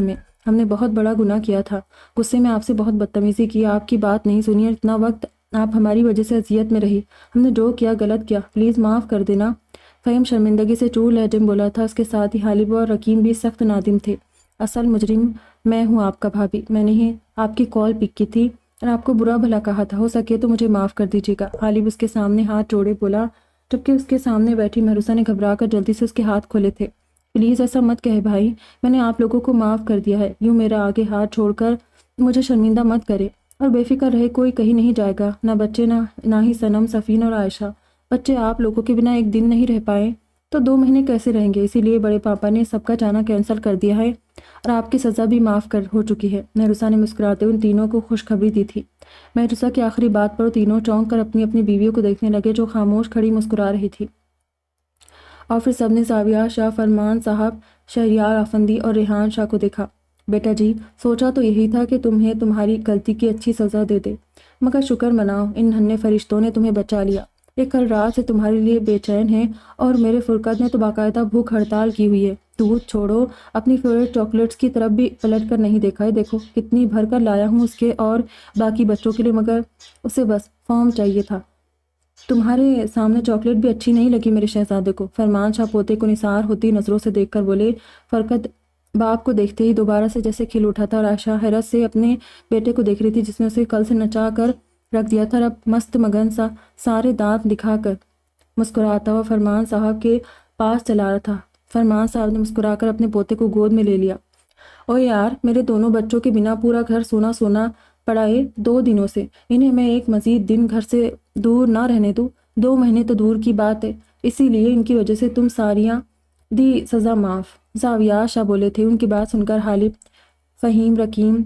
ہم نے بہت بڑا گناہ کیا تھا، غصے میں آپ سے بہت بدتمیزی کی، آپ کی بات نہیں سنی، اور اتنا وقت آپ ہماری وجہ سے اذیت میں رہی، ہم نے جو کیا غلط کیا، پلیز معاف کر دینا۔ فہیم شرمندگی سے چور لہجے میں بولا تھا۔ اس کے ساتھ ہی حالب اور رکیم بھی سخت نادم تھے۔ اصل مجرم میں ہوں آپ کا بھابھی، میں نے آپ کی کال پک کی تھی اور آپ کو برا بھلا کہا تھا، ہو سکے تو مجھے معاف کر دیجیے گا۔ حالب اس کے سامنے ہاتھ جوڑے بولا، جبکہ اس کے سامنے بیٹھی مہروسہ نے گھبرا کر جلدی سے اس کے ہاتھ کھولے تھے۔ پلیز ایسا مت کہے بھائی، میں نے آپ لوگوں کو معاف کر دیا ہے، یوں میرا آگے ہاتھ چھوڑ کر مجھے شرمندہ مت کرے، اور بے فکر رہے، کوئی کہیں نہیں جائے گا، نہ بچے، نہ ہی صنم، سفین اور عائشہ۔ بچے آپ لوگوں کے بنا ایک دن نہیں رہ پائے تو 2 مہینے کیسے رہیں گے؟ اسی لیے بڑے پاپا نے سب کا جانا کینسل کر دیا ہے اور آپ کی سزا بھی معاف ہو چکی ہے۔ مہروسہ نے مسکراتے ان تینوں کو خوشخبری دی تھی۔ مہروسہ کی آخری بات پر وہ تینوں چونک کر اپنی اپنی بیویوں کو دیکھنے لگے، جو خاموش کھڑی مسکرا رہی تھی، اور پھر سب نے زاویہ شاہ، فرمان صاحب، شہریار آفندی اور ریحان شاہ کو دیکھا۔ بیٹا جی، سوچا تو یہی تھا کہ تمہیں تمہاری غلطی کی اچھی سزا دے دے، مگر شکر مناؤ، ان ننھے فرشتوں نے تمہیں بچا لیا۔ یہ کل رات سے تمہارے لیے بے چین ہیں، اور میرے فرقت نے تو باقاعدہ بھوک ہڑتال کی ہوئی ہے۔ دودھ چھوڑو، اپنی فیوریٹ چاکلیٹس کی طرف بھی پلٹ کر نہیں دیکھا ہے، دیکھو کتنی بھر کر لایا ہوں اس کے اور باقی بچوں کے لیے، مگر اسے بس فارم چاہیے تھا۔ تمہارے سامنے چاکلیٹ بھی اچھی نہیں لگی میرے شہزادے کو؟ فرمان شاہ پوتے کو نثار ہوتی نظروں سے دیکھ کر بولے۔ فرقت باپ کو دیکھتے ہی دوبارہ سے جیسے کھل اٹھا تھا، اور عائشہ حیرت سے اپنے بیٹے کو دیکھ رہی تھی، جس نے اسے کل سے نچا کر رکھ دیا تھا، اور اب مست مگن سا سارے دانت دکھا کر مسکراتا ہوا فرمان صاحب کے پاس چلا رہا تھا۔ فرمان صاحب نے مسکرا کر اپنے پوتے کو گود میں لے لیا۔ او یار، میرے دونوں بچوں کے بنا پورا گھر سونا سونا پڑا ہے 2 دنوں سے، انہیں میں ایک مزید دن گھر سے دور نہ رہنے دوں، 2 مہینے تو دور کی بات ہے، اسی لیے ان کی وجہ سے تم ساریاں دی سزا معاف۔ زاویہ شاہ بولے تھے۔ ان کی بات سن کر حالب، فہیم، رکیم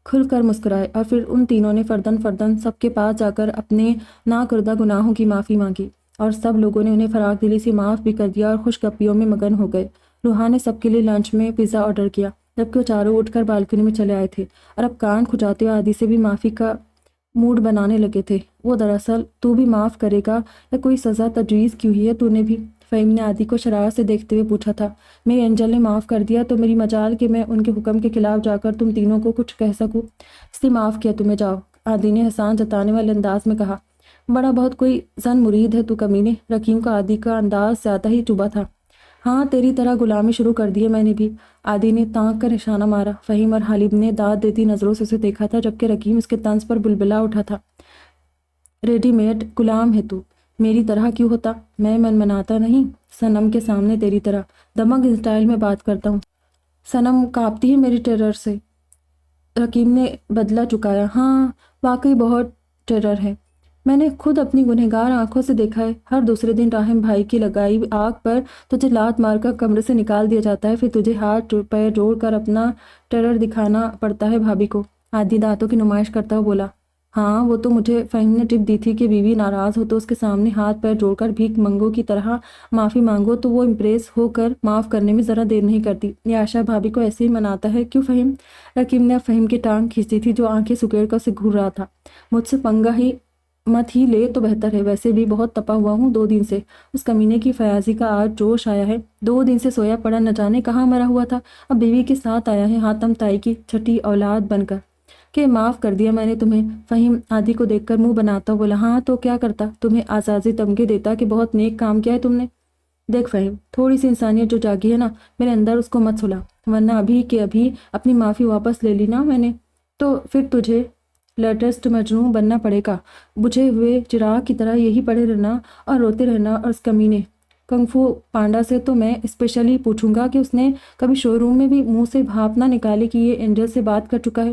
کھل کر مسکرائے، اور پھر ان تینوں نے فردن سب کے پاس جا کر اپنے ناکردہ گناہوں کی معافی مانگی، اور سب لوگوں نے انہیں فراخ دلی سے معاف بھی کر دیا اور خوش گپیوں میں مگن ہو گئے۔ روحا نے سب کے لیے لنچ میں پیزا آرڈر کیا، جبکہ وہ چاروں اٹھ کر بالکنی میں چلے آئے تھے، اور اب کان کھجاتے ہوئے عادی سے بھی معافی کا موڈ بنانے لگے تھے۔ وہ دراصل تو بھی معاف کرے گا یا کوئی سزا تجویز کی ہوئی ہے تو نے بھی؟ فہیم نے عادی کو شرارت سے دیکھتے ہوئے پوچھا تھا۔ میری اینجل نے معاف کر دیا تو میری مجال کہ میں ان کے حکم کے خلاف جا کر تم تینوں کو کچھ کہہ سکوں، اس نے معاف کیا تمہیں، جاؤ۔ عادی نے احسان جتانے والے انداز میں کہا۔ بڑا بہت کوئی زن مرید ہے تو کمینے۔ رکیم کا عادی کا انداز زیادہ ہی چبھا تھا۔ ہاں، تیری طرح غلامی شروع کر دی ہے میں نے بھی، عادی نے تانک کر نشانہ مارا۔ فہیم اور حالب نے داد دیتی نظروں سے اسے دیکھا تھا، جبکہ رکیم اس کے طنز پر بلبلا اٹھا تھا۔ ریڈی میڈ غلام ہے تو، میری طرح کیوں ہوتا؟ میں منمناتا نہیں، صنم کے سامنے تیری طرح دمنگ اسٹائل میں بات کرتا ہوں۔ صنم کانپتی ہے میری ٹیرر سے، رکیم نے بدلہ چکایا۔ ہاں، واقعی بہت ٹیرر ہے، میں نے خود اپنی گنہگار آنکھوں سے دیکھا ہے، ہر دوسرے دن راہم بھائی کی لگائی آگ پر تجھے لات مار کر کمرے سے نکال دیا جاتا ہے، پھر تجھے ہاتھ پیر جوڑ کر اپنا ٹیرر دکھانا پڑتا ہے بھابھی کو۔ عادی دانتوں کی نمائش کرتا ہوا بولا، ہاں وہ تو مجھے فہیم نے ٹپ دی تھی کہ بیوی ناراض ہو تو اس کے سامنے ہاتھ پیر جوڑ کر بھیک منگوں کی طرح معافی مانگو تو وہ امپریس ہو کر معاف کرنے میں ذرا دیر نہیں کرتی۔ یہ عائشہ بھابھی کو ایسے ہی مناتا ہے کیوں فہیم؟ رقیب نے اب فہیم کی ٹانگ کھینچتی تھی جو آنکھیں سکیڑ کر اسے گھور رہا تھا۔ مجھ سے پنگا ہی مت ہی لے تو بہتر ہے، ویسے بھی بہت تپا ہوا ہوں 2 دن سے۔ اس کمینے کی فیاضی کا آج جوش آیا ہے، 2 دن سے سویا پڑا نہ جانے کہاں مرا ہوا تھا، اب بیوی کے ساتھ آیا ہے حاتم تائی کی چھٹی اولاد بن کر کہ معاف کر دیا میں نے تمہیں۔ فہیم عادی کو دیکھ کر منہ بناتا بولا، ہاں تو کیا کرتا، تمہیں اعزازی تمغے دیتا کہ بہت نیک کام کیا ہے تم نے۔ دیکھ فہیم، تھوڑی سی انسانیت جو جاگی ہے نا میرے اندر، اس کو مت سلا، ورنہ ابھی کے ابھی اپنی معافی واپس لے لی نا میں نے تو پھر تجھے لیٹسٹ مجنوں بننا پڑے گا، بجھے ہوئے چراغ کی طرح یہی پڑے رہنا اور روتے رہنا۔ اور اس کمینے کنگ فو پانڈا سے تو میں اسپیشلی پوچھوں گا کہ اس نے کبھی شو روم میں بھی منہ سے بھاپ نہ نکالی کہ یہ اینجل سے بات کر چکا ہے۔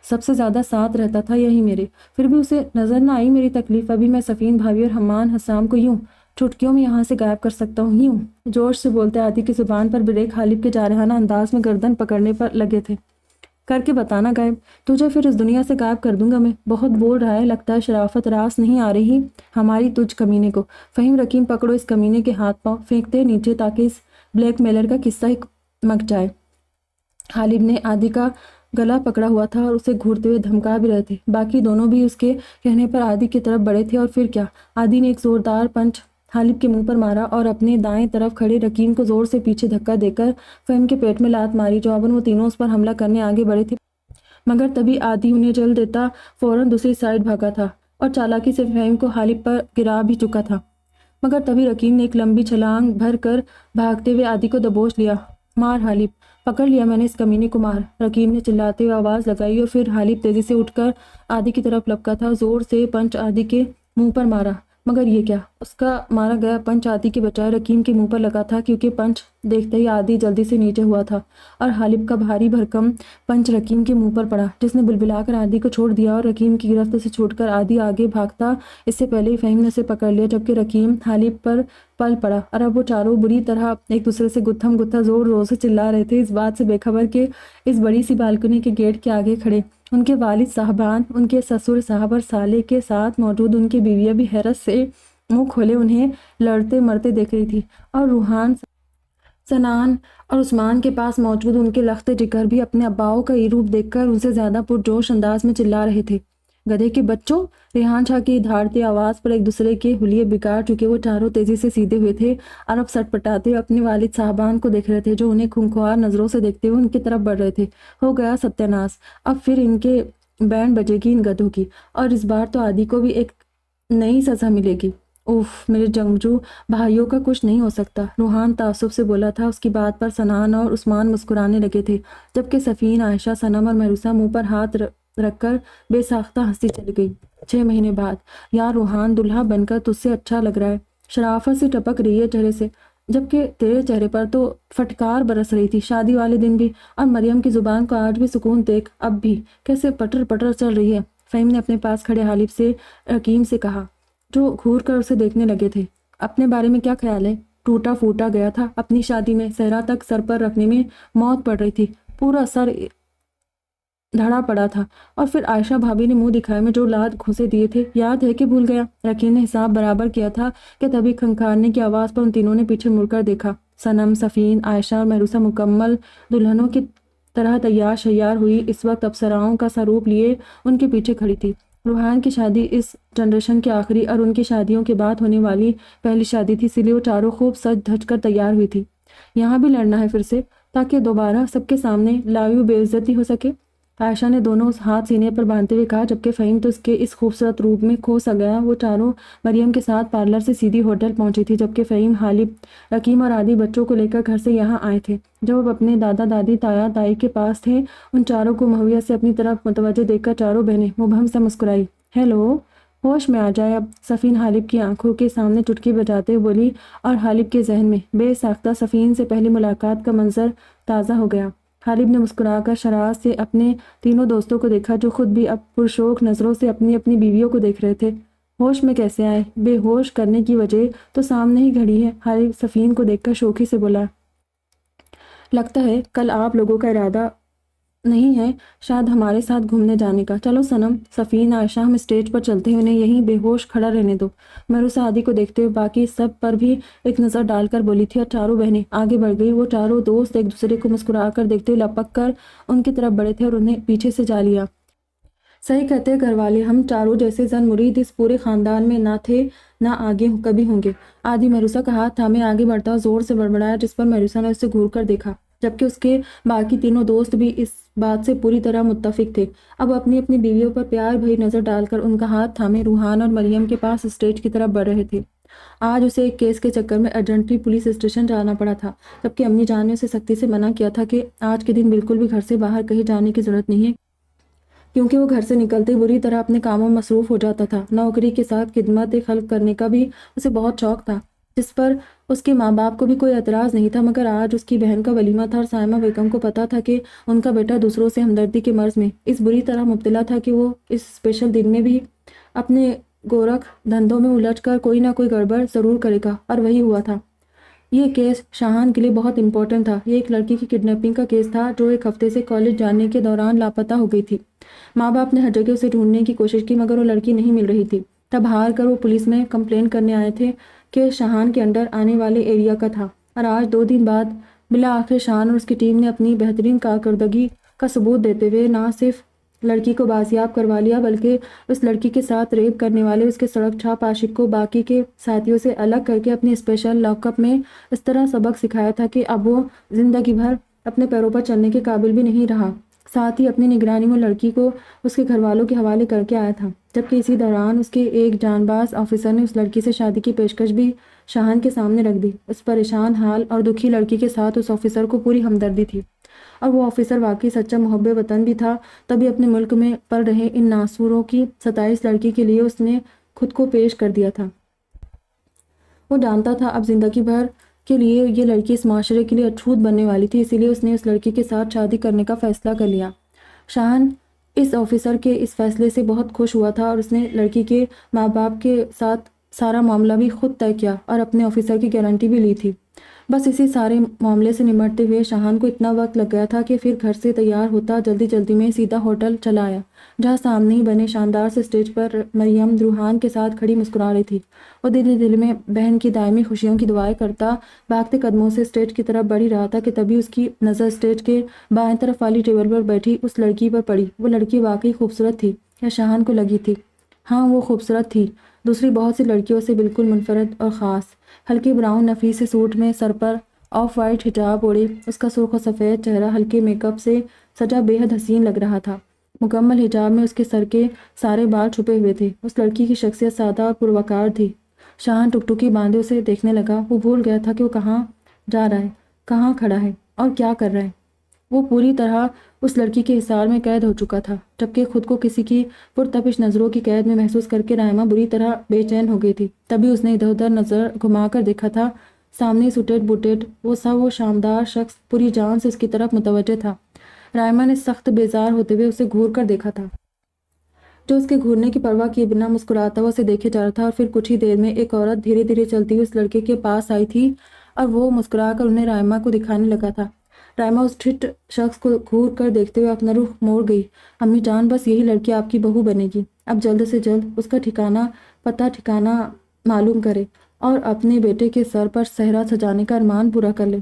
سب سے زیادہ ساتھ رہتا تھا یہی میرے، پھر بھی اسے نظر نہ آئی میری تکلیف۔ ابھی میں سفین بھابھی اور حمان حسام کو یوں چٹکیوں میں یہاں سے غائب کر سکتا ہوں، یوں۔ جوش سے بولتے عادی کی زبان پر بریک غالب کے جارحانہ انداز میں گردن پکڑنے پر لگے تھے۔ کر کے بتانا غائب، تجھے پھر اس دنیا سے غائب کر دوں گا میں۔ بہت بول رہا ہے، لگتا ہے شرافت راس نہیں آ رہی ہماری تجھ کمینے کو۔ فہیم رقیم پکڑو اس کمینے کے ہاتھ پاؤں، پھینکتے نیچے تاکہ اس بلیک میلر کا قصہ ہی مک جائے۔ غالب نے عادی کا گلا پکڑا ہوا تھا اور اسے گھورتے ہوئے دھمکا بھی رہے تھے، باقی دونوں بھی اس کے کہنے پر عادی کی طرف بڑھے تھے۔ اور پھر کیا، عادی نے ایک زوردار پنچ غالب کے منہ پر مارا اور اپنے دائیں طرف کھڑے رقیم کو زور سے پیچھے دھکا دے کر فہیم کے پیٹ میں لات ماری۔ جواباً وہ تینوں اس پر حملہ کرنے آگے بڑھے تھے، مگر تبھی عادی انہیں جل دیتا فوراً دوسری سائیڈ بھاگا تھا اور چالاکی سے فہیم کو غالب پر گرا بھی چکا تھا، مگر تبھی رقیم نے ایک لمبی چھلانگ بھر کر بھاگتے ہوئے عادی کو دبوچ لیا۔ مار غالب، پکڑ لیا میں نے اس کمینے کو، مار! رقیم نے چلاتے ہوئے آواز لگائی اور پھر غالب تیزی سے اٹھ کر عادی کی طرف لپکا تھا، زور سے پنچ عادی کے منہ پر مارا، مگر یہ کیا، اس کا مارا گیا پنچ عادی کے بجائے رقیم کے منہ پر لگا تھا، کیونکہ پنچ دیکھتے ہی عادی جلدی سے نیچے ہوا تھا اور غالب کا بھاری بھرکم پنچ رقیم کے منہ پر پڑا، جس نے بلبلا کر عادی کو چھوڑ دیا اور رقیم کی گرفت سے چھوٹ کر عادی آگے بھاگتا اس سے پہلے ہی فہیم نے اسے پکڑ لیا، جبکہ رقیم غالب پر پل پڑا۔ اور اب وہ چاروں بری طرح ایک دوسرے سے گتھم گتھا زور زور سے چلا رہے تھے، اس بات سے بے خبر کہ اس بڑی سی بالکنی کے گیٹ کے آگے کھڑے ان کے والد صاحبان، ان کے سسر صاحب اور سالے کے ساتھ موجود ان کی بیویاں بھی حیرت سے منہ کھولے انہیں لڑتے مرتے دیکھ رہی تھی، اور روحان، سنان اور عثمان کے پاس موجود ان کے لخت جگر بھی اپنے اباؤں کا یہ روپ دیکھ کر ان سے زیادہ پرجوش انداز میں چلا رہے تھے۔ گدھے کے بچوں! ریحان شاہ کی دھاڑتی آواز پر ایک دوسرے کے حلیے بگاڑ چکے وہ چاروں تیزی سے سیدھے ہوئے تھے اور اب سٹ پٹاتے ہوئے اپنے والد صاحبان کو دیکھ رہے تھے، جو انہیں خونخوار نظروں سے دیکھتے ہوئے ان کی طرف بڑھ رہے تھے۔ ہو گیا ستیہ ناس، اب پھر ان کے بینڈ بجے گی ان گدھوں کی، اور اس بار تو عادی کو بھی ایک نئی سزا ملے گی۔ اوف، میرے جنگجو بھائیوں کا کچھ نہیں ہو سکتا، روحان تعصب سے بولا تھا۔ اس کی بات پر سنان اور عثمان مسکرانے لگے تھے، جبکہ سفین، عائشہ، صنم اور مہروسہ منہ پر ہاتھ رکھ کر بے ساختہ ہنسی چلی گئی۔ 6 مہینے بعد، یار روحان، دلہا بن کر تجھ سے اچھا لگ رہا ہے، شرافت سے ٹپک رہی ہے چہرے سے، جبکہ تیرے چہرے پر تو پھٹکار برس رہی تھی شادی والے دن بھی، اور مریم کی زبان کو آج بھی سکون دیکھ، اب بھی کیسے پٹر پٹر چل رہی ہے۔ فہیم نے اپنے پاس کھڑے غالب سے رقیم سے کہا، جو گھور کر اسے دیکھنے لگے تھے، اپنے بارے میں کیا خیال ہے؟ ٹوٹا پھوٹا گیا تھا اپنی شادی میں، صحرا تک سر پر رکھنے میں موت پڑ رہی تھی، پورا سر دھڑا پڑا تھا، اور پھر عائشہ بھابھی نے منہ دکھائے میں جو لاد گھوسے دیے تھے، یاد ہے کہ بھول گیا؟ رقیم نے حساب برابر کیا تھا کہ تبھی کھنکھارنے کی آواز پر ان تینوں نے پیچھے مڑ کر دیکھا۔ صنم، سفین، عائشہ اور مہروسہ مکمل دلہنوں کی طرح تیار شیار ہوئی اس وقت اپسراؤں کا سروپ لیے ان کے پیچھے کھڑی تھی۔ روحان کی شادی اس جنریشن کی آخری اور ان کی شادیوں کے بعد ہونے والی پہلی شادی تھی، اسی لیے وہ چاروں خوب سج دھج کر تیار ہوئی تھی۔ یہاں بھی لڑنا ہے پھر سے، تاکہ دوبارہ سب کے سامنے لاویو بے عزتی ہو سکے؟ عائشہ نے دونوں ہاتھ سینے پر باندھتے ہوئے کہا، جبکہ فہیم تو اس کے اس خوبصورت روپ میں کھو سا گیا۔ وہ چاروں مریم کے ساتھ پارلر سے سیدھی ہوٹل پہنچی تھی، جبکہ فہیم، غالب، رقیم اور عادی بچوں کو لے کر گھر سے یہاں آئے تھے۔ جب وہ اپنے دادا دادی تایا تائی کے پاس تھے، ان چاروں کو مہویہ سے اپنی طرف متوجہ دیکھ کر چاروں بہنیں مبہم سے مسکرائی۔ ہیلو، ہوش میں آ جائے اب، سفین غالب کی آنکھوں کے سامنے چٹکی بجاتے ہوئے بولی، اور غالب کے ذہن میں بے ساختہ سفین سے پہلی ملاقات کا منظر تازہ ہو گیا۔ غالب نے مسکرا کر شرارت سے اپنے تینوں دوستوں کو دیکھا، جو خود بھی اب پرشوق نظروں سے اپنی اپنی بیویوں کو دیکھ رہے تھے۔ ہوش میں کیسے آئے؟ بے ہوش کرنے کی وجہ تو سامنے ہی کھڑی ہے۔ حارث صفین کو دیکھ کر شوخی سے بولا، لگتا ہے کل آپ لوگوں کا ارادہ نہیں ہے شاید ہمارے ساتھ گھومنے جانے کا۔ چلو صنم، صفین، عائشہ، ہم اسٹیج پر چلتے ہیں، انہیں یہیں بے ہوش کھڑا رہنے دو۔ مہروسہ عادی کو دیکھتے ہوئے باقی سب پر بھی ایک نظر ڈال کر بولی تھی اور چاروں بہنیں آگے بڑھ گئی۔ وہ چاروں دوست ایک دوسرے کو مسکرا کر دیکھتے ہوئے لپک کر ان کی طرف بڑھے تھے اور انہیں پیچھے سے جا لیا۔ صحیح کہتے ہیں گھر والے، ہم چاروں جیسے زن مرید اس پورے خاندان میں نہ تھے نہ آگے کبھی ہوں گے۔ عادی مہروسہ کا ہاتھ تھامے آگے بڑھتا اور زور سے بڑبڑایا، جس پر مہروسہ نے اسے گھور کر دیکھا، جبکہ اس کے باقی تینوں دوست بھی اس بات سے پوری طرح متفق تھے۔ اب اپنی اپنی بیویوں پر پیار بھری نظر ڈال کر ان کا ہاتھ تھامے روحان اور مریم کے پاس اسٹیج کی طرف بڑھ رہے تھے۔ آج اسے ایک کیس کے چکر میں ارجنٹلی پولیس اسٹیشن جانا پڑا تھا، جبکہ امی جان نے اسے سختی سے منع کیا تھا کہ آج کے دن بالکل بھی گھر سے باہر کہیں جانے کی ضرورت نہیں ہے، کیونکہ وہ گھر سے نکلتے بری طرح اپنے کاموں میں مصروف ہو جاتا تھا۔ نوکری کے ساتھ خدمت خلق کرنے کا بھی اسے بہت شوق تھا، جس پر اس کے ماں باپ کو بھی کوئی اعتراض نہیں تھا، مگر آج اس کی بہن کا ولیمہ تھا اور سائمہ بیگم کو پتا تھا کہ ان کا بیٹا دوسروں سے ہمدردی کے مرض میں اس بری طرح مبتلا تھا کہ وہ اس اسپیشل دن میں بھی اپنے گورکھ دھندوں میں الجھ کر کوئی نہ کوئی گڑبڑ ضرور کرے گا، اور وہی ہوا تھا۔ یہ کیس شاہان کے لیے بہت امپورٹنٹ تھا۔ یہ ایک لڑکی کی کڈنیپنگ کا کیس تھا جو ایک ہفتے سے کالج جانے کے دوران لاپتہ ہو گئی تھی۔ ماں باپ نے ہر جگہ اسے ڈھونڈنے کی کوشش کی، مگر وہ لڑکی نہیں مل رہی تھی۔ تب ہار کر وہ پولیس میں کمپلین کرنے آئے تھے کہ شاہان کے انڈر آنے والے ایریا کا تھا، اور آج 2 دن بعد بالآخر شاہان اور اس کی ٹیم نے اپنی بہترین کارکردگی کا ثبوت دیتے ہوئے نہ صرف لڑکی کو بازیاب کروا لیا، بلکہ اس لڑکی کے ساتھ ریپ کرنے والے اس کے سڑک چھاپ عاشق کو باقی کے ساتھیوں سے الگ کر کے اپنی اسپیشل لاک اپ میں اس طرح سبق سکھایا تھا کہ اب وہ زندگی بھر اپنے پیروں پر چلنے کے قابل بھی نہیں رہا۔ ساتھ ہی اپنی نگرانی میں لڑکی کو اس کے گھر والوں کے حوالے کر کے آیا تھا، جبکہ اسی دوران اس کے ایک جان باز آفیسر نے اس لڑکی سے شادی کی پیشکش بھی شاہان کے سامنے رکھ دی۔ اس پریشان حال اور دکھی لڑکی کے ساتھ اس آفیسر کو پوری ہمدردی تھی، اور وہ آفیسر واقعی سچا محب وطن بھی تھا، تبھی اپنے ملک میں پل رہے ان ناسوروں کی 27 لڑکی کے لیے اس نے خود کو پیش کر دیا تھا۔ وہ جانتا تھا اب زندگی بھر کے لیے یہ لڑکی اس معاشرے کے لیے اچھوت بننے والی تھی، اسی لیے اس نے اس لڑکی کے ساتھ شادی کرنے کا فیصلہ کر لیا۔ شاہان اس آفیسر کے اس فیصلے سے بہت خوش ہوا تھا، اور اس نے لڑکی کے ماں باپ کے ساتھ سارا معاملہ بھی خود طے کیا اور اپنے آفیسر کی گارنٹی بھی لی تھی۔ بس اسی سارے معاملے سے نمٹتے ہوئے شاہان کو اتنا وقت لگ گیا تھا کہ پھر گھر سے تیار ہوتا جلدی جلدی میں سیدھا ہوٹل چلا آیا، جہاں سامنے ہی بنے شاندار سے اسٹیج پر مریم روحان کے ساتھ کھڑی مسکرا رہی تھی۔ وہ دل میں بہن کی دائمی خوشیوں کی دعائیں کرتا بھاگتے قدموں سے اسٹیج کی طرف بڑھ ہی رہا تھا کہ تبھی اس کی نظر اسٹیج کے بائیں طرف والی ٹیبل پر بیٹھی اس لڑکی پر پڑی۔ وہ لڑکی واقعی خوبصورت تھی، یا شاہان کو لگی تھی۔ ہاں، وہ خوبصورت تھی، دوسری بہت سی لڑکیوں سے بالکل منفرد اور خاص۔ ہلکے براؤن نفیس سوٹ میں سر پر آف وائٹ حجاب اوڑھے اس کا سرخ و سفید چہرہ ہلکے میک اپ سے سجا بے حد حسین لگ رہا تھا۔ مکمل حجاب میں اس کے سر کے سارے بال چھپے ہوئے تھے۔ اس لڑکی کی شخصیت سادہ اور پروقار تھی۔ شاہان ٹکٹکی باندھے اسے دیکھنے لگا۔ وہ بھول گیا تھا کہ وہ کہاں جا رہا ہے، کہاں کھڑا ہے اور کیا کر رہا ہے۔ وہ پوری طرح اس لڑکی کے حصار میں قید ہو چکا تھا، جبکہ خود کو کسی کی پرتپش نظروں کی قید میں محسوس کر کے رائمہ بری طرح بے چین ہو گئی تھی۔ تبھی اس نے ادھر ادھر نظر گھما کر دیکھا تھا، سامنے سوٹیڈ بوٹیڈ وہ شاندار شخص پوری جان سے اس کی طرف متوجہ تھا۔ رائمہ نے سخت بیزار ہوتے ہوئے اسے گھور کر دیکھا تھا، جو اس کے گھورنے کی پرواہ کیے بنا مسکراتا ہوا اسے دیکھے جا رہا تھا، اور پھر کچھ ہی دیر میں ایک عورت دھیرے دھیرے چلتی ہوئی اس لڑکے کے پاس آئی تھی اور وہ مسکرا کر انہیں رائمہ کو دکھانے لگا تھا۔ رائمہ اس ٹھٹ شخص کو گھور کر دیکھتے ہوئے اپنا رخ موڑ گئی۔ امی جان، بس یہی لڑکی آپ کی بہو بنے گی، اب جلد سے جلد اس کا ٹھکانہ معلوم کرے اور اپنے بیٹے کے سر پر صحرا سجانے کا ارمان پورا کر لے۔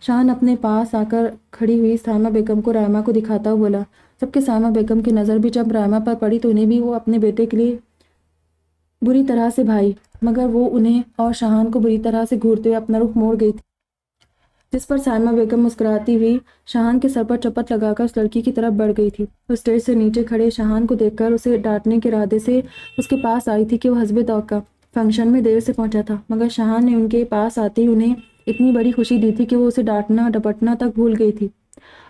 شاہان اپنے پاس آ کر کھڑی ہوئی سائمہ بیگم کو رائمہ کو دکھاتا ہوا بولا، جبکہ سائمہ بیگم کی نظر بھی جب رائمہ پر پڑی تو انہیں بھی وہ اپنے بیٹے کے لیے بری طرح سے بھائی، مگر وہ انہیں اور شاہان کو بری طرح سے گھورتے ہوئے اپنا رخ موڑ گئی تھی، جس پر سائمہ بیگم مسکراتی ہوئی شاہان کے سر پر چپت لگا کر اس لڑکی کی طرف بڑھ گئی تھی۔ وہ اسٹیج سے نیچے کھڑے شاہان کو دیکھ کر اسے ڈانٹنے کے ارادے سے اس کے پاس آئی تھی کہ وہ حسب توقع فنکشن میں دیر سے پہنچا تھا، مگر شاہان نے ان کے پاس آتے ہی انہیں اتنی بڑی خوشی دی تھی کہ وہ اسے ڈانٹنا ڈپٹنا تک بھول گئی تھی،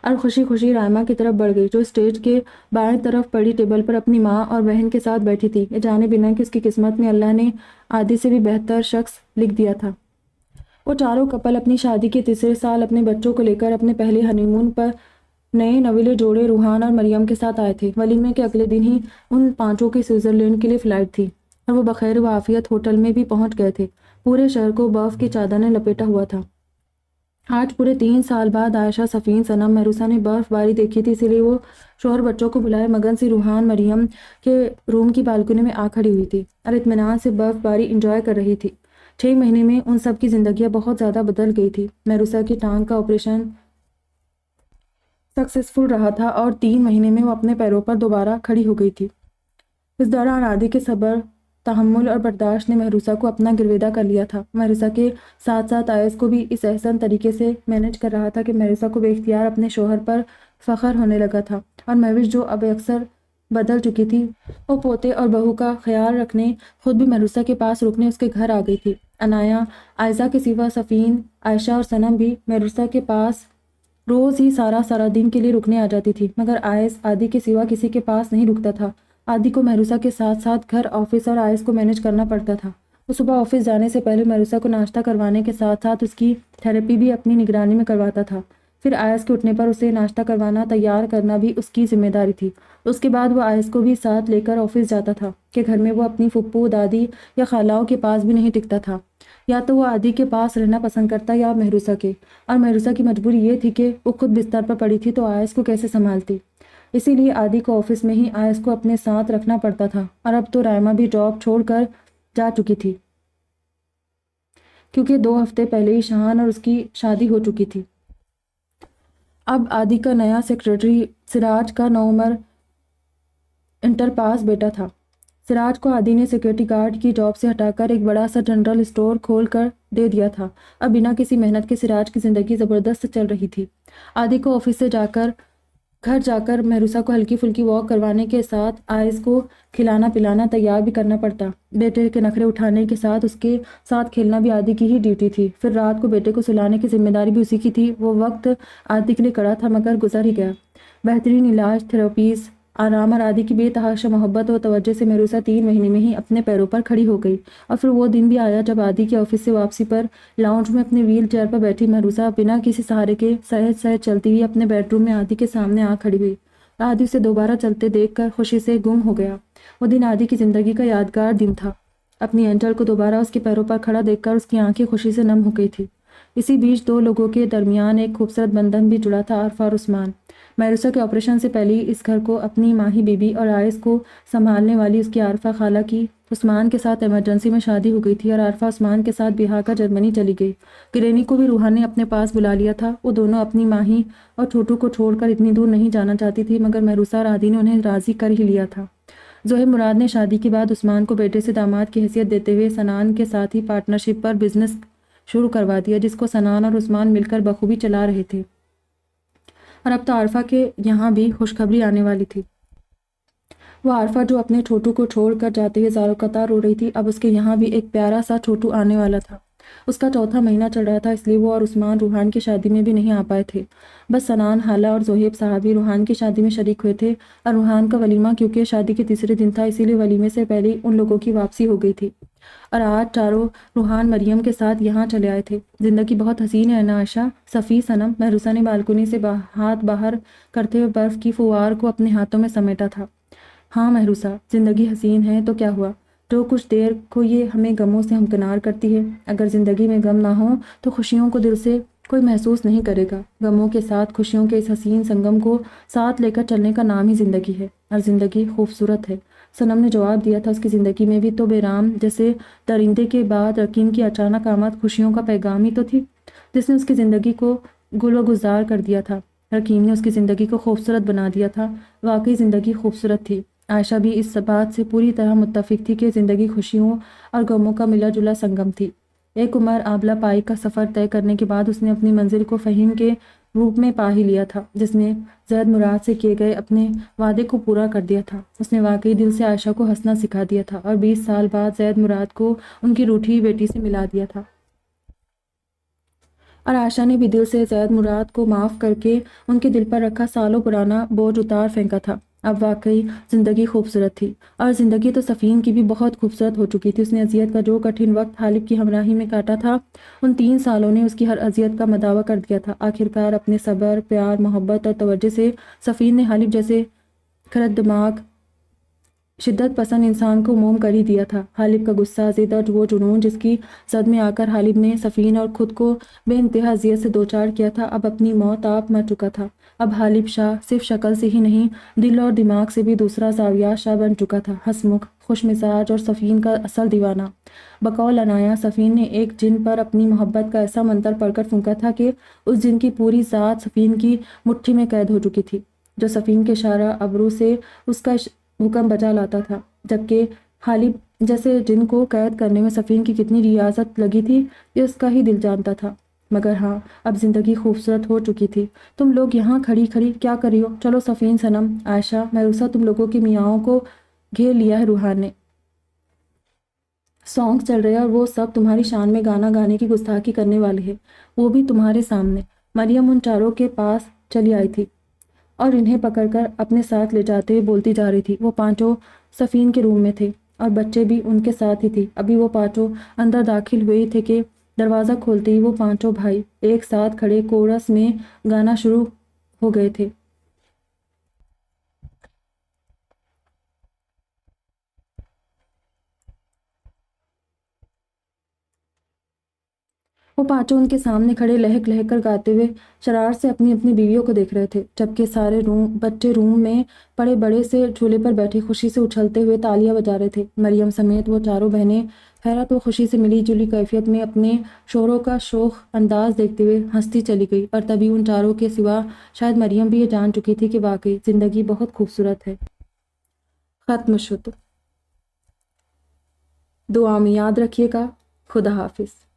اور خوشی خوشی رائمہ کی طرف بڑھ گئی، جو اسٹیج کے بائیں طرف پڑی ٹیبل پر اپنی ماں اور بہن کے ساتھ بیٹھی تھی، یہ جانے بنا کہ اس کی قسمت میں اللہ نے عادی سے بھی بہتر شخص لکھ دیا تھا۔ وہ چاروں کپل اپنی شادی کے تیسرے سال اپنے بچوں کو لے کر اپنے پہلے ہنی مون پر نئے نویلے جوڑے روحان اور مریم کے ساتھ آئے تھے۔ ولیمے کے اگلے دن ہی ان پانچوں کی سوئٹزرلینڈ کے لیے فلائٹ تھی۔ اور وہ بخیر و عافیت ہوٹل میں بھی پہنچ گئے تھے۔ پورے شہر کو برف کی چادر نے لپیٹا ہوا تھا۔ آج پورے 3 سال بعد عائشہ، صفین، صنم، مہروسہ نے برف باری دیکھی تھی، اسی لیے وہ شوہر بچوں کو بلائے مگن سی روحان مریم کے روم کی بالکنی میں آ کھڑی ہوئی تھی اور اطمینان سے برف باری انجوائے کر رہی تھی۔ 6 مہینے میں ان سب کی زندگیاں بہت زیادہ بدل گئی تھی۔ مہروسہ کی ٹانگ کا آپریشن سکسیسفل رہا تھا اور 3 مہینے میں وہ اپنے پیروں پر دوبارہ کھڑی ہو گئی تھی۔ اس دوران عادی کے صبر، تحمل اور برداشت نے مہروسہ کو اپنا گرویدہ کر لیا تھا۔ مہروسہ کے ساتھ ساتھ آیس کو بھی اس احسن طریقے سے مینج کر رہا تھا کہ مہروسہ کو بے اختیار اپنے شوہر پر فخر ہونے لگا تھا، اور مہوش جو اب اکثر بدل چکی تھی، وہ پوتے اور بہو کا خیال رکھنے خود بھی مہروسہ کے پاس رکنے اس کے گھر آ گئی تھی۔ عنایہ، عائزہ کے سوا صفین، عائشہ اور صنم بھی مہروسہ کے پاس روز ہی سارا دن کے لیے رکنے آ جاتی تھی، مگر آیس عادی کے سوا کسی کے پاس نہیں رکتا تھا۔ عادی کو مہروسہ کے ساتھ ساتھ گھر، آفس اور آیس کو مینج کرنا پڑتا تھا۔ وہ صبح آفس جانے سے پہلے مہروسہ کو ناشتہ کروانے کے ساتھ ساتھ اس کی تھراپی بھی اپنی نگرانی میں کرواتا تھا۔ پھر آیس کے اٹھنے پر اسے ناشتہ کروانا، تیار کرنا بھی اس کی ذمہ داری تھی۔ اس کے بعد وہ آیس کو بھی ساتھ لے کر آفس جاتا تھا کہ گھر میں وہ اپنی پھپھو، دادی یا خالاؤں کے پاس بھی نہیں ٹکتا تھا۔ یا تو وہ عادی کے پاس رہنا پسند کرتا یا مہروسہ کے، اور مہروسہ کی مجبوری یہ تھی کہ وہ خود بستر پر پڑی تھی تو آیس کو کیسے سنبھالتی۔ اسی لیے عادی کو آفس میں ہی آیس کو اپنے ساتھ رکھنا پڑتا تھا، اور اب تو رائمہ بھی جاب چھوڑ کر جا چکی تھی کیونکہ 2 ہفتے پہلے ہی شہان اور اس کی شادی ہو چکی تھی۔ اب عادی کا نیا سیکرٹری سراج کا نوعمر انٹر پاس بیٹا تھا۔ سراج کو عادی نے سیکورٹی گارڈ کی جاب سے ہٹا کر ایک بڑا سا جنرل اسٹور کھول کر دے دیا تھا۔ اب بنا کسی محنت کے سراج کی زندگی زبردست چل رہی تھی۔ عادی کو آفس سے گھر جا کر مہروسہ کو ہلکی پھلکی واک کروانے کے ساتھ آئس کو کھلانا پلانا تیار بھی کرنا پڑتا۔ بیٹے کے نخرے اٹھانے کے ساتھ اس کے ساتھ کھیلنا بھی عادی کی ہی ڈیوٹی تھی۔ پھر رات کو بیٹے کو سلانے کی ذمہ داری بھی اسی کی تھی۔ وہ وقت عادی کے لیے کڑا تھا مگر گزر ہی گیا۔ بہترین علاج، تھراپیز، آرام اور عادی کی بے تحاشا محبت و توجہ سے مہروسہ 3 مہینے میں ہی اپنے پیروں پر کھڑی ہو گئی۔ اور پھر وہ دن بھی آیا جب عادی کی آفس سے واپسی پر لاؤنج میں اپنے ویل چیئر پر بیٹھی مہروسہ بنا کسی سہارے کے سہج چلتی ہوئی اپنے بیڈ روم میں عادی کے سامنے آ کھڑی ہوئی۔ عادی اسے دوبارہ چلتے دیکھ کر خوشی سے گم ہو گیا۔ وہ دن عادی کی زندگی کا یادگار دن تھا۔ اپنی اینجل کو دوبارہ اس کے پیروں پر کھڑا دیکھ کر اس کی آنکھیں خوشی سے نم ہو گئی تھی۔ اسی بیچ 2 لوگوں کے درمیان ایک خوبصورت بندھن بھی جڑا تھا، عارفہ اور عثمان۔ مہروسہ کے آپریشن سے پہلے اس گھر کو اپنی ماہی بی بی اور آئس کو سنبھالنے والی اس کی عارفہ خالہ کی عثمان کے ساتھ ایمرجنسی میں شادی ہو گئی تھی، اور عارفہ عثمان کے ساتھ بیاہ کر جرمنی چلی گئی۔ گرینی کو بھی روحان نے اپنے پاس بلا لیا تھا۔ وہ دونوں اپنی ماہی اور چھوٹو کو چھوڑ کر اتنی دور نہیں جانا چاہتی تھی، مگر مہروسہ اور عادی نے انہیں راضی کر ہی لیا تھا۔ زہیب مراد نے شادی کے بعد عثمان کو بیٹے سے داماد کی حیثیت دیتے ہوئے سنان کے ساتھ ہی پارٹنرشپ پر بزنس شروع کروا دیا، جس کو سنان اور عثمان مل کر بخوبی چلا رہے تھے۔ اور اب تو عارفہ کے یہاں بھی خوشخبری آنے والی تھی۔ وہ عارفہ جو اپنے چھوٹو کو چھوڑ کر جاتے ہوئے زاروں قطار رو رہی تھی، اب اس کے یہاں بھی ایک پیارا سا چھوٹو آنے والا تھا۔ اس کا 4تھا مہینہ چل رہا تھا، اس لیے وہ اور عثمان روحان کی شادی میں بھی نہیں آ پائے تھے۔ بس سنان، حالہ اور زہیب صاحب ہی روحان کی شادی میں شریک ہوئے تھے، اور روحان کا ولیمہ کیونکہ شادی کے تیسرے دن تھا، اسی لیے ولیمے سے پہلے ان لوگوں کی واپسی ہو گئی تھی۔ اور آج چاروں روحان مریم کے ساتھ یہاں چلے آئے تھے۔ زندگی بہت حسین ہے نا عائشہ، صفی، صنم، مہروسہ نے بالکنی سے ہاتھ باہر کرتے ہوئے برف کی فوار کو اپنے ہاتھوں میں سمیٹا تھا۔ ہاں مہروسہ، زندگی حسین ہے تو کیا ہوا، جو کچھ دیر کو یہ ہمیں غموں سے ہمکنار کرتی ہے۔ اگر زندگی میں غم نہ ہو تو خوشیوں کو دل سے کوئی محسوس نہیں کرے گا۔ غموں کے ساتھ خوشیوں کے اس حسین سنگم کو ساتھ لے کر چلنے کا نام ہی زندگی ہے، اور زندگی خوبصورت ہے۔ صنم نے جواب دیا تھا، اس کی زندگی میں بھی تو بیرام جیسے درندے کے بعد رقیم کی اچانک آمد خوشیوں کا پیغام ہی تو تھی، جس نے اس کی زندگی کو گل و گلزار کر دیا تھا۔ رقیم نے اس کی زندگی کو خوبصورت بنا دیا تھا۔ واقعی زندگی خوبصورت تھی۔ عائشہ بھی اس بات سے پوری طرح متفق تھی کہ زندگی خوشیوں اور غموں کا ملا جلا سنگم تھی۔ ایک عمر آبلہ پائی کا سفر طے کرنے کے بعد اس نے اپنی منزل کو فہیم کے روپ میں پا ہی لیا تھا، جس نے زید مراد سے کیے گئے اپنے وعدے کو پورا کر دیا تھا۔ اس نے واقعی دل سے عائشہ کو ہنسنا سکھا دیا تھا، اور 20 سال بعد زید مراد کو ان کی روٹھی بیٹی سے ملا دیا تھا۔ اور عائشہ نے بھی دل سے زید مراد کو معاف کر کے ان کے دل پر رکھا سالوں پرانا بوجھ اتار پھینکا تھا۔ اب واقعی زندگی خوبصورت تھی، اور زندگی تو صفین کی بھی بہت خوبصورت ہو چکی تھی۔ اس نے اذیت کا جو کٹھن وقت حالب کی ہمراہی میں کاٹا تھا، ان 3 سالوں نے اس کی ہر اذیت کا مداوع کر دیا تھا۔ آخرکار اپنے صبر، پیار، محبت اور توجہ سے صفین نے حالب جیسے خرد دماغ شدت پسند انسان کو موم کر ہی دیا تھا۔ غالب کا غصہ، ضد، وہ جنون جس کی زد میں آ کر غالب نے صفین اور خود کو بے انتہا اذیت سے دوچار کیا تھا، اب اپنی موت آپ مر چکا تھا۔ اب غالب شاہ صرف شکل سے ہی نہیں، دل اور دماغ سے بھی دوسرا زاویہ شاہ بن چکا تھا، ہنسمکھ، خوش مزاج اور صفین کا اصل دیوانہ۔ بقول عنایہ صفین نے ایک جن پر اپنی محبت کا ایسا منتر پڑھ کر پھونکا تھا کہ اس جن کی پوری ذات صفین کی مٹھی میں قید ہو چکی تھی، جو صفین کے اشارہ ابرو سے اس کا حکم بجا لاتا تھا، جبکہ غالب جیسے جن کو قید کرنے میں صفین کی کتنی ریاضت لگی تھی یہ اس کا ہی دل جانتا تھا۔ مگر ہاں، اب زندگی خوبصورت ہو چکی تھی۔ تم لوگ یہاں کھڑی کھڑی کیا کر رہی ہو؟ چلو صفین، صنم، عائشہ، مہروسہ، تم لوگوں کی میاؤں کو گھیر لیا ہے روحان نے۔ سانگ چل رہے ہیں اور وہ سب تمہاری شان میں گانا گانے کی گستاخی کرنے والے ہیں، وہ بھی تمہارے سامنے۔ مریم ان چاروں کے پاس چلی آئی تھی اور انہیں پکڑ کر اپنے ساتھ لے جاتے ہوئے بولتی جا رہی تھی۔ وہ پانچوں صفین کے روم میں تھے اور بچے بھی ان کے ساتھ ہی تھی۔ ابھی وہ پانچوں اندر داخل ہوئے تھے کہ دروازہ کھولتے ہی وہ پانچوں بھائی ایک ساتھ کھڑے کورس میں گانا شروع ہو گئے تھے۔ وہ پانچوں ان کے سامنے کھڑے لہک لہک کر گاتے ہوئے شرارت سے اپنی اپنی بیویوں کو دیکھ رہے تھے، جبکہ سارے بچے روم میں پڑے بڑے سے جھولے پر بیٹھے خوشی سے اچھلتے ہوئے تالیاں بجا رہے تھے۔ مریم سمیت وہ چاروں بہنیں حیرت و خوشی سے ملی جلی کیفیت میں اپنے شوہروں کا شوخ انداز دیکھتے ہوئے ہنستی چلی گئی، اور تبھی ان چاروں کے سوا شاید مریم بھی یہ جان چکی تھی کہ واقعی زندگی بہت خوبصورت ہے۔ ختم شد۔ دعا میں یاد رکھیے گا۔ خدا حافظ۔